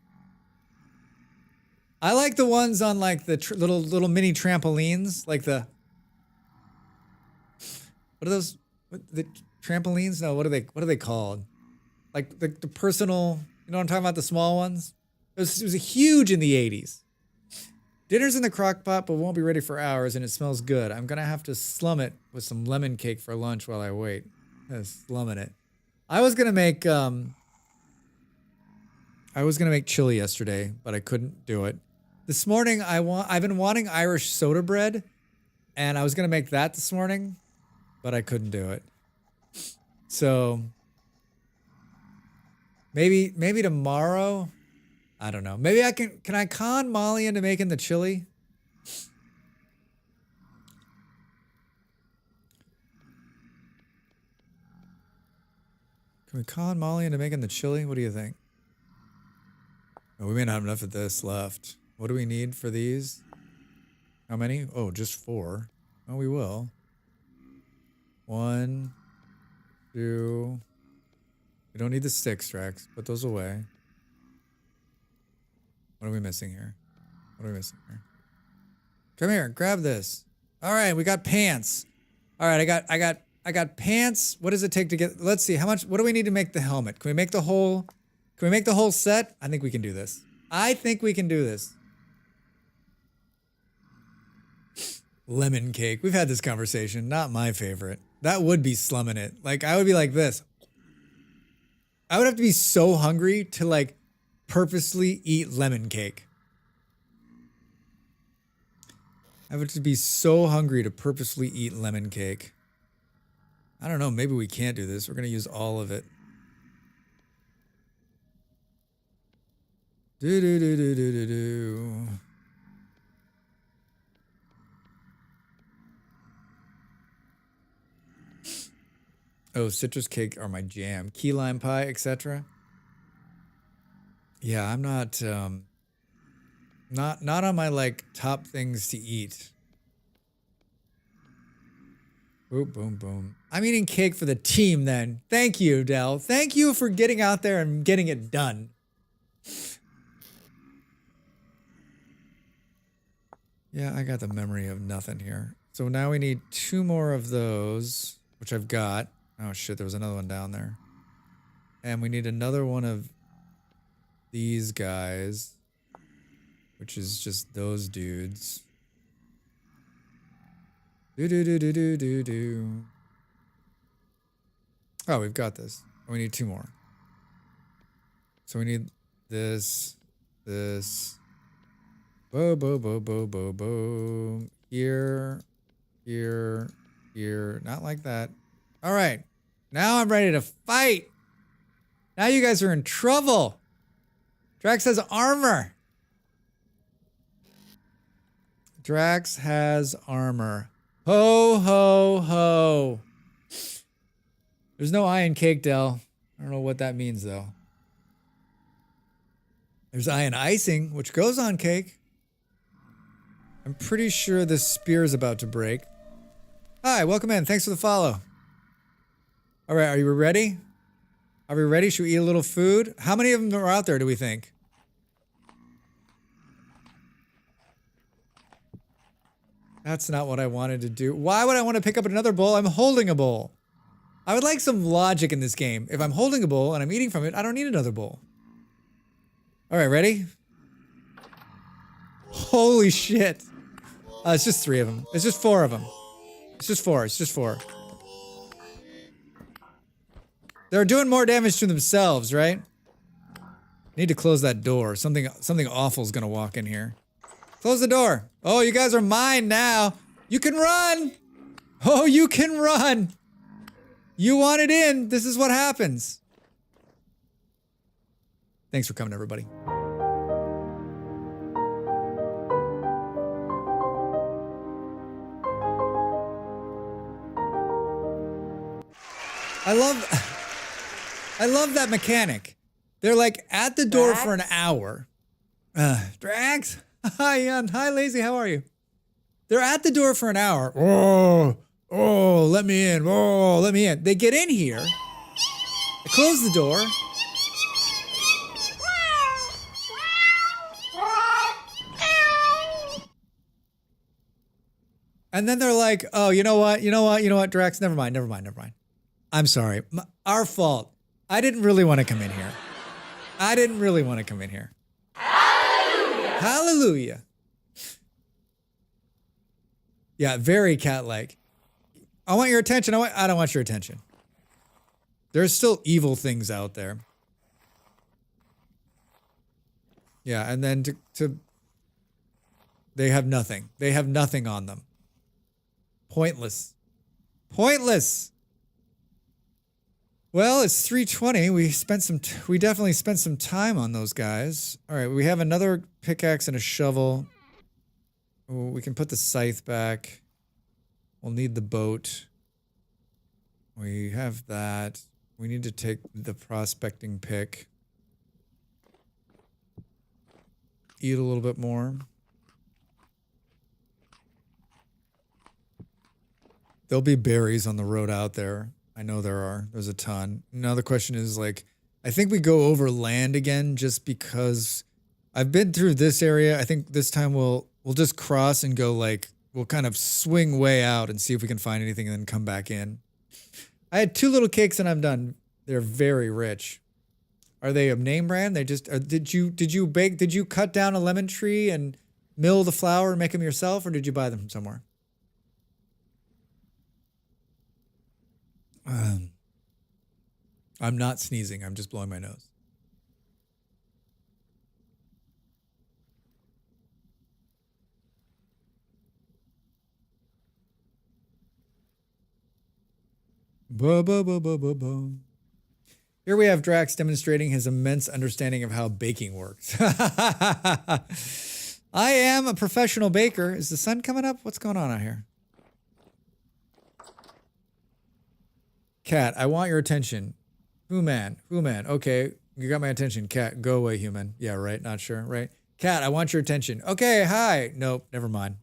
I like the ones on like the little mini trampolines, like the what are those? The trampolines? No, what are they called? Like the personal, you know what I'm talking about, the small ones? It was huge in the 80s. Dinner's in the crock pot, but won't be ready for hours, and it smells good. I'm gonna have to slum it with some lemon cake for lunch while I wait. Slumming it. I was gonna make chili yesterday, but I couldn't do it. This morning I've been wanting Irish soda bread, and I was gonna make that this morning, but I couldn't do it. So maybe tomorrow. I don't know. Maybe I can I con Molly into making the chili? Can we con Molly into making the chili? What do you think? Oh, we may not have enough of this left. What do we need for these? How many? Oh, just 4. Oh, we will. 1, 2. We don't need the sticks, Drax. Put those away. What are we missing here? Come here, grab this. All right, we got pants. All right, I got pants. What does it take to get? Let's see. How much? What do we need to make the helmet? Can we make the whole set? I think we can do this. Lemon cake. We've had this conversation. Not my favorite. That would be slumming it. Like, I would be like this. I would have to be so hungry to like purposely eat lemon cake. I would have to be so hungry to purposely eat lemon cake. I don't know. Maybe we can't do this. We're going to use all of it. Do. Oh, citrus cake are my jam. Key lime pie, etc. Yeah, I'm not on my like top things to eat. Boom, boom, boom. I'm eating cake for the team then. Thank you, Dell. Thank you for getting out there and getting it done. Yeah, I got the memory of nothing here. So now we need 2 more of those, which I've got. Oh shit, there was another one down there. And we need another one of these guys, which is just those dudes. Do. Oh, we've got this. We need 2 more. So we need this. Boom. Here. Not like that. All right. Now I'm ready to fight. Now you guys are in trouble. Drax has armor. Drax has armor. Ho, ho, ho. There's no eye in cake, Del. I don't know what that means, though. There's eye in icing, which goes on cake. I'm pretty sure this spear is about to break. Hi, welcome in. Thanks for the follow. All right, are you ready? Are we ready? Should we eat a little food? How many of them are out there, do we think? That's not what I wanted to do. Why would I want to pick up another bowl? I'm holding a bowl. I would like some logic in this game. If I'm holding a bowl and I'm eating from it, I don't need another bowl. All right, ready? Holy shit. It's just 3 of them. It's just 4 of them. It's just 4. It's just 4. They're doing more damage to themselves, right? Need to close that door. Something awful is gonna walk in here. Close the door. Oh, you guys are mine now. You can run. Oh, you can run. You want it in. This is what happens. Thanks for coming, everybody. I love that mechanic. They're like at the door for an hour. Drax? Hi, Lazy, how are you? They're at the door for an hour. Oh, let me in. Oh, let me in. They get in here. They close the door. And then they're like, oh, you know what, Drax, never mind. I'm sorry. Our fault. I didn't really want to come in here. Hallelujah. Hallelujah. Yeah, very cat-like. I want your attention. I don't want your attention. There's still evil things out there. Yeah, and then they have nothing. They have nothing on them. Pointless. Pointless. Well, it's 3:20. We definitely spent some time on those guys. All right, we have another pickaxe and a shovel. Oh, we can put the scythe back. We'll need the boat. We have that. We need to take the prospecting pick. Eat a little bit more. There'll be berries on the road out there. I know there are. There's a ton. Now the question is, like, I think we go over land again just because I've been through this area. I think this time we'll just cross and go, like, we'll kind of swing way out and see if we can find anything and then come back in. I had 2 little cakes and I'm done. They're very rich. Are they a name brand? They just did you cut down a lemon tree and mill the flour and make them yourself, or did you buy them from somewhere? I'm not sneezing. I'm just blowing my nose. Here we have Drax demonstrating his immense understanding of how baking works. I am a professional baker. Is the sun coming up? What's going on out here? Cat, I want your attention. Who man? Okay, you got my attention. Cat, go away, human. Yeah, right. Not sure, right? Cat, I want your attention. Okay, hi. Nope, never mind.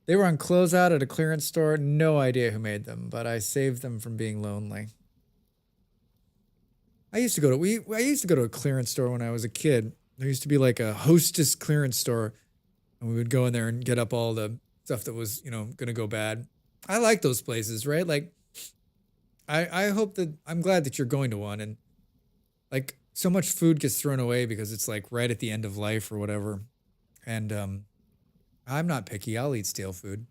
They were on closeout at a clearance store. No idea who made them, but I saved them from being lonely. I used to go to a clearance store when I was a kid. There used to be like a Hostess clearance store, and we would go in there and get up all the stuff that was, gonna go bad. I like those places, right? Like, I hope that I'm glad that you're going to one, and like so much food gets thrown away because it's like right at the end of life or whatever. And I'm not picky. I'll eat stale food.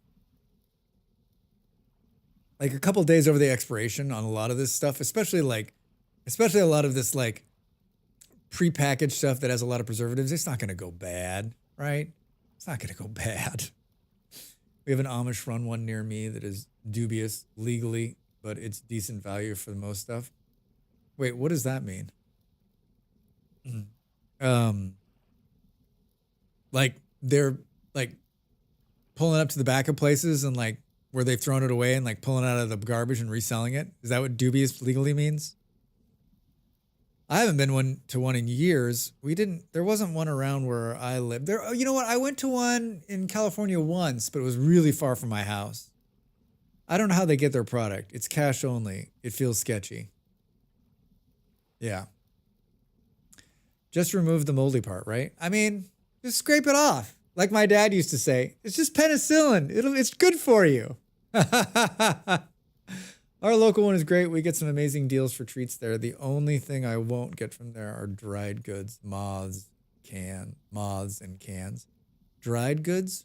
Like a couple days over the expiration on a lot of this stuff, especially a lot of this like prepackaged stuff that has a lot of preservatives, it's not going to go bad, right? It's not going to go bad. We have an Amish run one near me that is dubious legally, but it's decent value for the most stuff. Wait, what does that mean? Like they're like pulling up to the back of places and like where they've thrown it away and like pulling it out of the garbage and reselling it? Is that what dubious legally means? I haven't been to one in years. There wasn't one around where I lived. There, you know what? I went to one in California once, but it was really far from my house. I don't know how they get their product. It's cash only. It feels sketchy. Yeah. Just remove the moldy part, right? I mean, just scrape it off. Like my dad used to say, it's just penicillin. It's good for you. Our local one is great. We get some amazing deals for treats there. The only thing I won't get from there are dried goods, moths and cans. Dried goods?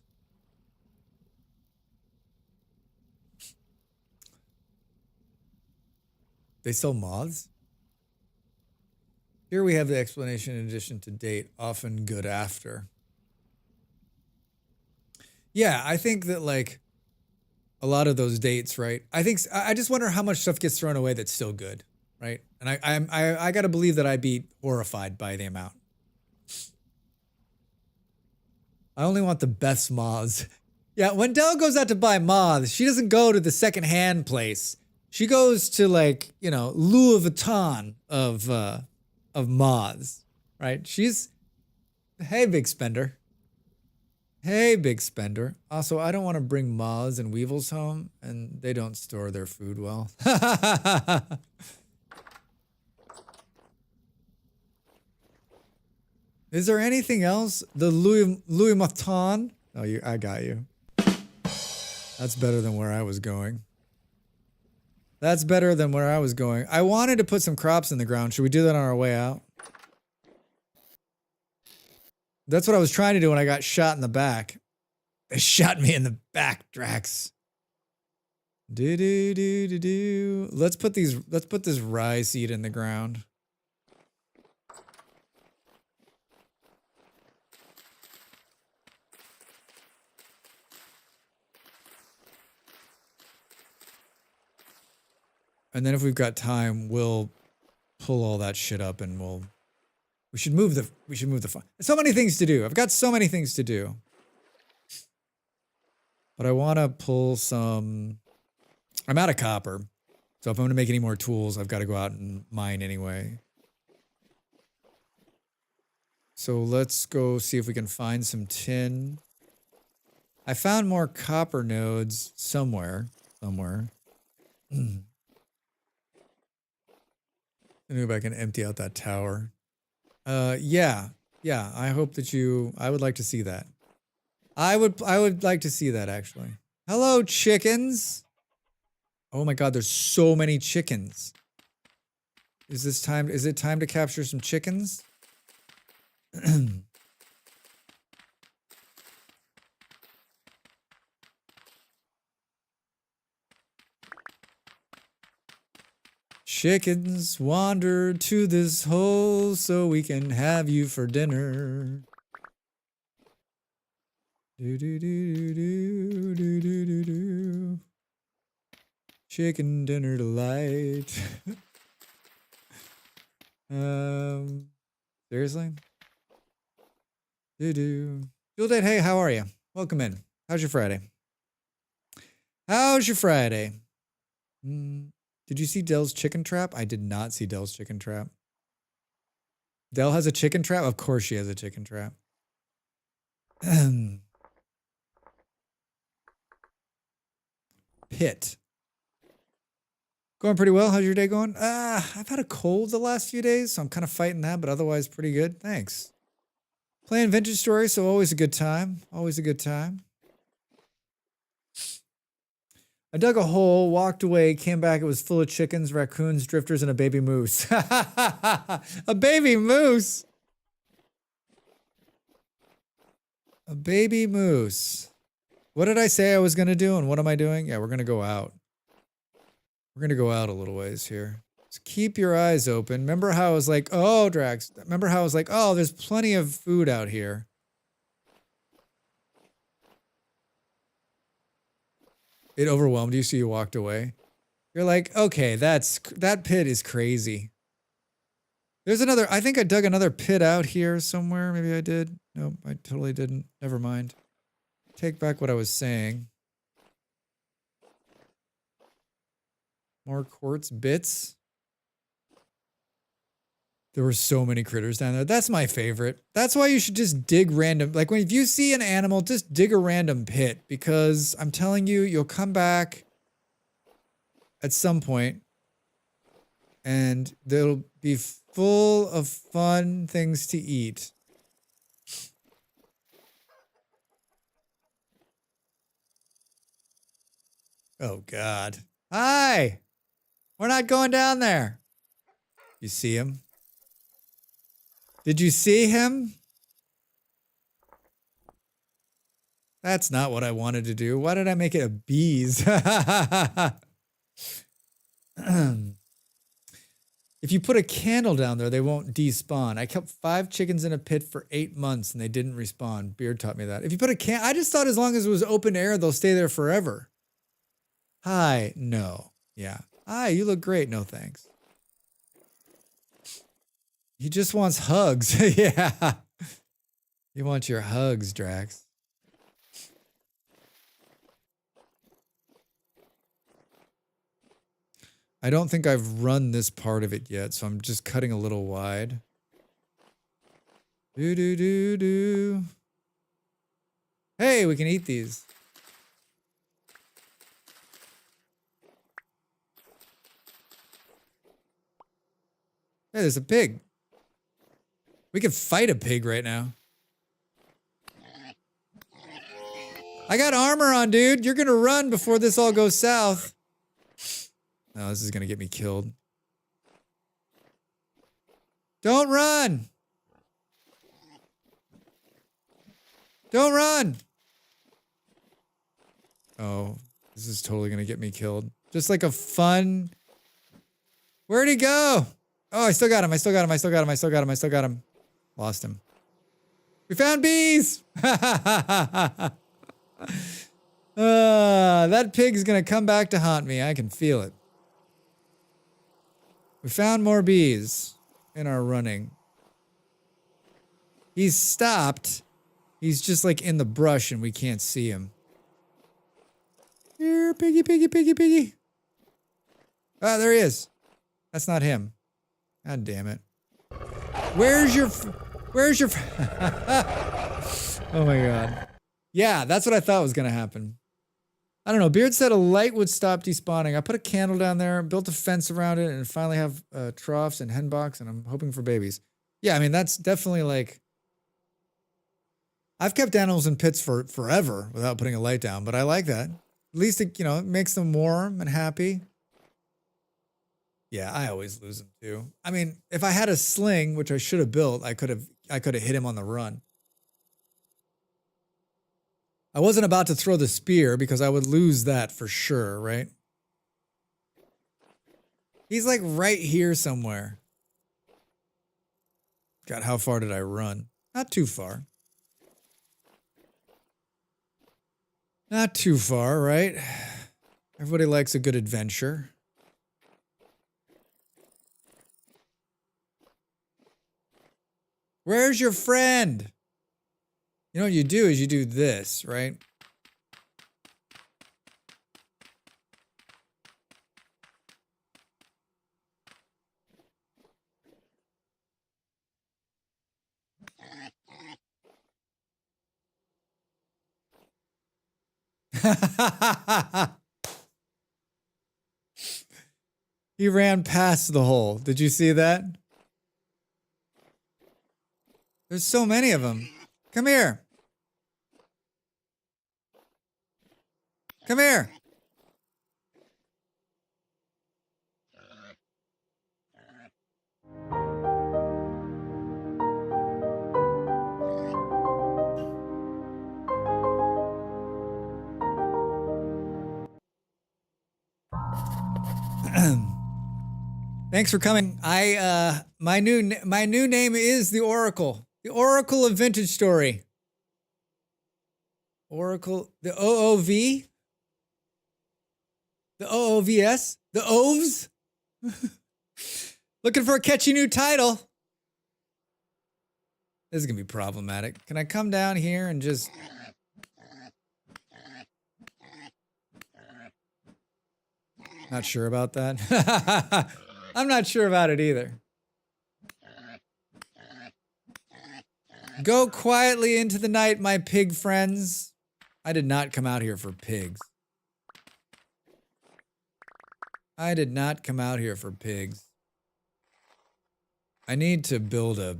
They sell moths? Here we have the explanation in addition to date, often good after. Yeah, I think that like a lot of those dates, right? I just wonder how much stuff gets thrown away that's still good, right? And I got to believe that I'd be horrified by the amount. I only want the best moths. Yeah, when Dell goes out to buy moths, she doesn't go to the secondhand place. She goes to like, Louis Vuitton of moths, right? Hey, big spender. Hey, big spender. Also, I don't want to bring moths and weevils home, and they don't store their food well. Is there anything else? The Louis Vuitton? Oh, I got you. That's better than where I was going. That's better than where I was going. I wanted to put some crops in the ground. Should we do that on our way out? That's what I was trying to do when I got shot in the back. They shot me in the back, Drax. Do. Let's put this rye seed in the ground. And then if we've got time, we'll pull all that shit up and we should move the farm. So many things to do. I've got so many things to do. But I want to pull some. I'm out of copper. So if I'm going to make any more tools, I've got to go out and mine anyway. So let's go see if we can find some tin. I found more copper nodes somewhere. Let me go back and empty out that tower. Yeah. I hope that I would like to see that. I would like to see that actually. Hello, chickens. Oh my God, there's so many chickens. Is it time to capture some chickens? Chickens wandered to this hole so we can have you for dinner. Do. Chicken dinner delight. Seriously? Do. Jewel Date, hey, how are you? Welcome in. How's your Friday? Did you see Dell's chicken trap? I did not see Dell's chicken trap. Dell has a chicken trap? Of course she has a chicken trap. Pit. Going pretty well. How's your day going? I've had a cold the last few days, so I'm kind of fighting that, but otherwise pretty good. Thanks. Playing Vintage Story, so always a good time. I dug a hole, walked away, came back. It was full of chickens, raccoons, drifters, and a baby moose. A baby moose. A baby moose. What did I say I was going to do, and what am I doing? Yeah, we're going to go out. We're going to go out a little ways here. So keep your eyes open. Remember how I was like, oh, Drax. Remember how I was like, oh, there's plenty of food out here. It overwhelmed you, so you walked away. You're like, okay, that pit is crazy. There's another, I think I dug another pit out here somewhere. Maybe I did. Nope, I totally didn't. Never mind. take back what I was saying. More quartz bits. There were so many critters down there. That's my favorite. That's why you should just dig random. Like if you see an animal, just dig a random pit, because I'm telling you, you'll come back at some point and they'll be full of fun things to eat. Oh God. Hi. We're not going down there. You see him? Did you see him? That's not what I wanted to do. Why did I make it a bees? If you put a candle down there, they won't despawn. I kept 5 chickens in a pit for 8 months and they didn't respawn. Beard taught me that. If you put a I just thought as long as it was open air, they'll stay there forever. Hi. No. Yeah. Hi, you look great. No thanks. He just wants hugs. Yeah. He wants your hugs, Drax. I don't think I've run this part of it yet, so I'm just cutting a little wide. Do do do do. Hey, we can eat these. Hey, there's a pig. We could fight a pig right now. I got armor on, dude. You're gonna run before this all goes south. No, this is gonna get me killed. Don't run! Don't run! Oh, this is totally gonna get me killed. Just like a fun... Where'd he go? Oh, I still got him. I still got him. I still got him. I still got him. I still got him. Lost him. We found bees! That pig's gonna come back to haunt me. I can feel it. We found more bees in our running. He's stopped. He's just like in the brush and we can't see him. Here, piggy, piggy, piggy, piggy. Ah, there he is. That's not him. God damn it. Where's your... Oh my God. Yeah, that's what I thought was going to happen. I don't know. Beard said a light would stop despawning. I put a candle down there, built a fence around it, and finally have troughs and hen box, and I'm hoping for babies. Yeah, I mean, that's definitely like... I've kept animals in pits for forever without putting a light down, but I like that. At least it, it makes them warm and happy. Yeah, I always lose them too. I mean, if I had a sling, which I should have built, I could have hit him on the run. I wasn't about to throw the spear because I would lose that for sure, right? He's like right here somewhere. God, how far did I run? Not too far. Not too far, right? Everybody likes a good adventure. Where's your friend? You know what you do is you do this, right? He ran past the hole. Did you see that? There's so many of them. Come here. Come here. Thanks for coming. My new name is the Oracle. The Oracle of Vintage Story. Oracle, the OOV? The OOVS? The OVs? Looking for a catchy new title. This is going to be problematic. Can I come down here and just... Not sure about that. I'm not sure about it either. Go quietly into the night, my pig friends. I did not come out here for pigs. I did not come out here for pigs. I need to build a...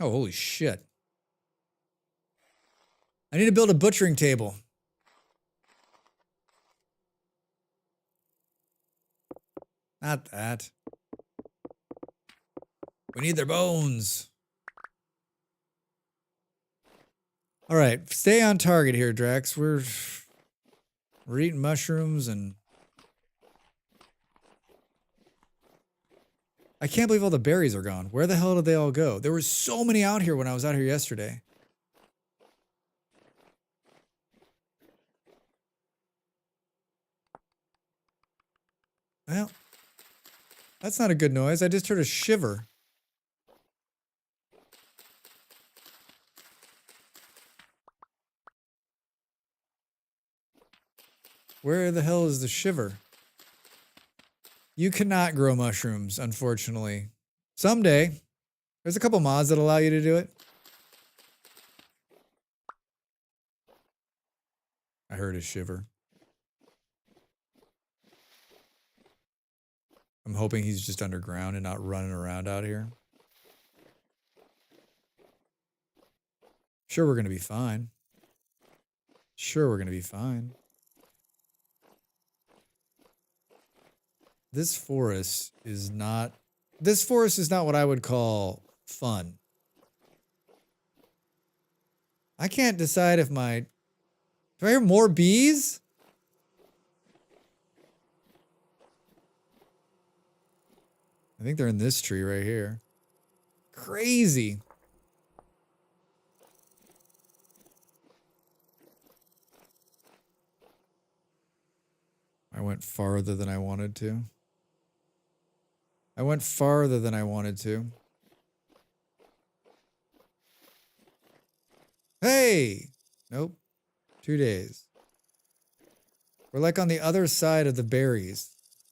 Oh, holy shit. I need to build a butchering table. Not that. We need their bones. All right, stay on target here, Drax. We're eating mushrooms and... I can't believe all the berries are gone. Where the hell did they all go? There were so many out here when I was out here yesterday. Well, that's not a good noise. I just heard a shiver. Where the hell is the shiver? You cannot grow mushrooms, unfortunately. Someday. There's a couple mods that allow you to do it. I heard a shiver. I'm hoping he's just underground and not running around out here. Sure, we're going to be fine. Sure, we're going to be fine. This forest is not what I would call fun. I can't decide if my... Do I hear more bees? I think they're in this tree right here. Crazy. I went farther than I wanted to. I went farther than I wanted to. Hey! Nope. 2 days. We're like on the other side of the berries.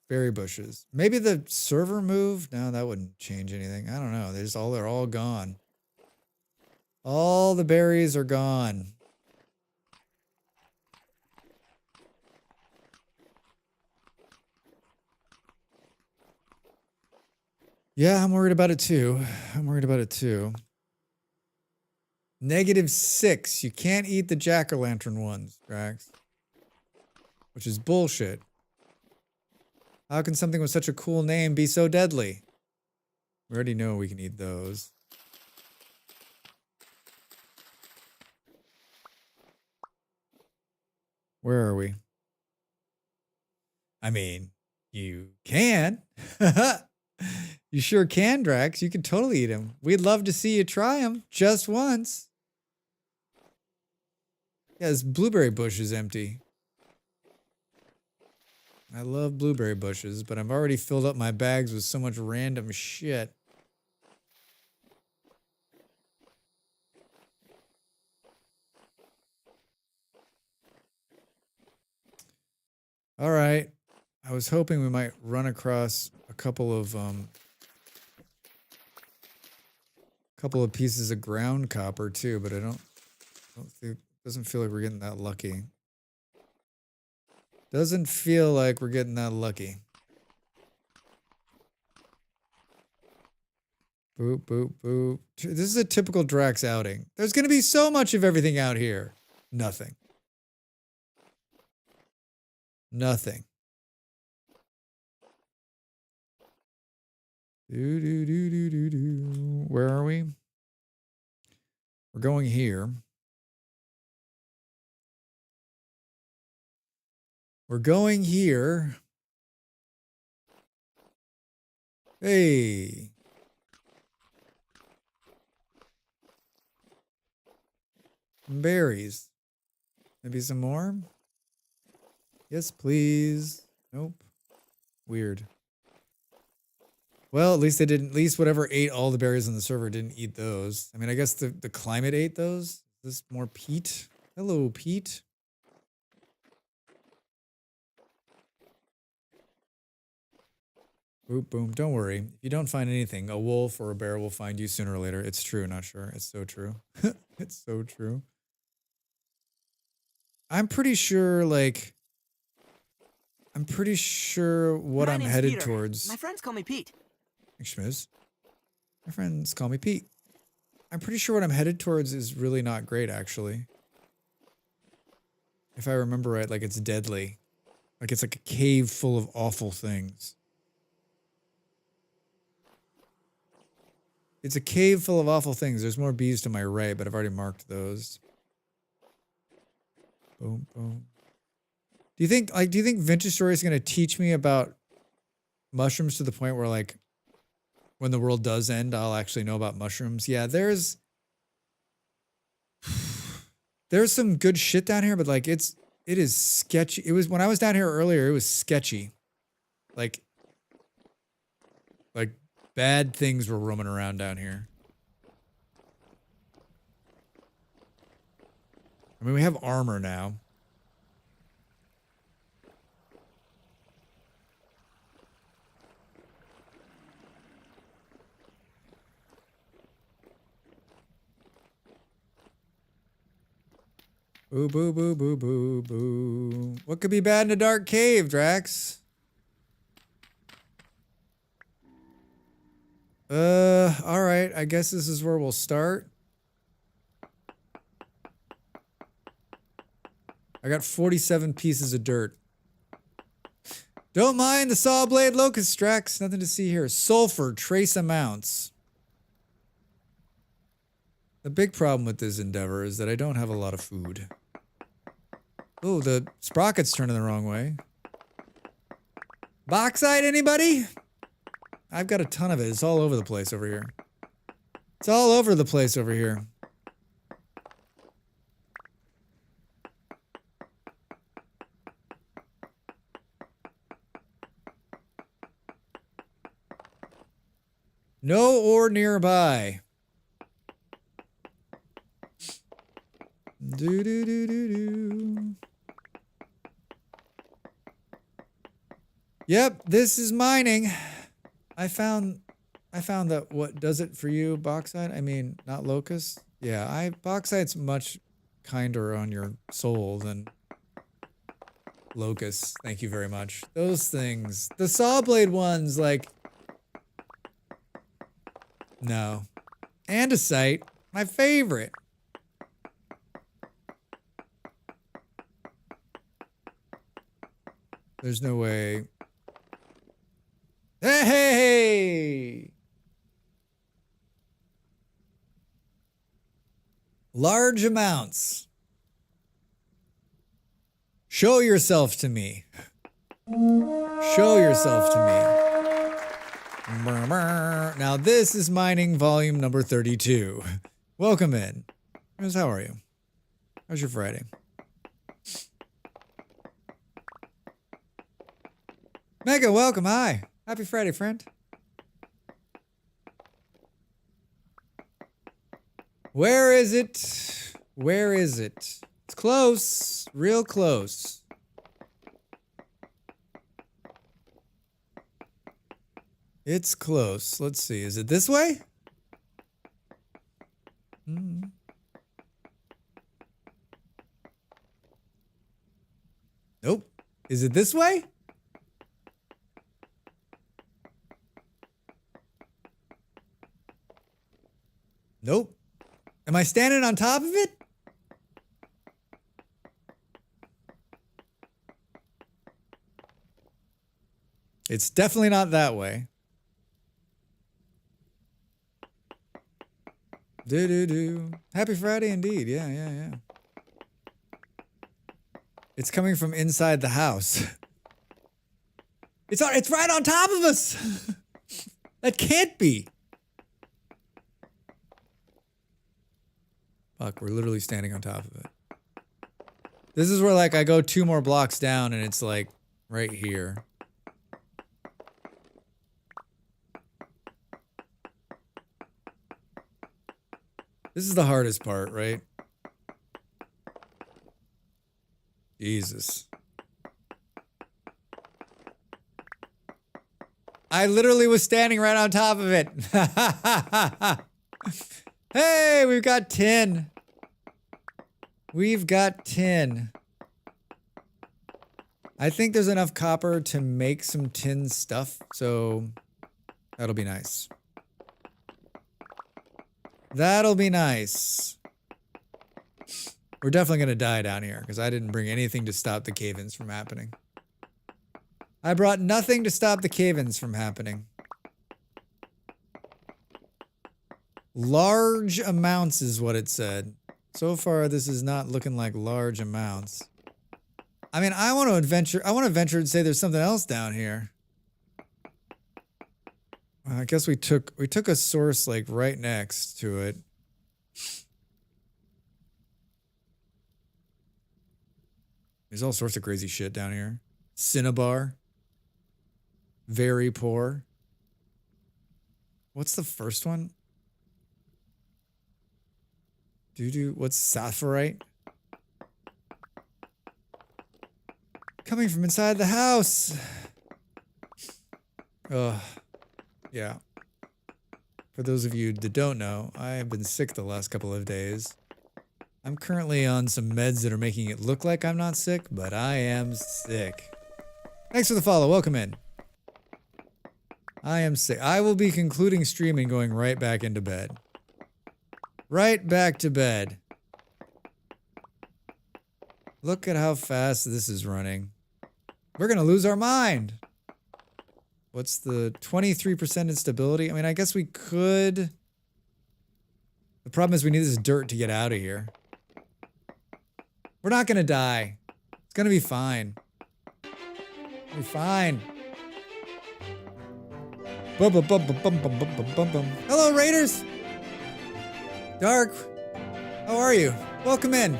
Berry bushes. Maybe the server moved? No, that wouldn't change anything. I don't know. They're all gone. All the berries are gone. Yeah, I'm worried about it too. -6. You can't eat the jack-o'-lantern ones, Drax. Which is bullshit. How can something with such a cool name be so deadly? We already know we can eat those. Where are we? I mean, you can. You sure can, Drax. You can totally eat them. We'd love to see you try them just once. Yeah, this blueberry bush is empty. I love blueberry bushes, but I've already filled up my bags with so much random shit. All right. I was hoping we might run across a couple of pieces of ground copper too, but I don't think, doesn't feel like we're getting that lucky. Doesn't feel like we're getting that lucky. Boop, boop, boop. This is a typical Drax outing. There's going to be so much of everything out here. Nothing. Nothing. Where are we? We're going here. We're going here. Hey. Some berries. Maybe some more? Yes, please. Nope. Weird. Well, at least they didn't. At least whatever ate all the berries on the server didn't eat those. I mean, I guess the climate ate those. Is this more peat? Hello, Pete. Boop, boom. Don't worry. If you don't find anything, a wolf or a bear will find you sooner or later. It's true, not sure. It's so true. It's so true. I'm pretty sure, like, I'm pretty sure what My I'm name's headed Peter. towards. My friends call me Pete. Thanks, Schmiz. My friends call me Pete. I'm pretty sure what I'm headed towards is really not great, actually. If I remember right, like, it's deadly. Like, it's like a cave full of awful things. It's a cave full of awful things. There's more bees to my right, but I've already marked those. Boom, boom. Do you think Vintage Story is going to teach me about mushrooms to the point where, like, when the world does end, I'll actually know about mushrooms? Yeah, there's some good shit down here, but, like, it is sketchy. It was, when I was down here earlier, it was sketchy. Like bad things were roaming around down here. I mean, we have armor now. Boo, boo, boo, boo, boo, boo. What could be bad in a dark cave, Drax? All right. I guess this is where we'll start. I got 47 pieces of dirt. Don't mind the saw blade locust, Drax. Nothing to see here. Sulfur, trace amounts. The big problem with this endeavor is that I don't have a lot of food. Oh, the sprocket's turning the wrong way. Bauxite, anybody? I've got a ton of it. It's all over the place over here. It's all over the place over here. No ore nearby. Do do do do do. Yep, this is mining. I found that what does it for you, bauxite? I mean, not locust. Yeah, bauxite's much kinder on your soul than locust. Thank you very much. Those things, the saw blade ones, like, no. Andesite, my favorite. There's no way. Hey! Large amounts. Show yourself to me. Show yourself to me. Now this is mining volume number 32. Welcome in. How are you? How's your Friday? Mega, welcome. Hi. Happy Friday, friend. Where is it? Where is it? It's close. Real close. It's close. Let's see. Is it this way? Nope. Is it this way? Nope. Am I standing on top of it? It's definitely not that way. Do. Happy Friday indeed. Yeah. It's coming from inside the house. It's right on top of us. That can't be. Fuck, we're literally standing on top of it. This is where, like, I go 2 more blocks down and it's like right here. This is the hardest part, right? Jesus. I literally was standing right on top of it. Hey, we've got tin. We've got tin. I think there's enough copper to make some tin stuff, so that'll be nice. That'll be nice. We're definitely gonna die down here because I didn't bring anything to stop the cave-ins from happening. I brought nothing to stop the cave-ins from happening. Large amounts is what it said. So far, this is not looking like large amounts. I mean, I want to venture and say there's something else down here. Well, I guess we took a source like right next to it. There's all sorts of crazy shit down here. Cinnabar. Very poor. What's the first one? What's sapphirite? Coming from inside the house. Ugh. Yeah. For those of you that don't know, I have been sick the last couple of days. I'm currently on some meds that are making it look like I'm not sick, but I am sick. Thanks for the follow. Welcome in. I am sick. I will be concluding stream and going right back into bed. Right back to bed. Look at how fast this is running. We're going to lose our mind. What's the 23% instability? I mean, I guess we could. The problem is we need this dirt to get out of here. We're not going to die. It's going to be fine. It'll be fine. Bum, bum, bum, bum, bum, bum, bum, bum, bum. Hello, Raiders. Dark, how are you? Welcome in.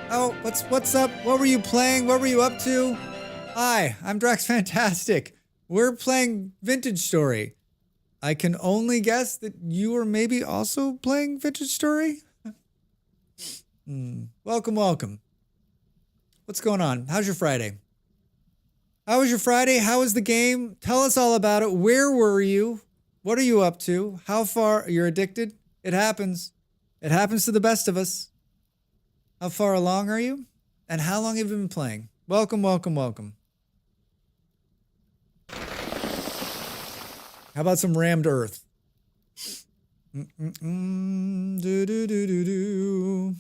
Oh, what's up? What were you playing? What were you up to? Hi, I'm Drax Fantastic. We're playing Vintage Story. I can only guess that you are maybe also playing Vintage Story? Welcome, welcome. What's going on? How's your Friday? How was your Friday? How was the game? Tell us all about it. Where were you? What are you up to? How far? You're addicted? It happens. It happens to the best of us. How far along are you? And how long have you been playing? Welcome, welcome, welcome. How about some rammed earth? Do do do do do.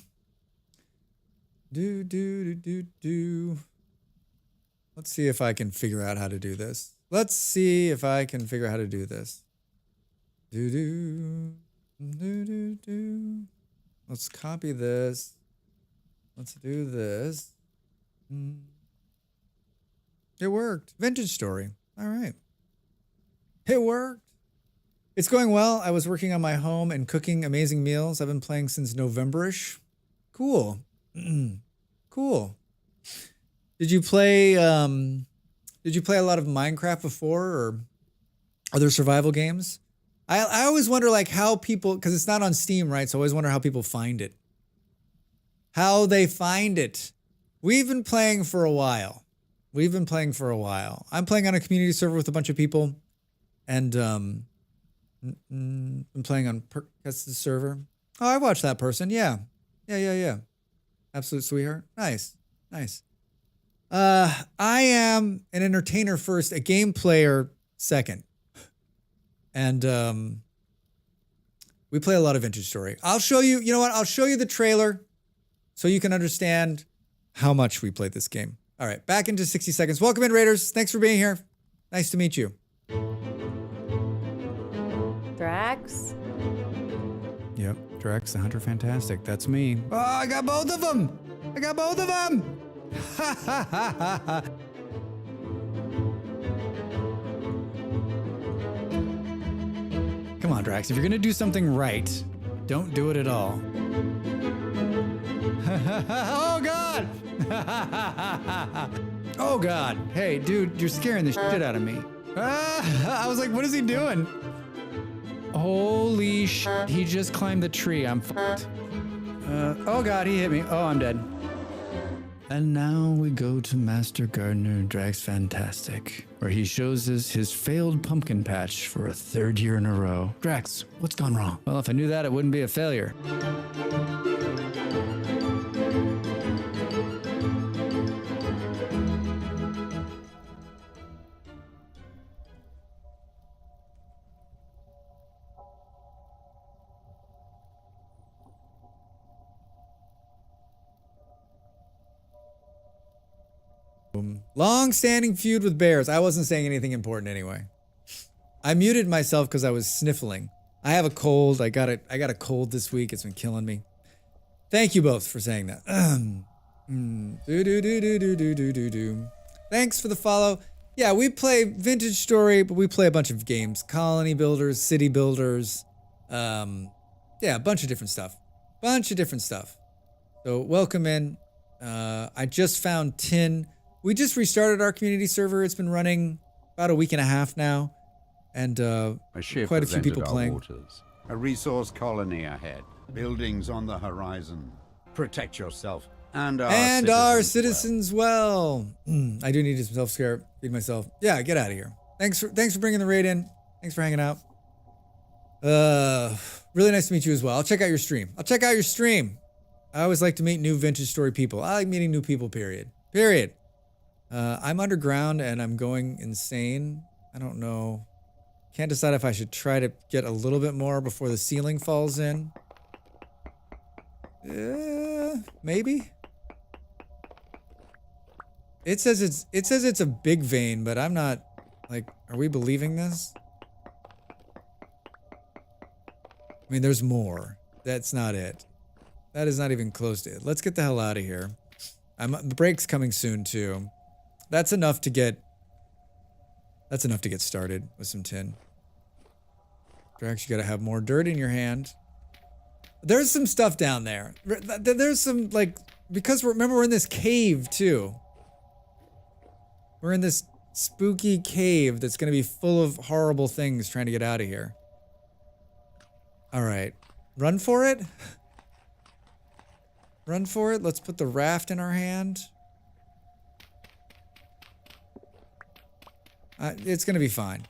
Do do do do do. Let's see if I can figure out how to do this. Let's see if I can figure out how to do this. Do do. Do, do, do. Let's copy this. Let's do this. It worked. Vintage Story. All right. It worked. It's going well. I was working on my home and cooking amazing meals. I've been playing since November-ish. Cool. Cool. Did you play a lot of Minecraft before or other survival games? I always wonder like how people, because it's not on Steam, right? So I always wonder how people find it. How they find it. We've been playing for a while. I'm playing on a community server with a bunch of people. And I'm playing on that's the server. Oh, I watched that person. Yeah. Absolute sweetheart. Nice. I am an entertainer first, a game player second. And we play a lot of Vintage Story. I'll show you, you know what? I'll show you the trailer so you can understand how much we played this game. All right, back into 60 seconds. Welcome in, Raiders. Thanks for being here. Nice to meet you. Drax? Yep, Drax the Hunter Fantastic. That's me. Oh, I got both of them. Come on, Drax. If you're gonna do something right, don't do it at all. Oh, God! Oh, God. Hey, dude, you're scaring the shit out of me. I was like, what is he doing? Holy shit, he just climbed the tree. I'm fucked. Oh, God, he hit me. Oh, I'm dead. And now we go to Master Gardener Drax Fantastic, where he shows us his failed pumpkin patch for a third year in a row. Drax, what's gone wrong? Well, if I knew that, it wouldn't be a failure. Long-standing feud with bears. I wasn't saying anything important anyway. I muted myself because I was sniffling. I have a cold. I got a cold this week. It's been killing me. Thank you both for saying that. Thanks for the follow. Yeah, we play Vintage Story, but we play a bunch of games. Colony Builders, City Builders. Yeah, a bunch of different stuff. So welcome in. I just found tin. We just restarted our community server. It's been running about a week and a half now. And quite a few people playing. Waters. A resource colony ahead. Buildings on the horizon. Protect yourself and our citizens well. I do need to self-scare, feed myself. Yeah, get out of here. Thanks for bringing the raid in. Thanks for hanging out. Really nice to meet you as well. I'll check out your stream. I always like to meet new Vintage Story people. I like meeting new people, period. I'm underground and I'm going insane. I don't know. Can't decide if I should try to get a little bit more before the ceiling falls in. Maybe. It says it's a big vein, but I'm not, like, are we believing this? I mean, there's more. That's not it. That is not even close to it. Let's get the hell out of here. The break's coming soon too. That's enough to get started with some tin. Drax, you gotta have more dirt in your hand. There's some stuff down there. There's some, like, because remember we're in this cave too. We're in this spooky cave that's gonna be full of horrible things trying to get out of here. All right, run for it. Run for it. Let's put the raft in our hand. It's gonna be fine.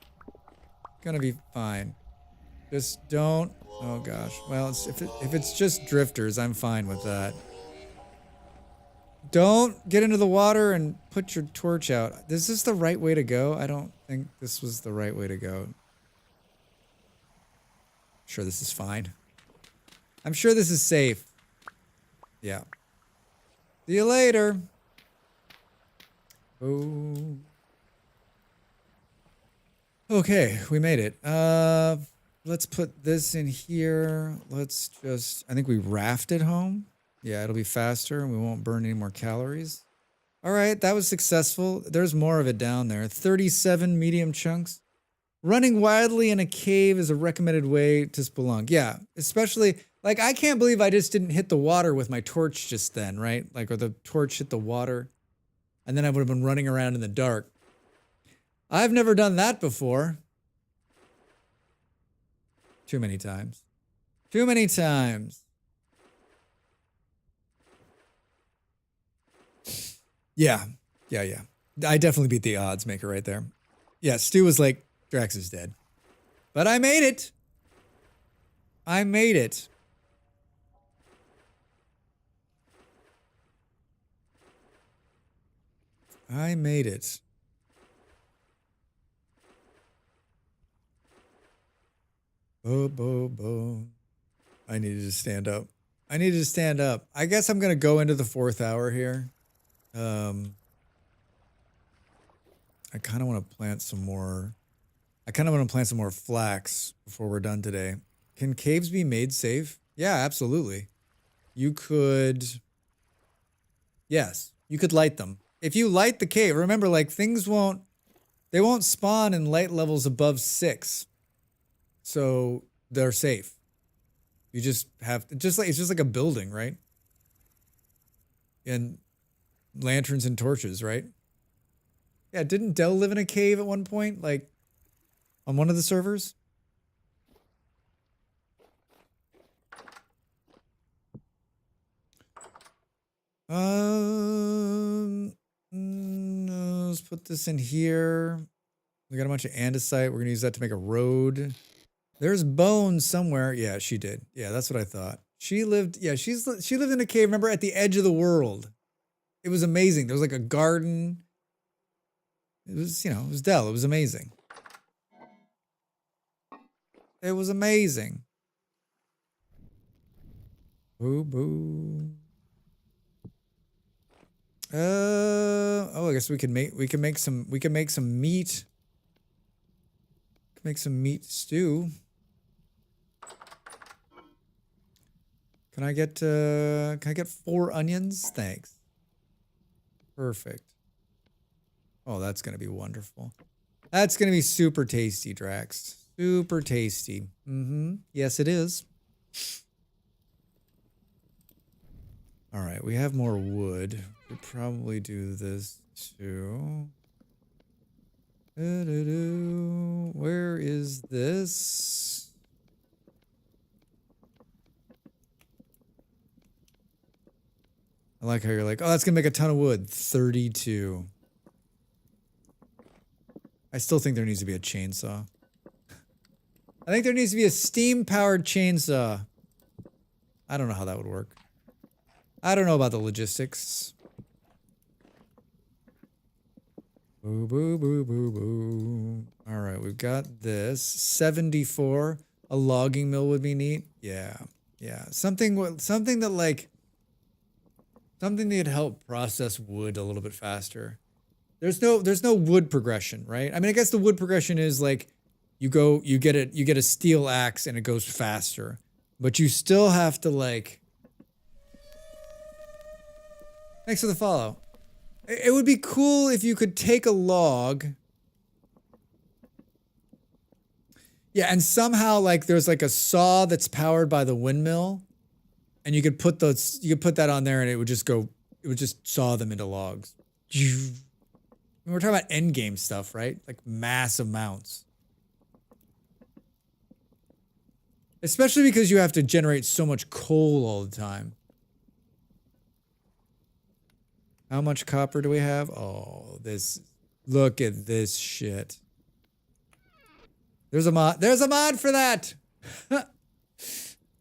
Just don't. Oh gosh. Well, if it's just drifters, I'm fine with that. Don't get into the water and put your torch out. Is this the right way to go? I don't think this was the right way to go. Sure, this is fine. I'm sure this is safe. Yeah. See you later. Oh. Okay, we made it. Let's put this in here. Let's just, I think we rafted home. Yeah, it'll be faster and we won't burn any more calories. All right, that was successful. There's more of it down there. 37 medium chunks. Running wildly in a cave is a recommended way to spelunk. Yeah, especially, like, I can't believe I just didn't hit the water with my torch just then, right? Like, or the torch hit the water, and then I would have been running around in the dark. I've never done that before. Too many times. Yeah. I definitely beat the odds maker right there. Yeah, Stu was like, Drax is dead. But I made it. I made it. Bo. I needed to stand up. I guess I'm going to go into the 4th hour here. I kind of want to plant some more. Flax before we're done today. Can caves be made safe? Yeah, absolutely. You could. Yes, you could light them. If you light the cave, remember, like, they won't spawn in light levels above 6. So they're safe. You just have, it's just like a building, right? And lanterns and torches, right? Yeah, didn't Dell live in a cave at one point? Like, on one of the servers? Let's put this in here. We got a bunch of andesite. We're gonna use that to make a road. There's bones somewhere. Yeah, she did. Yeah, that's what I thought. She lived. Yeah, she lived in a cave. Remember, at the edge of the world. It was amazing. There was like a garden. It was, it was Dell. It was amazing. It was amazing. Boo boo. Oh, I guess we can make some meat. Make some meat stew. Can I get 4 onions? Thanks. Perfect. Oh, that's gonna be wonderful. That's gonna be super tasty, Drax. Super tasty. Yes, it is. All right, we have more wood. We probably do this too. Where is this? I like how you're like, oh, that's gonna make a ton of wood. 32. I still think there needs to be a chainsaw. I think there needs to be a steam-powered chainsaw. I don't know how that would work. I don't know about the logistics. Boo, boo, boo, boo, boo. All right, we've got this. 74. A logging mill would be neat. Yeah, yeah. Something that like... Something that'd help process wood a little bit faster. There's no wood progression, right? I mean, I guess the wood progression is like you get a steel axe and it goes faster. But you still have to like... Thanks for the follow. It would be cool if you could take a log. Yeah, and somehow like there's like a saw that's powered by the windmill. And you could put that on there and it would just saw them into logs. We're talking about end game stuff, right? Like mass amounts. Especially because you have to generate so much coal all the time. How much copper do we have? Oh, look at this shit. There's a mod for that.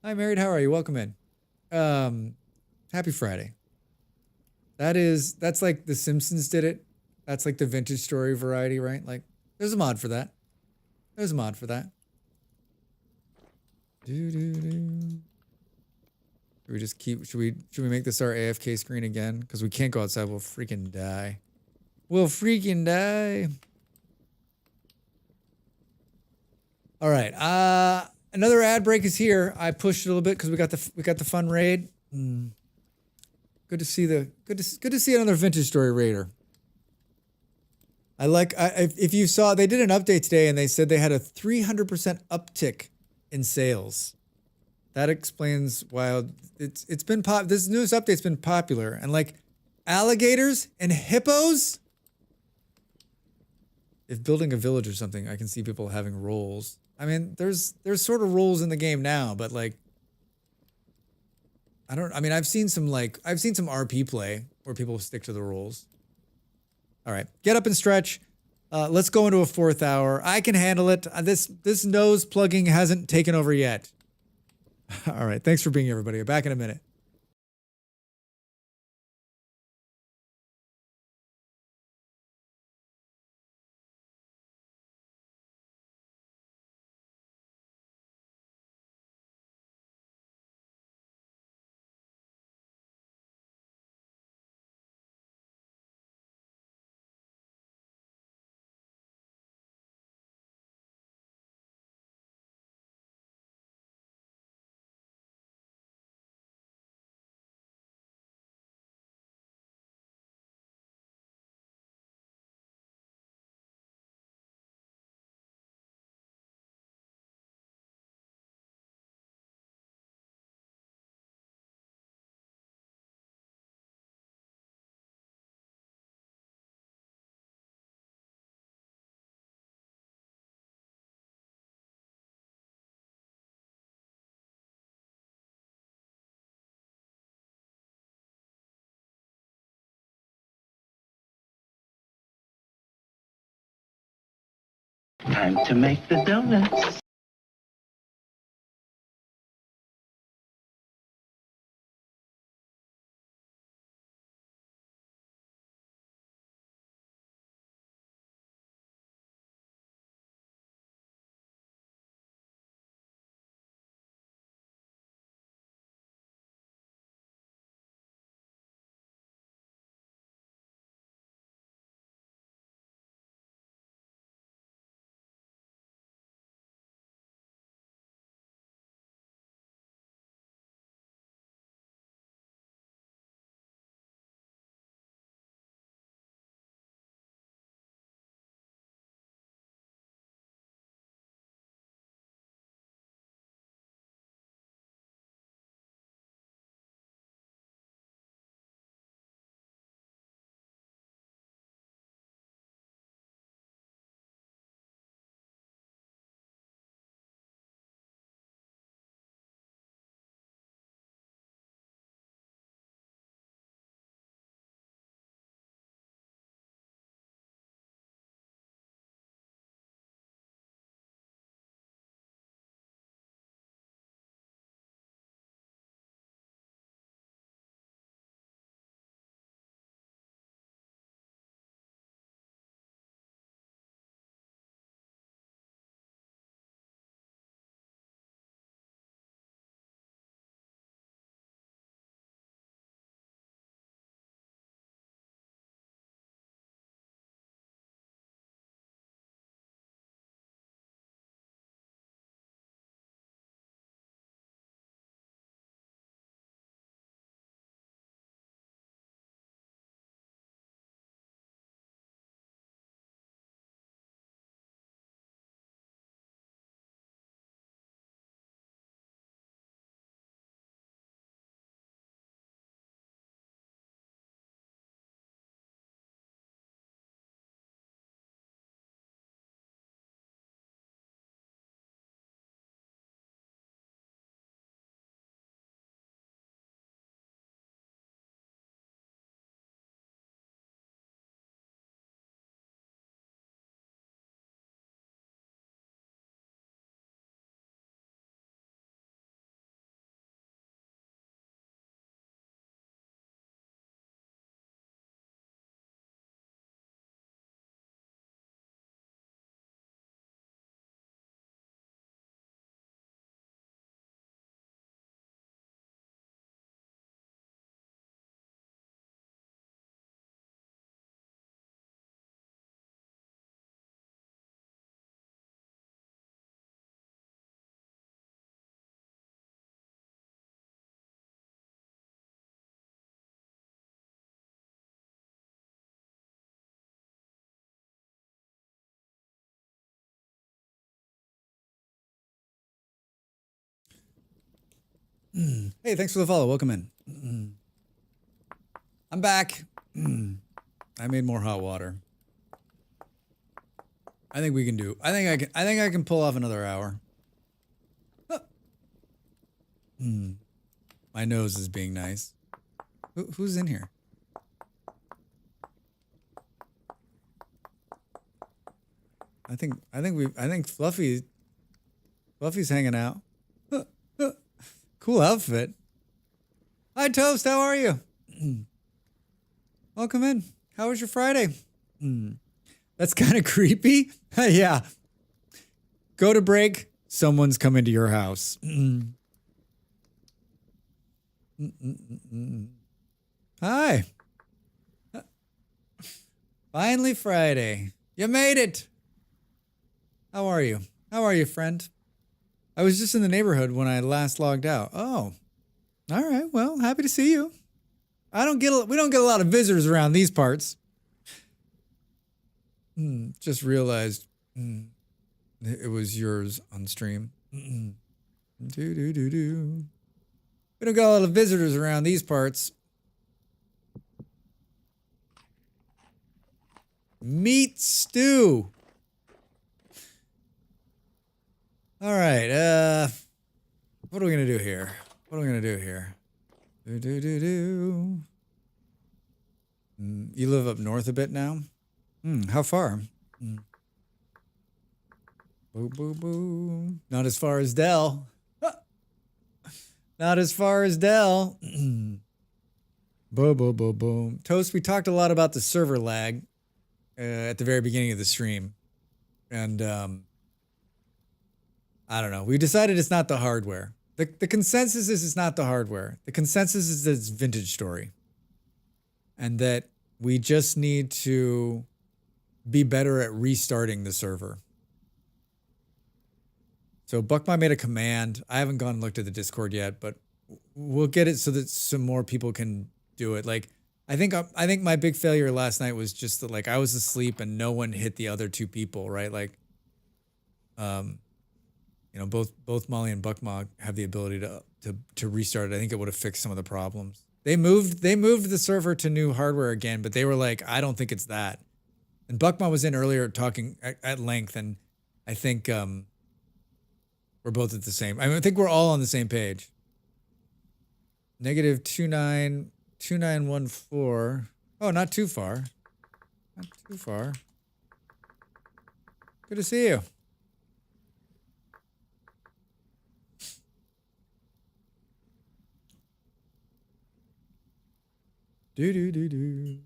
Hi, Married. How are you? Welcome in. Happy Friday. That's like The Simpsons did it. That's like the vintage story variety, right? Like, there's a mod for that. There's a mod for that. Should we just should we make this our AFK screen again? Because we can't go outside. We'll freaking die. We'll freaking die. All right. Another ad break is here. I pushed it a little bit because we got the fun raid. Good to see another vintage story raider. If you saw, they did an update today and they said they had a 300% uptick in sales. That explains why it's been this newest update's been popular. And like alligators and hippos. If building a village or something, I can see people having roles. I mean, there's sort of roles in the game now, but like I've seen some RP play where people stick to the roles. All right, get up and stretch. Let's go into a 4th hour. I can handle it. This nose plugging hasn't taken over yet. All right, thanks for being here, everybody. Back in a minute. Time to make the donuts. Hey, thanks for the follow. Welcome in. I'm back. I made more hot water. I think we can do. I think I can pull off another hour. My nose is being nice. Who's in here? I think Fluffy's hanging out. Cool outfit. Hi Toast, how are you? Welcome in. How was your Friday? That's kind of creepy. Yeah. Go to break. Someone's coming to your house. Hi. Finally Friday. You made it. How are you? How are you, friend? I was just in the neighborhood when I last logged out. Oh. All right. Well, happy to see you. We don't get a lot of visitors around these parts. Just realized it was yours on stream. We don't got a lot of visitors around these parts. Meat stew. All right. What are we gonna do here? You live up north a bit now? How far? Boo, boo, boo. Not as far as Dell. Not as far as Dell. Boom, boom, boom, boom. Toast, we talked a lot about the server lag at the very beginning of the stream. And I don't know. We decided it's not the hardware. The consensus is it's not the hardware. The consensus is that it's Vintage Story. And that we just need to be better at restarting the server. So Buckma made a command. I haven't gone and looked at the Discord yet, but we'll get it so that some more people can do it. Like, I think my big failure last night was just that, like, I was asleep and no one hit the other two people, right? Like, you know, both Molly and Buckma have the ability to restart it. I think it would have fixed some of the problems. They moved the server to new hardware again, but they were like, I don't think it's that. And Buckma was in earlier talking at length, and I think we're both at the same. I think we're all on the same page. Negative 2914. Oh, not too far. Not too far. Good to see you. Do.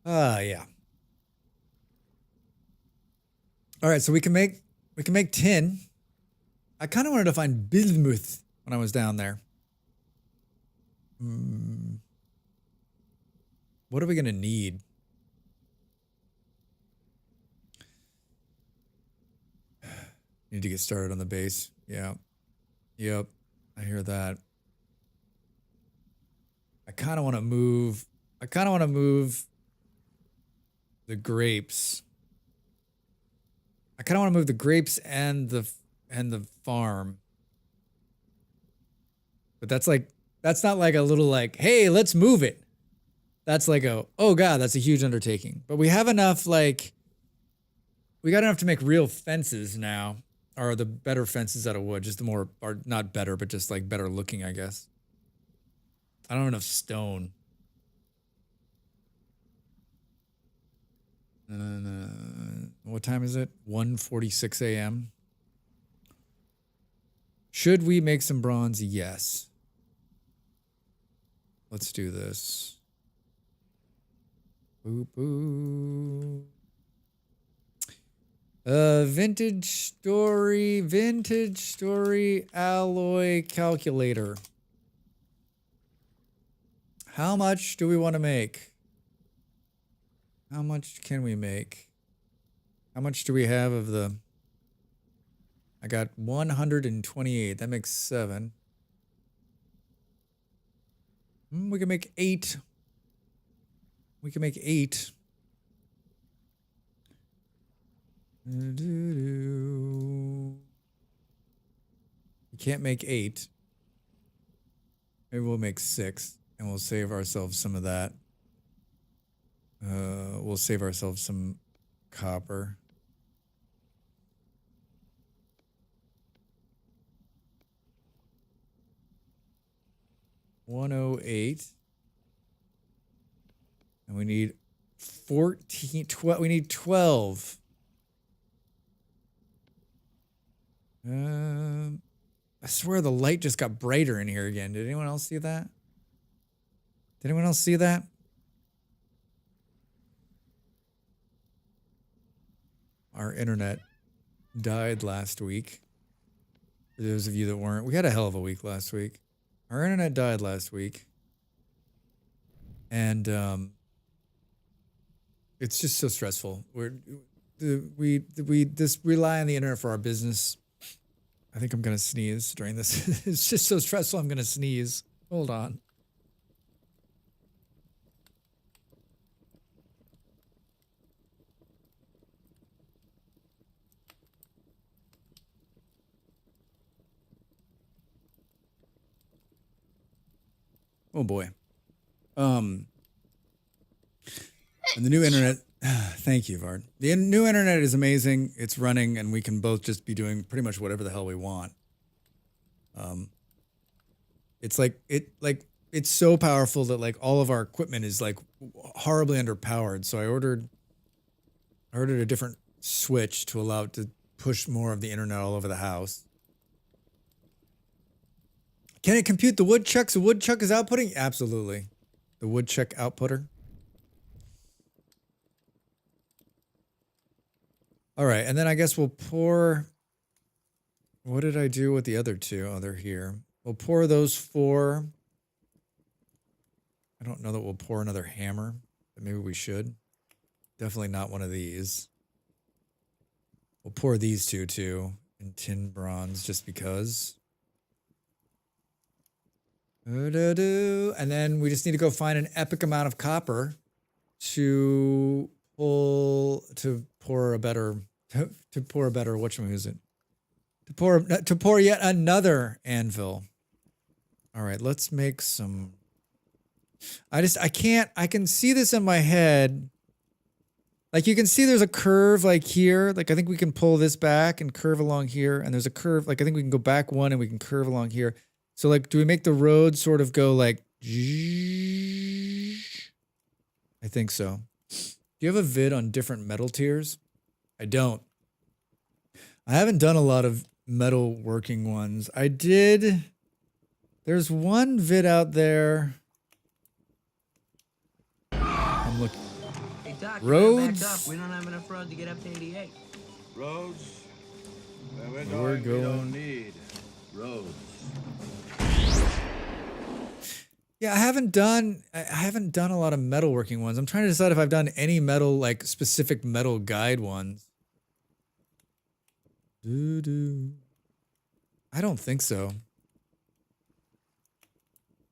Yeah. All right, so we can make tin. I kind of wanted to find bismuth when I was down there. What are we gonna need? Need to get started on the base. Yeah. Yep. I hear that. I kind of want to move the grapes. I kind of want to move the grapes and the farm. But that's not like a little like, hey, let's move it. That's like oh God, that's a huge undertaking. But we have enough, like, we got enough to make real fences now. Or the better fences out of wood, just the more, or not better, but just like better looking, I guess. I don't have enough stone. What time is it? 1:46 a.m. Should we make some bronze? Yes. Let's do this. Boo boo. Vintage story alloy calculator. How much do we want to make? How much can we make? How much do we have of the... I got 128. That makes 7. We can make 8. We can make 8. You can't make 8. Maybe we'll make 6, and we'll save ourselves some of that. We'll save ourselves some copper. $108. And we need 14, 12. We need 12. I swear the light just got brighter in here again. Did anyone else see that? Did anyone else see that? Our internet died last week. For those of you that weren't, we had a hell of a week last week. Our internet died last week. And it's just so stressful. We just rely on the internet for our business. I think I'm going to sneeze during this. It's just so stressful. I'm going to sneeze. Hold on. Oh boy. And the new internet, thank you, Vard. The new internet is amazing. It's running, and we can both just be doing pretty much whatever the hell we want. It's it's so powerful that like all of our equipment is like horribly underpowered. So I ordered I ordered a different switch to allow it to push more of the internet all over the house. Can it compute the woodchucks? The woodchuck is outputting? Absolutely. The woodchuck outputter. All right, and then I guess we'll pour... What did I do with the other two? Oh, they're here. We'll pour those 4. I don't know that we'll pour another hammer, but maybe we should. Definitely not one of these. We'll pour these 2 too in tin bronze just because. And then we just need to go find an epic amount of copper to pour a better whatchamacallit. To pour yet another anvil. All right, let's make some. I can see this in my head. Like you can see there's a curve like here. Like I think we can pull this back and curve along here. And there's a curve. Like I think we can go back 1 and we can curve along here. So like, do we make the road sort of go like, I think so. Do you have a vid on different metal tiers? I don't. I haven't done a lot of metal working ones. I did. There's one vid out there. I'm looking. Hey, Doc, Roads. back up. We don't have enough road to get up to 88. Roads? Where We're we going. don't need roads. Yeah, I haven't done a lot of metalworking ones. I'm trying to decide if I've done any metal, like specific metal guide ones. I don't think so.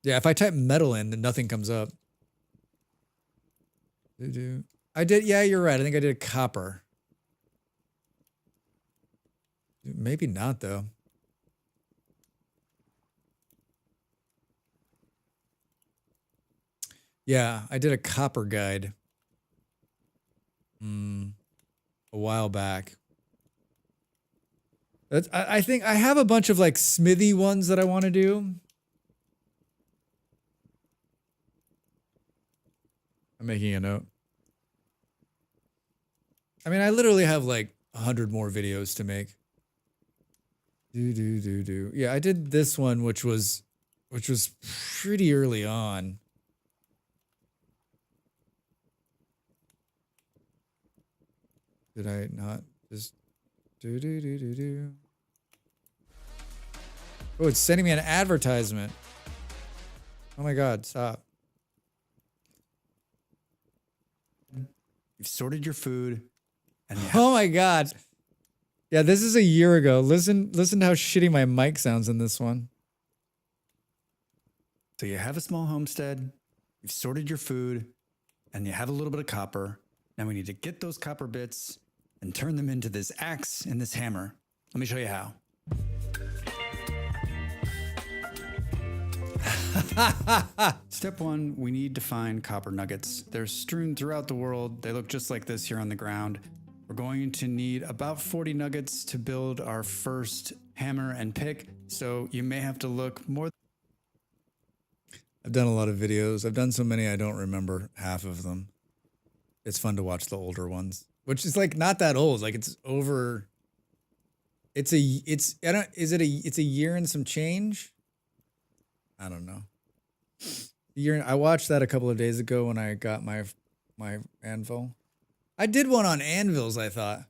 Yeah, if I type metal in, then nothing comes up. I did, yeah, you're right. I think I did copper. Maybe not though. Yeah, I did a copper guide a while back. I think I have a bunch of like smithy ones that I want to do. I'm making a note. I mean, I literally have like 100 more videos to make. Yeah, I did this one, which was pretty early on. Did I not just do? Oh, it's sending me an advertisement. Oh my God, stop. You've sorted your food. And you Oh my God. Yeah, this is a year ago. Listen to how shitty my mic sounds in this one. So you have a small homestead, you've sorted your food, and you have a little bit of copper. Now we need to get those copper bits and turn them into this axe and this hammer. Let me show you how. Step 1, we need to find copper nuggets. They're strewn throughout the world. They look just like this here on the ground. We're going to need about 40 nuggets to build our first hammer and pick. So you may have to look more. I've done a lot of videos. I've done so many I don't remember half of them. It's fun to watch the older ones, which is like not that old. Like it's over. It's a year and some change? I don't know. I watched that a couple of days ago when I got my anvil. I did one on anvils, I thought.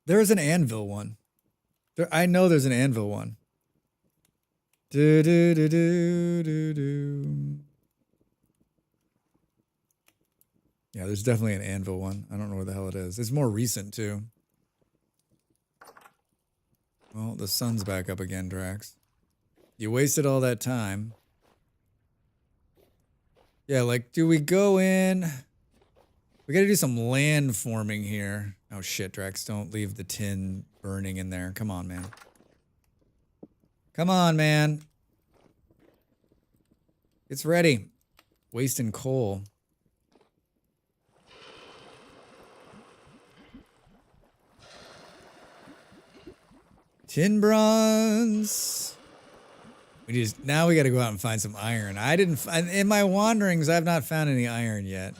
There is an anvil one. I know there's an anvil one. Yeah, there's definitely an anvil one. I don't know where the hell it is. It's more recent too. Well, the sun's back up again, Drax. You wasted all that time. Yeah, like, do we go in? We gotta do some land forming here. Oh shit, Drax, don't leave the tin burning in there. Come on, man. Come on, man. It's ready. Wasting coal. Tin bronze. Now we got to go out and find some iron. In my wanderings, I've not found any iron yet.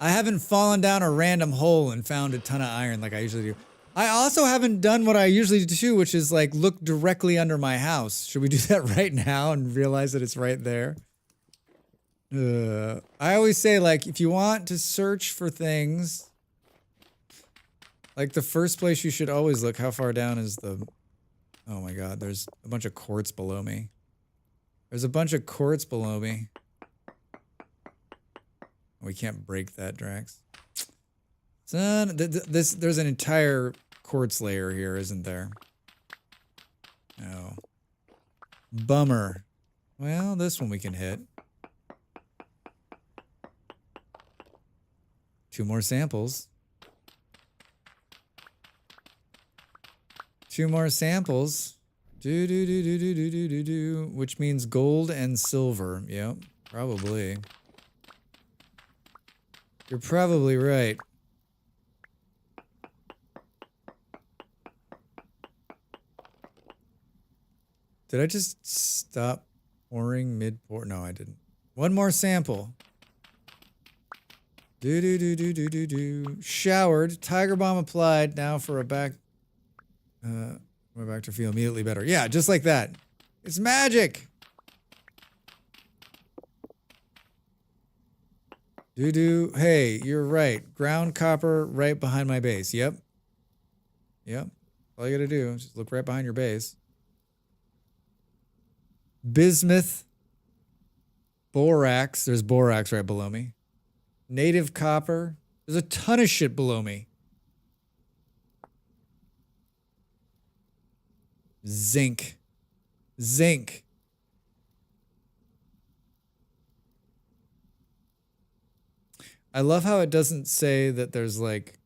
I haven't fallen down a random hole and found a ton of iron like I usually do. I also haven't done what I usually do, which is like look directly under my house. Should we do that right now and realize that it's right there? I always say, like, if you want to search for things, like the first place you should always look, how far down is the... Oh my god, there's a bunch of quartz below me. There's a bunch of quartz below me. We can't break that, Drax. Son, there's an entire quartz layer here, isn't there? Oh. Bummer. Well, this one we can hit. 2 more samples. 2 more samples. Do, which means gold and silver. Yep, probably. You're probably right. Did I just stop pouring mid-pour? No, I didn't. 1 more sample. Do. Showered. Tiger bomb applied. Now for a back... we're back to feel immediately better. Yeah, just like that. It's magic! Hey, you're right. Ground copper right behind my base. Yep. All you gotta do is just look right behind your base. Bismuth. Borax. There's borax right below me. Native copper. There's a ton of shit below me. Zinc. I love how it doesn't say that there's like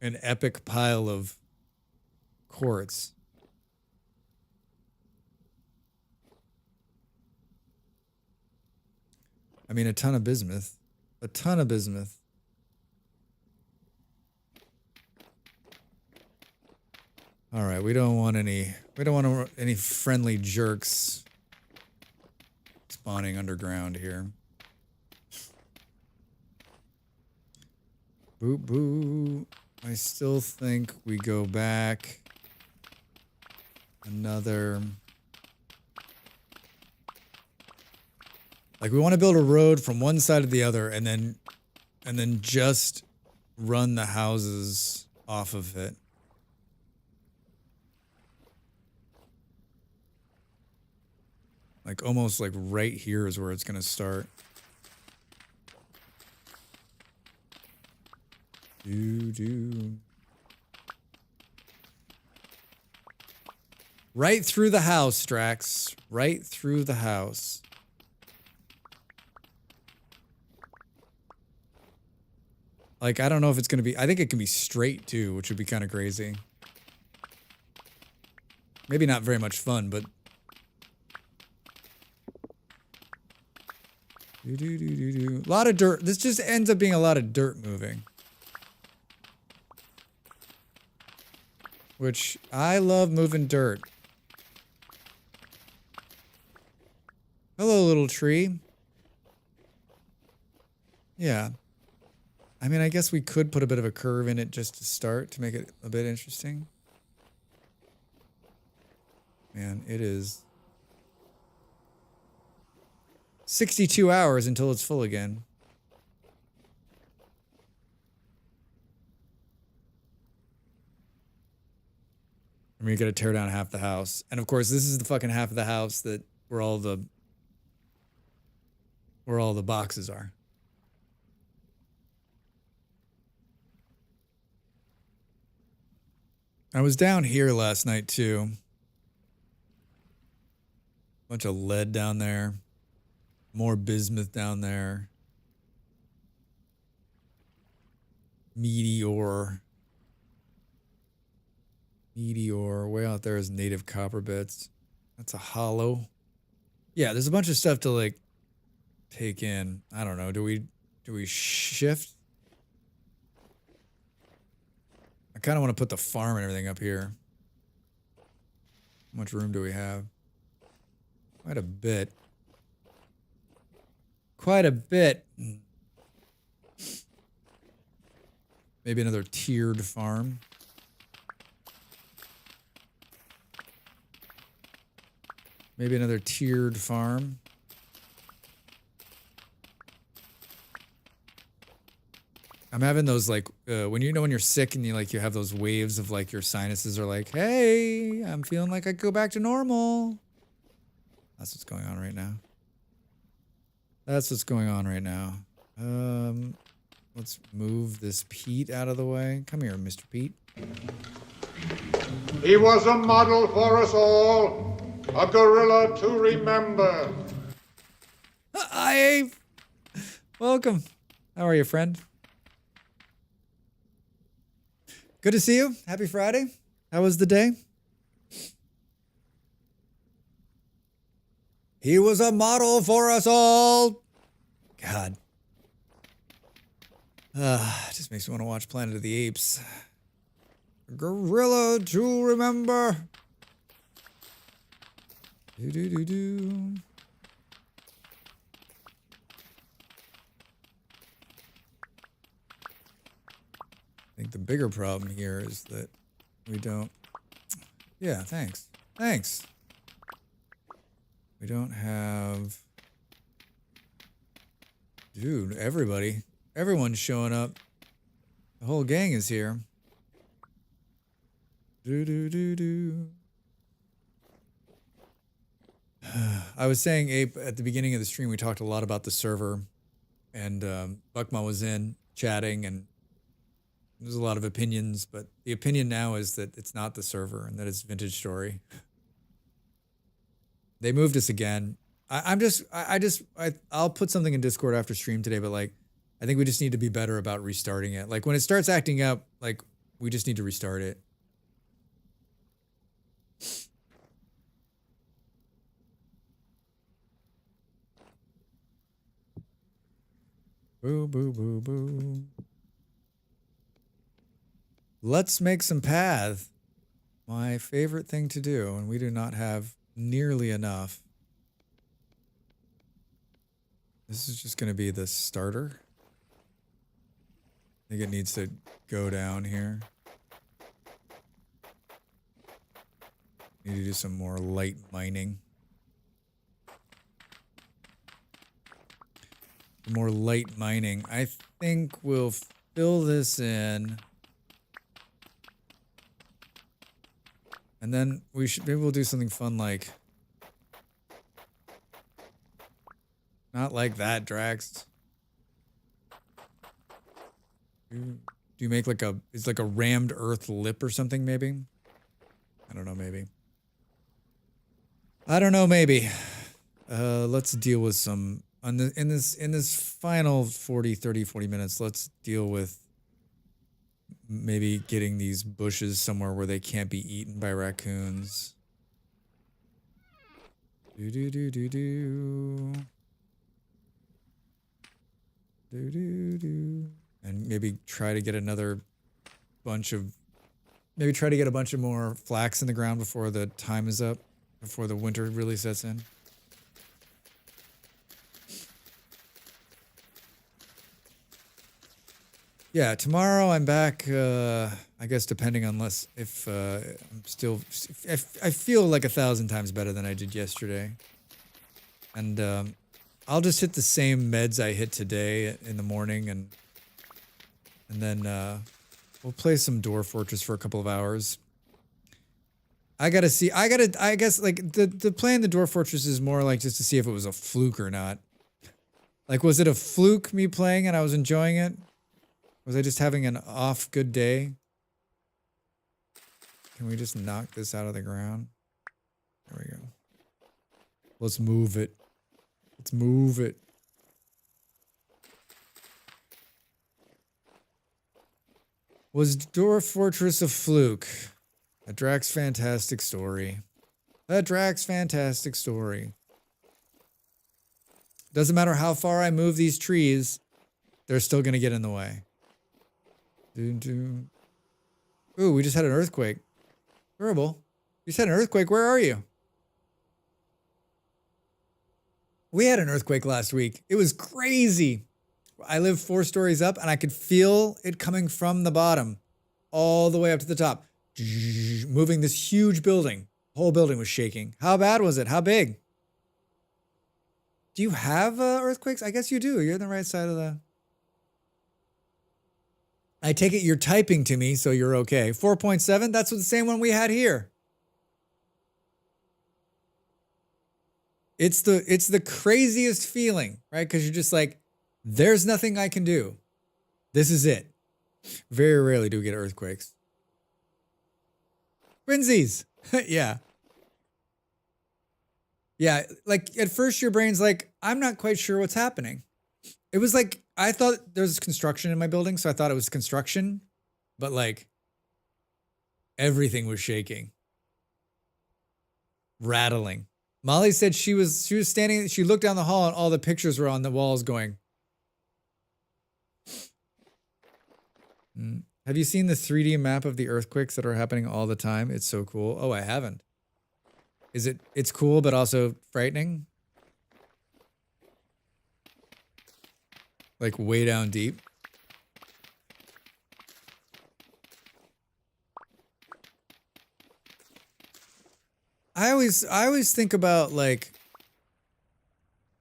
an epic pile of quartz. I mean, a ton of bismuth. A ton of bismuth. All right, we don't want any friendly jerks spawning underground here. Boo. I still think we go back another... Like, we want to build a road from one side to the other and then just run the houses off of it. Like, almost like right here is where it's going to start. Right through the house, Strax. Right through the house. Like, I don't know if it's going to be... I think it can be straight, too, which would be kind of crazy. Maybe not very much fun, but... A lot of dirt. This just ends up being a lot of dirt moving. Which, I love moving dirt. Hello, little tree. Yeah. I mean, I guess we could put a bit of a curve in it just to start, to make it a bit interesting. Man, it is 62 hours until it's full again. I mean, you gotta tear down half the house. And of course, this is the fucking half of the house that where all the boxes are. I was down here last night too. Bunch of lead down there. More bismuth down there. Meteor. Way out there is native copper bits. That's a hollow. Yeah, there's a bunch of stuff to like take in. I don't know. Do we shift? I kind of want to put the farm and everything up here. How much room do we have? Quite a bit. Quite a bit. Maybe another tiered farm. Maybe another tiered farm. I'm having those like when when you're sick and you have those waves of like your sinuses are like, hey, I'm feeling like I could go back to normal. That's what's going on right now. That's what's going on right now. Let's move this Pete out of the way. Come here, Mr. Pete. He was a model for us all, a gorilla to remember. Hi, welcome. How are you, friend? Good to see you. Happy Friday. How was the day? He was a model for us all. God. Just makes me want to watch Planet of the Apes. Gorilla to remember. Do do do do. I think the bigger problem here is that we don't. Yeah, thanks. Thanks. We don't have. Dude, everyone's showing up. The whole gang is here. Do do do do. I was saying, Ape, at the beginning of the stream, we talked a lot about the server, and Buckma was in chatting, and there's a lot of opinions, but the opinion now is that it's not the server and that it's Vintage Story. They moved us again. I'll put something in Discord after stream today, but like, I think we just need to be better about restarting it. Like when it starts acting up, like we just need to restart it. Boo, boo, boo, boo. Let's make some path. My favorite thing to do, and we do not have nearly enough. This is just going to be the starter. I think it needs to go down here. Need to do some more light mining. More light mining. I think we'll fill this in. And then maybe we'll do something fun like. Not like that, Drax. Do you make like it's like a rammed earth lip or something maybe? I don't know, maybe. I don't know, maybe. Let's deal with some in this final 40 minutes, let's deal with maybe getting these bushes somewhere where they can't be eaten by raccoons. Do do do do do. Do do do. And maybe try to get another bunch of maybe try to get a bunch of more flax in the ground before the time is up, before the winter really sets in. Yeah, tomorrow I'm back, I guess depending on if I'm still, if I feel like 1,000 times better than I did yesterday. And I'll just hit the same meds I hit today in the morning and then we'll play some Dwarf Fortress for a couple of hours. I guess like the play in the Dwarf Fortress is more like just to see if it was a fluke or not. Like, was it a fluke me playing and I was enjoying it? Was I just having an off good day? Can we just knock this out of the ground? There we go. Let's move it. Let's move it. Was Dwarf Fortress a fluke? A Drax fantastic story. A Drax fantastic story. Doesn't matter how far I move these trees, they're still going to get in the way. Ooh, we just had an earthquake. Terrible. You just had an earthquake. Where are you? We had an earthquake last week. It was crazy. I live 4 stories up, and I could feel it coming from the bottom all the way up to the top, moving this huge building. The whole building was shaking. How bad was it? How big? Do you have earthquakes? I guess you do. You're on the right side of the... I take it you're typing to me, so you're okay. 4.7, that's the same one we had here. It's the craziest feeling, right? Because you're just like, there's nothing I can do. This is it. Very rarely do we get earthquakes. Twinsies. Yeah. Yeah, like at first your brain's like, I'm not quite sure what's happening. It was like, I thought there was construction in my building, so I thought it was construction, but like everything was shaking, rattling. Molly said she was standing, she looked down the hall and all the pictures were on the walls going. Have you seen the 3D map of the earthquakes that are happening all the time? It's so cool. Oh, I haven't. It's cool, but also frightening? Like way down deep? I always think about like,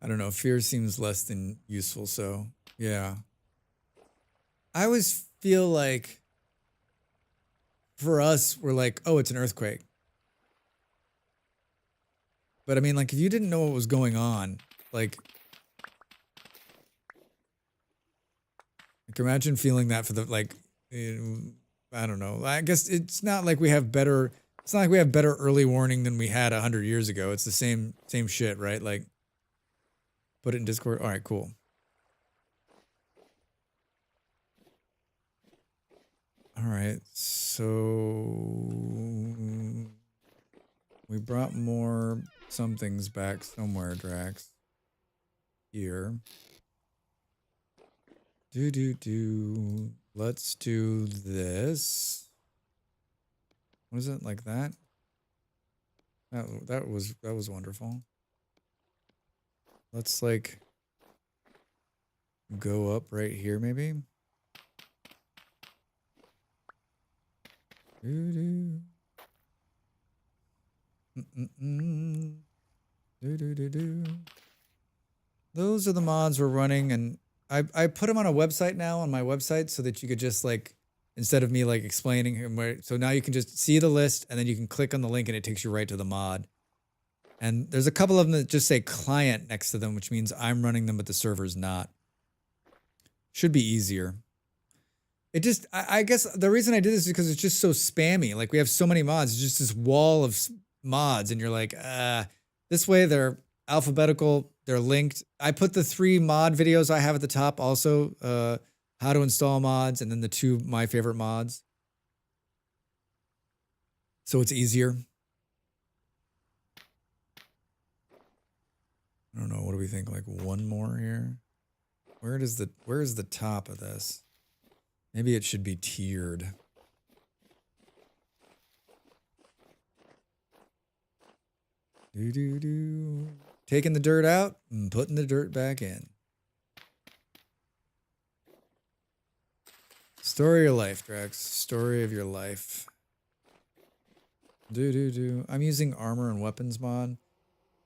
I don't know, fear seems less than useful, so yeah. I always feel like for us, we're like, oh, it's an earthquake. But I mean, like, if you didn't know what was going on, like imagine feeling that for the, like, I don't know. I guess it's not like we have better early warning than we had 100 years ago. It's the same shit, right? Like, put it in Discord. All right, cool. All right, so we brought more somethings back somewhere, Drax. Here. Let's do this. What is it, like that? That was wonderful. Let's like go up right here, maybe. Those are the mods we're running, and I put them on a website now, on my website, so that you could just like, instead of me like explaining where, so now you can just see the list and then you can click on the link and it takes you right to the mod. And there's a couple of them that just say client next to them, which means I'm running them, but the server's not. Should be easier. It just, I guess the reason I did this is because it's just so spammy. Like we have so many mods, it's just this wall of mods, and you're like, this way they're alphabetical, they're linked. I put the 3 mod videos I have at the top also, how to install mods, and then the 2 my favorite mods. So it's easier. I don't know, what do we think? Like one more here? Where is the top of this? Maybe it should be tiered. Taking the dirt out and putting the dirt back in. Story of your life, Drax. Story of your life. I'm using armor and weapons mod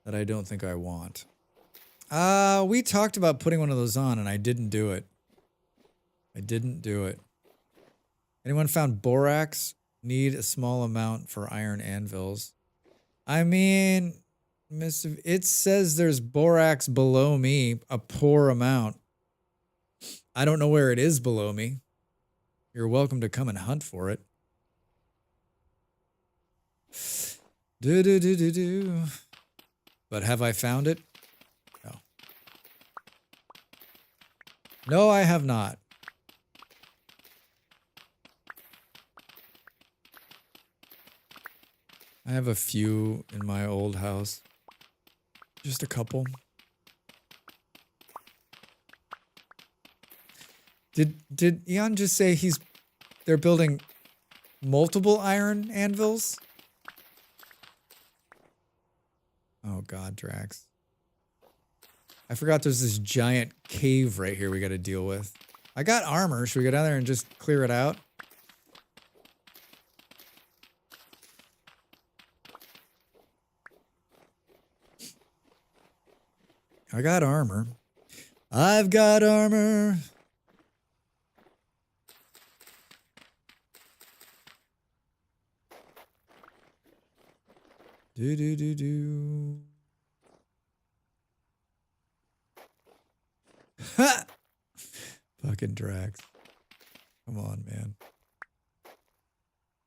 that I don't think I want. We talked about putting one of those on and I didn't do it. Anyone found borax? Need a small amount for iron anvils. I mean, it says there's borax below me, a poor amount. I don't know where it is below me. You're welcome to come and hunt for it. But have I found it? No. No, I have not. I have a few in my old house. Just a couple. Did Eon just say they're building multiple iron anvils? Oh God, Drax. I forgot there's this giant cave right here we got to deal with. I got armor. Should we go down there and just clear it out? I got armor. I've got armor. Do. Ha! Fucking Drax. Come on, man.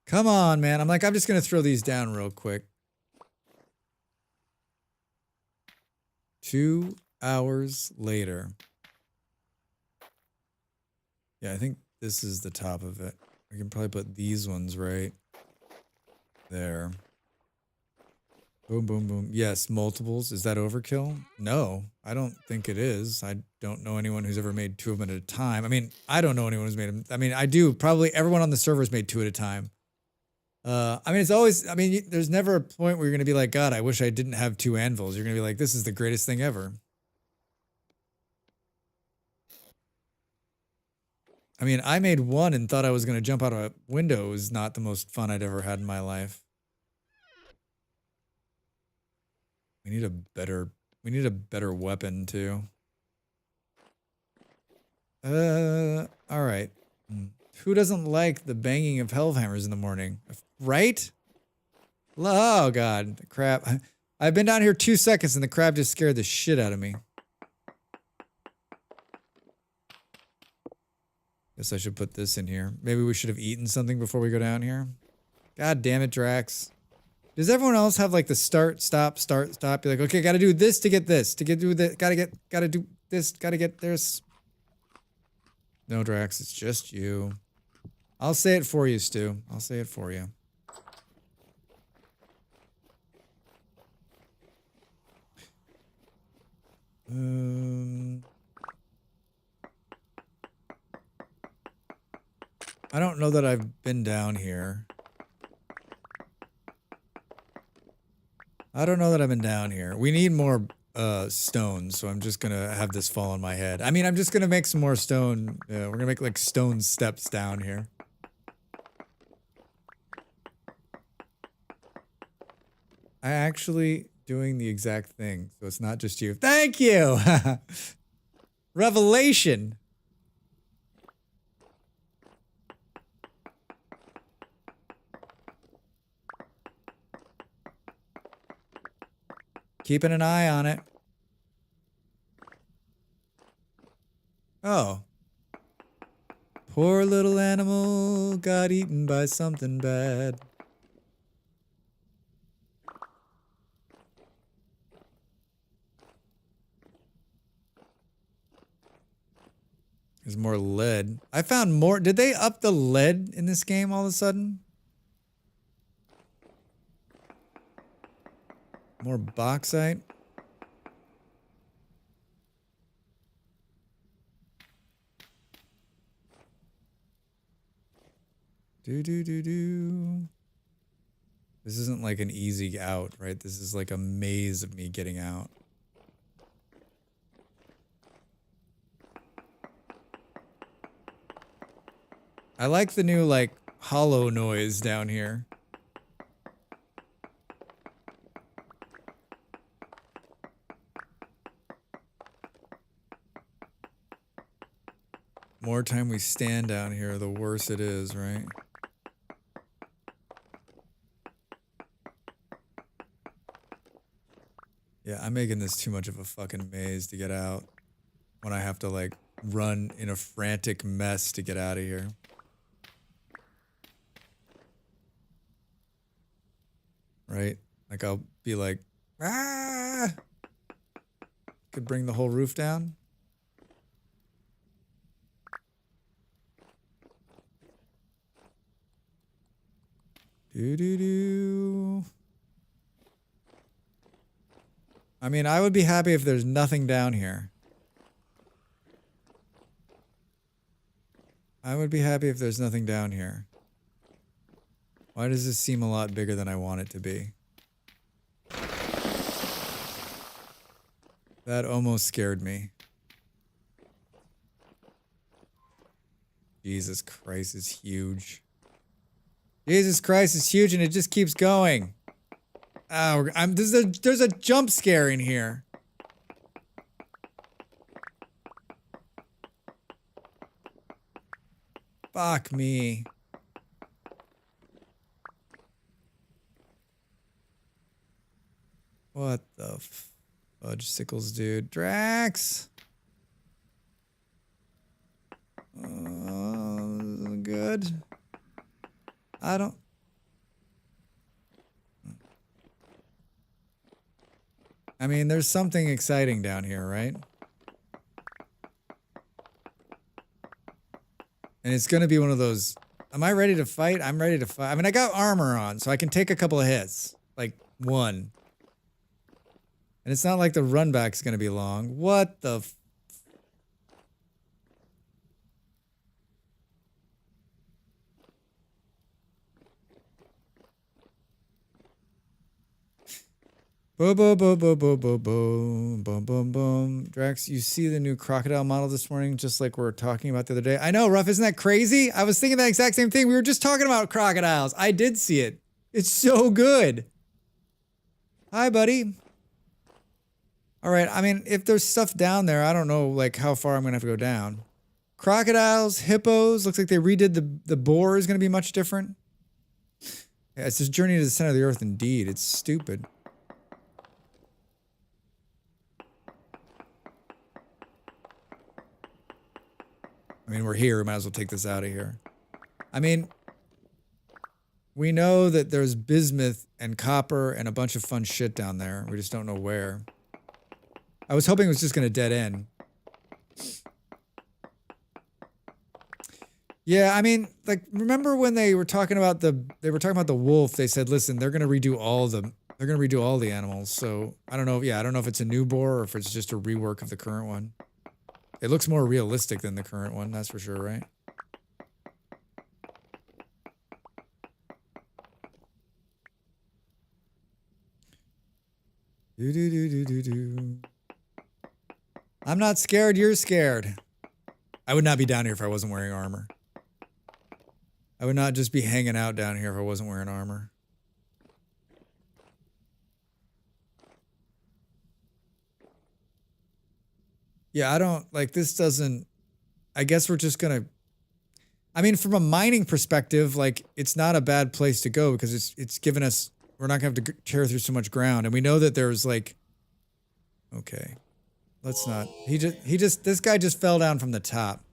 Come on, man. I'm like, I'm just going to throw these down real quick. 2 hours later. Yeah, I think this is the top of it. We can probably put these ones right there. Boom, boom, boom. Yes, multiples. Is that overkill? No, I don't think it is. I don't know anyone who's ever made 2 of them at a time. I mean, I don't know anyone who's made them. I mean, I do. Probably everyone on the server has made 2 at a time. I mean, it's always, I mean, there's never a point where you're going to be like, God, I wish I didn't have 2 anvils. You're going to be like, this is the greatest thing ever. I mean, I made 1 and thought I was going to jump out a window. It was not the most fun I'd ever had in my life. We need a better weapon too. All right. Who doesn't like the banging of hellhammers in the morning? Right? Oh God, the crab. I've been down here 2 seconds and the crab just scared the shit out of me. Guess I should put this in here. Maybe we should have eaten something before we go down here. God damn it, Drax. Does everyone else have like the start, stop? You're like, okay, gotta do this to get this. To get do this, gotta do this, gotta get this. No, Drax, it's just you. I'll say it for you, Stu. I'll say it for you. I don't know that I've been down here. I don't know that I've been down here. We need more stones, so I'm just gonna have this fall on my head. I mean, I'm just gonna make some more stone. We're gonna make like stone steps down here. I actually doing the exact thing, so it's not just you. Thank you! Revelation! Keeping an eye on it. Oh. Poor little animal got eaten by something bad. There's more lead. I found more. Did they up the lead in this game all of a sudden? More bauxite. Do. This isn't like an easy out, right? This is like a maze of me getting out. I like the new like hollow noise down here. More time we stand down here, the worse it is, right? Yeah, I'm making this too much of a fucking maze to get out when I have to like run in a frantic mess to get out of here. Right? Like I'll be like, ah! Could bring the whole roof down. Do. I mean, I would be happy if there's nothing down here. I would be happy if there's nothing down here. Why does this seem a lot bigger than I want it to be? That almost scared me. Jesus Christ is huge. Jesus Christ is huge and it just keeps going. Oh, there's a jump scare in here. Fuck me. What the fudge sickles, dude? Drax! Good. I don't... I mean, there's something exciting down here, right? And it's going to be one of those... Am I ready to fight? I'm ready to fight. I mean, I got armor on, so I can take a couple of hits. Like, one. And it's not like the run back's going to be long. What the... Boom, boom, boom, boom, boom, boom, boom, boom, boom, boom. Drax, you see the new crocodile model this morning, just like we were talking about the other day? I know, Ruff, isn't that crazy? I was thinking that exact same thing. We were just talking about crocodiles. I did see it. It's so good. Hi, buddy. All right, I mean, if there's stuff down there, I don't know, like, how far I'm going to have to go down. Crocodiles, hippos, looks like they redid the boar is going to be much different. Yeah, it's this journey to the center of the earth, indeed. It's stupid. I mean, we're here. We might as well take this out of here. I mean, we know that there's bismuth and copper and a bunch of fun shit down there. We just don't know where. I was hoping it was just going to dead end. Yeah, I mean, like, remember when they were talking about the wolf? They said, listen, they're going to redo all the animals. So I don't know. Yeah, I don't know if it's a new boar or if it's just a rework of the current one. It looks more realistic than the current one, that's for sure, right? I'm not scared, you're scared. I would not be down here if I wasn't wearing armor. I would not just be hanging out down here if I wasn't wearing armor. Yeah, I don't, like, this doesn't, I guess we're just gonna, I mean, from a mining perspective, like, it's not a bad place to go because it's given us, we're not gonna have to tear through so much ground. And we know that there's, like, okay, let's not, this guy just fell down from the top.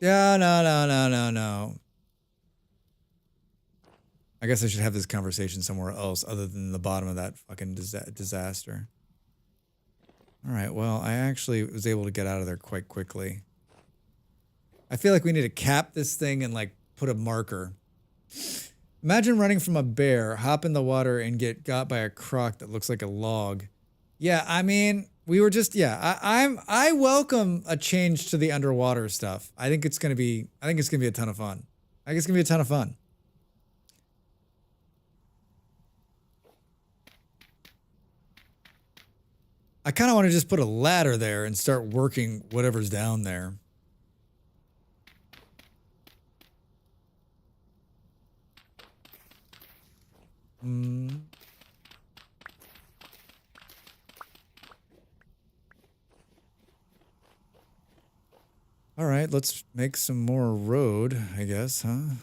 Yeah, no. I guess I should have this conversation somewhere else other than the bottom of that fucking disaster. All right, well, I actually was able to get out of there quite quickly. I feel like we need to cap this thing and, like, put a marker. Imagine running from a bear, hop in the water, and get got by a croc that looks like a log. Yeah, I mean, we were just, yeah, I welcome a change to the underwater stuff. I think it's gonna be a ton of fun. I think it's gonna be a ton of fun. I kind of want to just put a ladder there and start working whatever's down there. All right, let's make some more road, I guess, huh?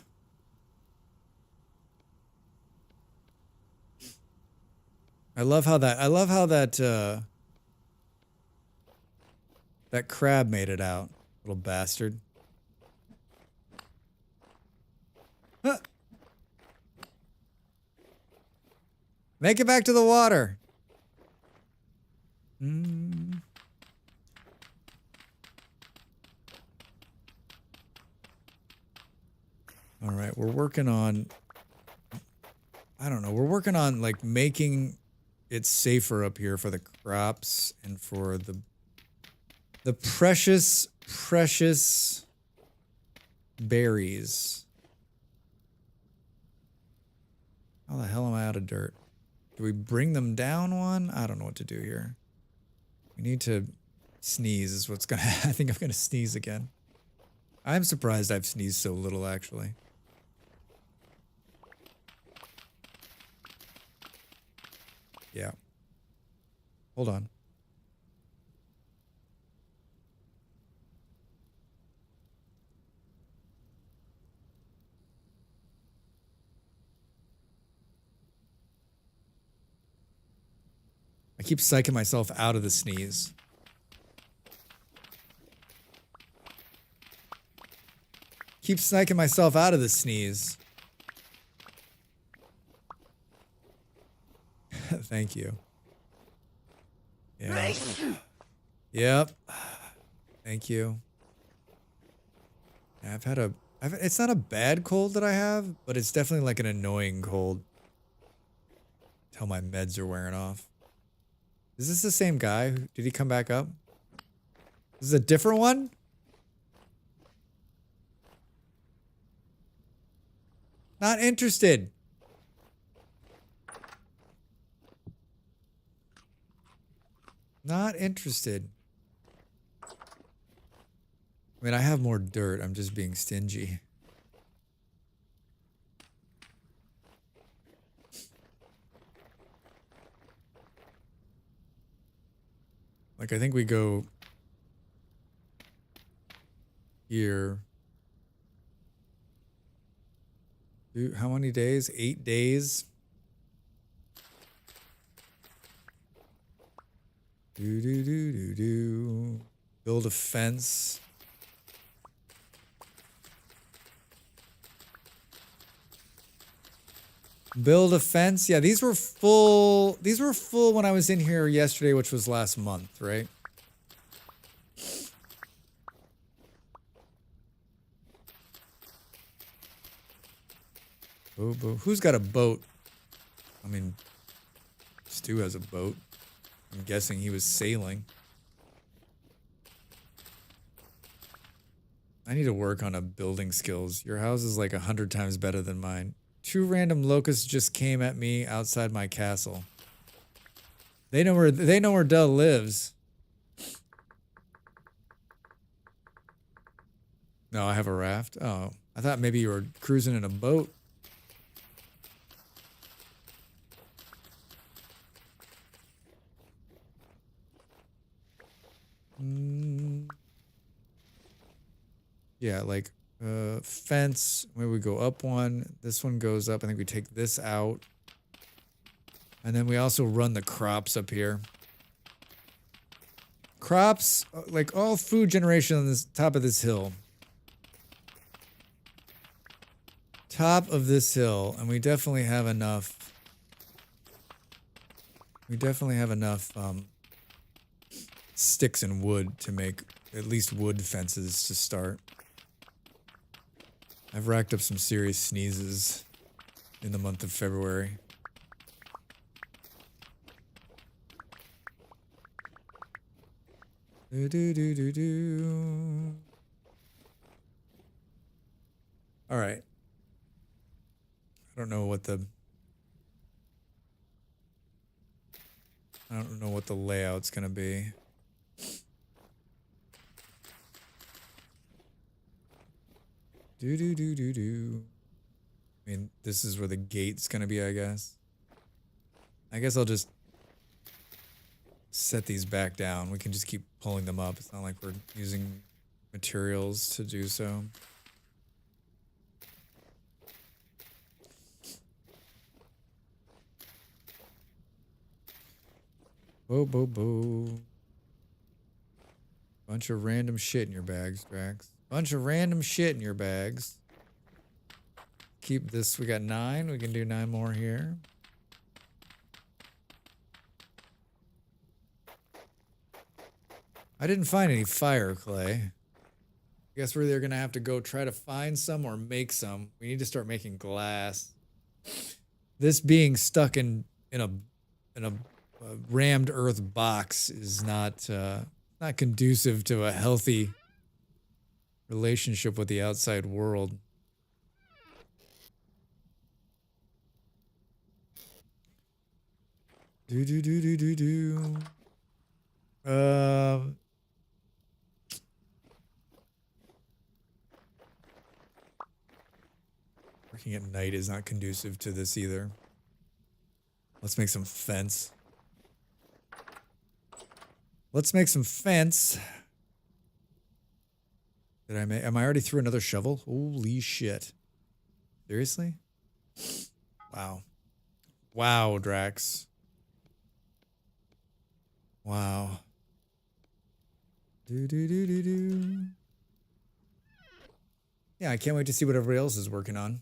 I love how that that crab made it out, little bastard. Huh. Make it back to the water. All right, we're working on, I don't know, we're working on, like, making it safer up here for the crops and for the precious berries. How the hell am I out of dirt? Do we bring them down one? I don't know what to do here. We need to sneeze is what's gonna, I think I'm gonna sneeze again. I'm surprised I've sneezed so little, actually. Yeah. Hold on. I keep psyching myself out of the sneeze. Keep psyching myself out of the sneeze. Thank you. Yeah. Yep. Thank you. Yeah, it's not a bad cold that I have, but it's definitely like an annoying cold. Until my meds are wearing off. Is this the same guy? Did he come back up? This is a different one? Not interested. Not interested. I mean, I have more dirt. I'm just being stingy. Like, I think we go here. Dude, how many days? 8 days. Do. Build a fence. Build a fence. Yeah, these were full. These were full when I was in here yesterday, which was last month, right? Boo boo. Who's got a boat? I mean, Stu has a boat. I'm guessing he was sailing. I need to work on a building skills. Your house is like 100 times better than mine. 2 random locusts just came at me outside my castle. They know where Dell lives. No, I have a raft. Oh, I thought maybe you were cruising in a boat. Yeah, like fence. Maybe we go up one. This one goes up. I think we take this out. And then we also run the crops up here. Crops, like all food generation on this top of this hill. Top of this hill. And we definitely have enough. We definitely have enough sticks and wood to make at least wood fences to start. I've racked up some serious sneezes in the month of February. Do. All right. I don't know what the layout's gonna be. Do. I mean, this is where the gate's gonna be, I guess. I guess I'll just set these back down. We can just keep pulling them up. It's not like we're using materials to do so. Bo. Bunch of random shit in your bags, Drax. Bunch of random shit in your bags. Keep this. We got 9. We can do 9 more here. I didn't find any fire clay. I guess we're either going to have to go try to find some or make some. We need to start making glass. This being stuck in a rammed earth box is not conducive to a healthy relationship with the outside world. Do do do do do do. Working at night is not conducive to this either. Let's make some fence. Let's make some fence. Am I already through another shovel? Holy shit. Seriously? Wow. Wow, Drax. Wow. Do do do do do. Yeah, I can't wait to see what everybody else is working on.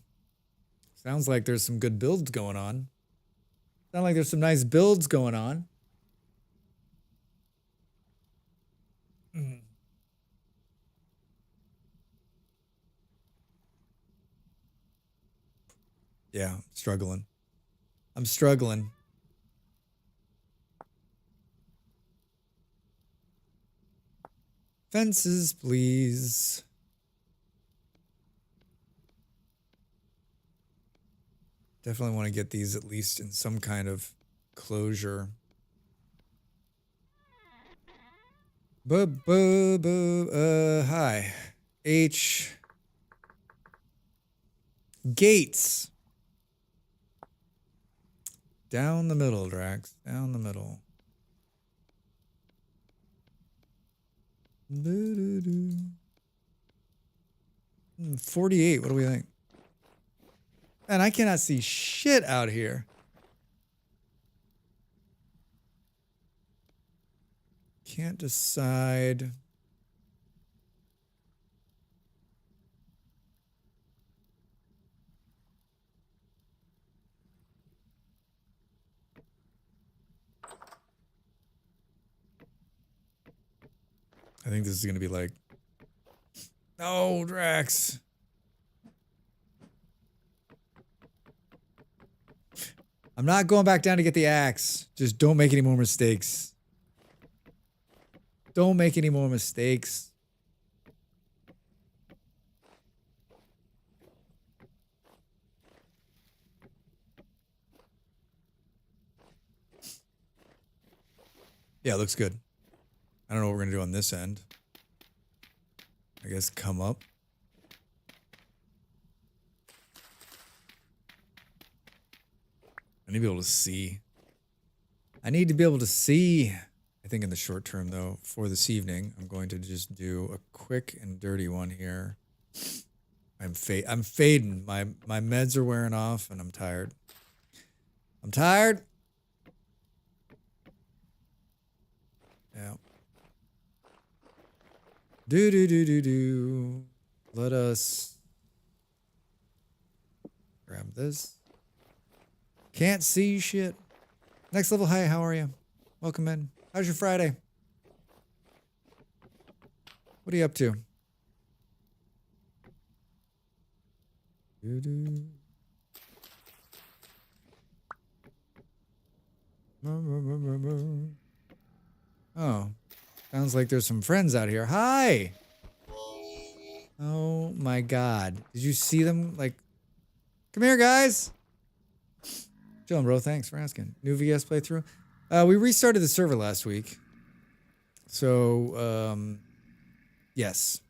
Sounds like there's some good builds going on. Sounds like there's some nice builds going on. Yeah, struggling. I'm struggling. Fences, please. Definitely want to get these at least in some kind of closure. Hi. H. Gates. Down the middle, Drax. Down the middle. 48. What do we think? Man, I cannot see shit out here. Can't decide. I think this is going to be like, no, Drax. I'm not going back down to get the axe. Just don't make any more mistakes. Don't make any more mistakes. Yeah, it looks good. I don't know what we're going to do on this end. I guess come up. I need to be able to see. I need to be able to see. I think in the short term, though, for this evening, I'm going to just do a quick and dirty one here. I'm fading. My meds are wearing off, and I'm tired. I'm tired. Yeah. Do. Let us grab this. Can't see shit. Next level, hi, how are you? Welcome in. How's your Friday? What are you up to? Oh, sounds like there's some friends out here. Hi! Oh my god. Did you see them? Like, come here, guys! Chillin', bro. Thanks for asking. New VS playthrough. We restarted the server last week. So, yes.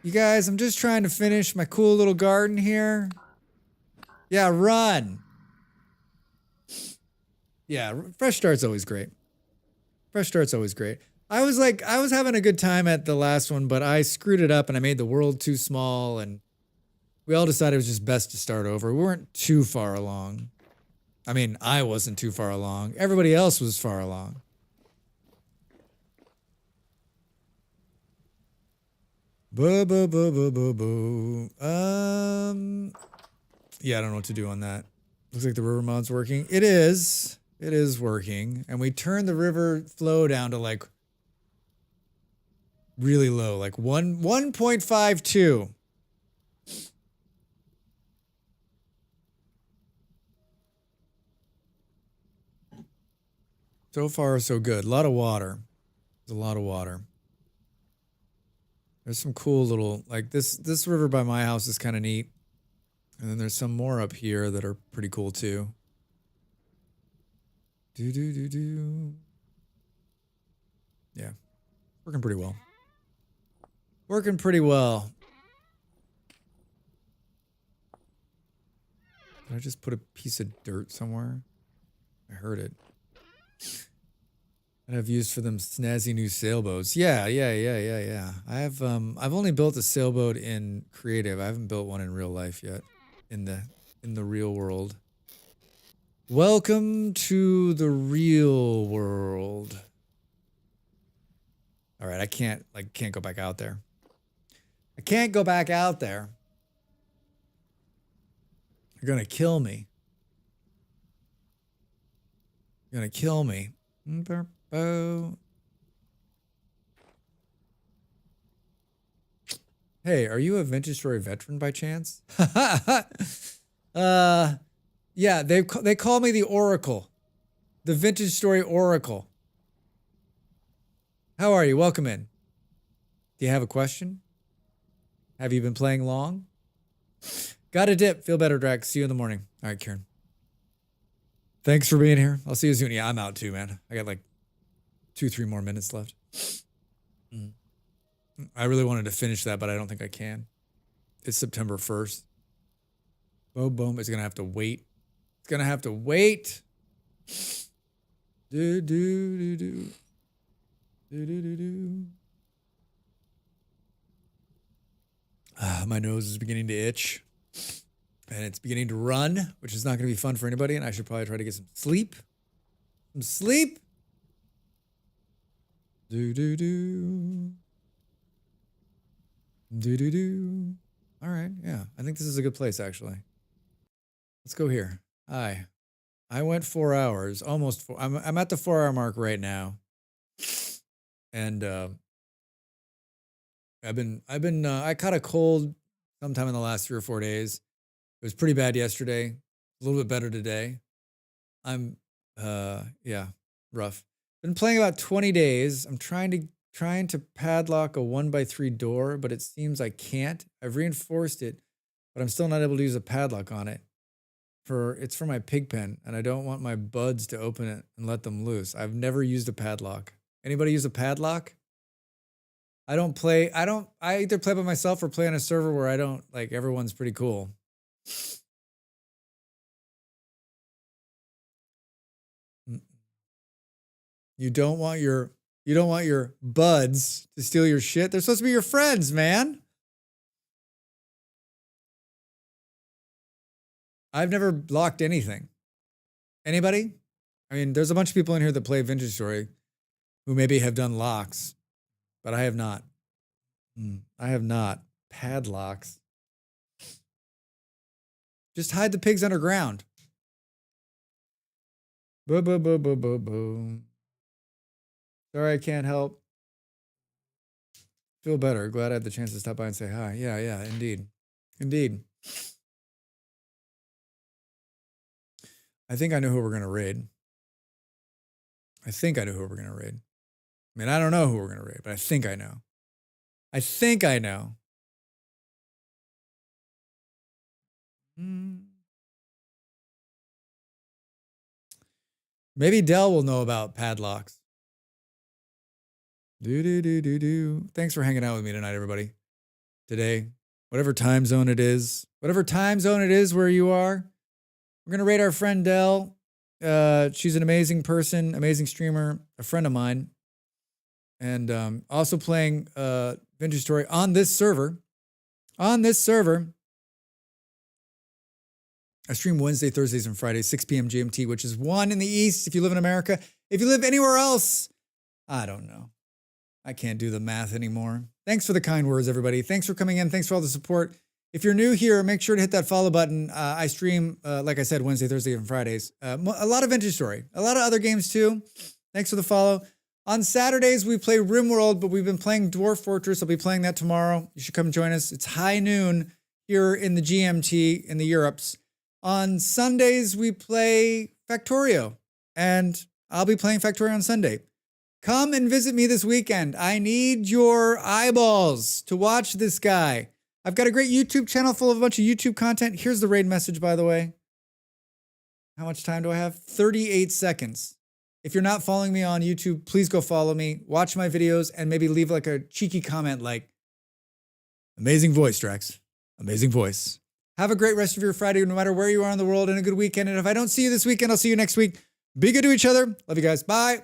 You guys, I'm just trying to finish my cool little garden here. Yeah, run. Yeah, fresh start's always great. Fresh start's always great. I was having a good time at the last one, but I screwed it up and I made the world too small, and we all decided it was just best to start over. We weren't too far along. I mean, I wasn't too far along. Everybody else was far along. Yeah, I don't know what to do on that. Looks like the river mod's working. It is. It is working. And we turned the river flow down to like really low, like 1.52. So far, so good. A lot of water. There's a lot of water. There's some cool little, like this river by my house is kind of neat. And then there's some more up here that are pretty cool too. Do. Yeah. Working pretty well. Working pretty well. Did I just put a piece of dirt somewhere? I heard it. That I've used for them snazzy new sailboats. Yeah. I've only built a sailboat in creative. I haven't built one in real life yet. In the real world. Welcome to the real world. All right, I can't go back out there. I can't go back out there. You're gonna kill me. You're gonna kill me. Hey, are you a Vintage Story veteran by chance? Yeah, they call me the Oracle. The Vintage Story Oracle. How are you? Welcome in. Do you have a question? Have you been playing long? Got a dip. Feel better, Drax. See you in the morning. All right, Kieran. Thanks for being here. I'll see you soon. Yeah, I'm out too, man. I got like 2-3 more minutes left. I really wanted to finish that, but I don't think I can. It's September 1st. Boom. It's going to have to wait. It's going to have to wait. Do. My nose is beginning to itch. And it's beginning to run, which is not going to be fun for anybody. And I should probably try to get some sleep. Do. All right, yeah. I think this is a good place, actually. Let's go here. Hi. I went 4 hours, almost 4. I'm at the 4-hour mark right now. And I caught a cold sometime in the last 3 or 4 days. It was pretty bad yesterday. A little bit better today. I'm rough. Been playing about 20 days. I'm trying to padlock a 1x3 door, but it seems I can't. I've reinforced it, but I'm still not able to use a padlock on it. It's for my pig pen, and I don't want my buds to open it and let them loose. I've never used a padlock. Anybody use a padlock? I either play by myself or play on a server where I don't, like, everyone's pretty cool. You don't want your buds to steal your shit. They're supposed to be your friends, man. I've never locked anything. Anybody? I mean, there's a bunch of people in here that play Vintage Story who maybe have done locks, but I have not. I have not. Padlocks. Just hide the pigs underground. Boom. Sorry, I can't help. Feel better. Glad I had the chance to stop by and say hi. Yeah, indeed. I think I know who we're going to raid. I mean, I don't know who we're going to raid, but I think I know. Maybe Dell will know about padlocks. Thanks for hanging out with me tonight, everybody. Today, whatever time zone it is where you are, we're going to raid our friend Dell. She's an amazing person, amazing streamer, a friend of mine. And also playing Vintage Story on this server. I stream Wednesday, Thursdays, and Fridays, 6 p.m. GMT, which is 1 in the East if you live in America. If you live anywhere else, I don't know. I can't do the math anymore. Thanks for the kind words, everybody. Thanks for coming in. Thanks for all the support. If you're new here, make sure to hit that follow button. I stream, like I said, Wednesday, Thursday, and Fridays. A lot of Vintage Story. A lot of other games, too. Thanks for the follow. On Saturdays, we play RimWorld, but we've been playing Dwarf Fortress. I'll be playing that tomorrow. You should come join us. It's high noon here in the GMT in the Europes. On Sundays, we play Factorio, and I'll be playing Factorio on Sunday. Come and visit me this weekend. I need your eyeballs to watch this guy. I've got a great YouTube channel full of a bunch of YouTube content. Here's the raid message, by the way. How much time do I have? 38 seconds. If you're not following me on YouTube, please go follow me, watch my videos, and maybe leave like a cheeky comment like, amazing voice, Drax. Amazing voice. Have a great rest of your Friday, no matter where you are in the world, and a good weekend. And if I don't see you this weekend, I'll see you next week. Be good to each other. Love you guys. Bye.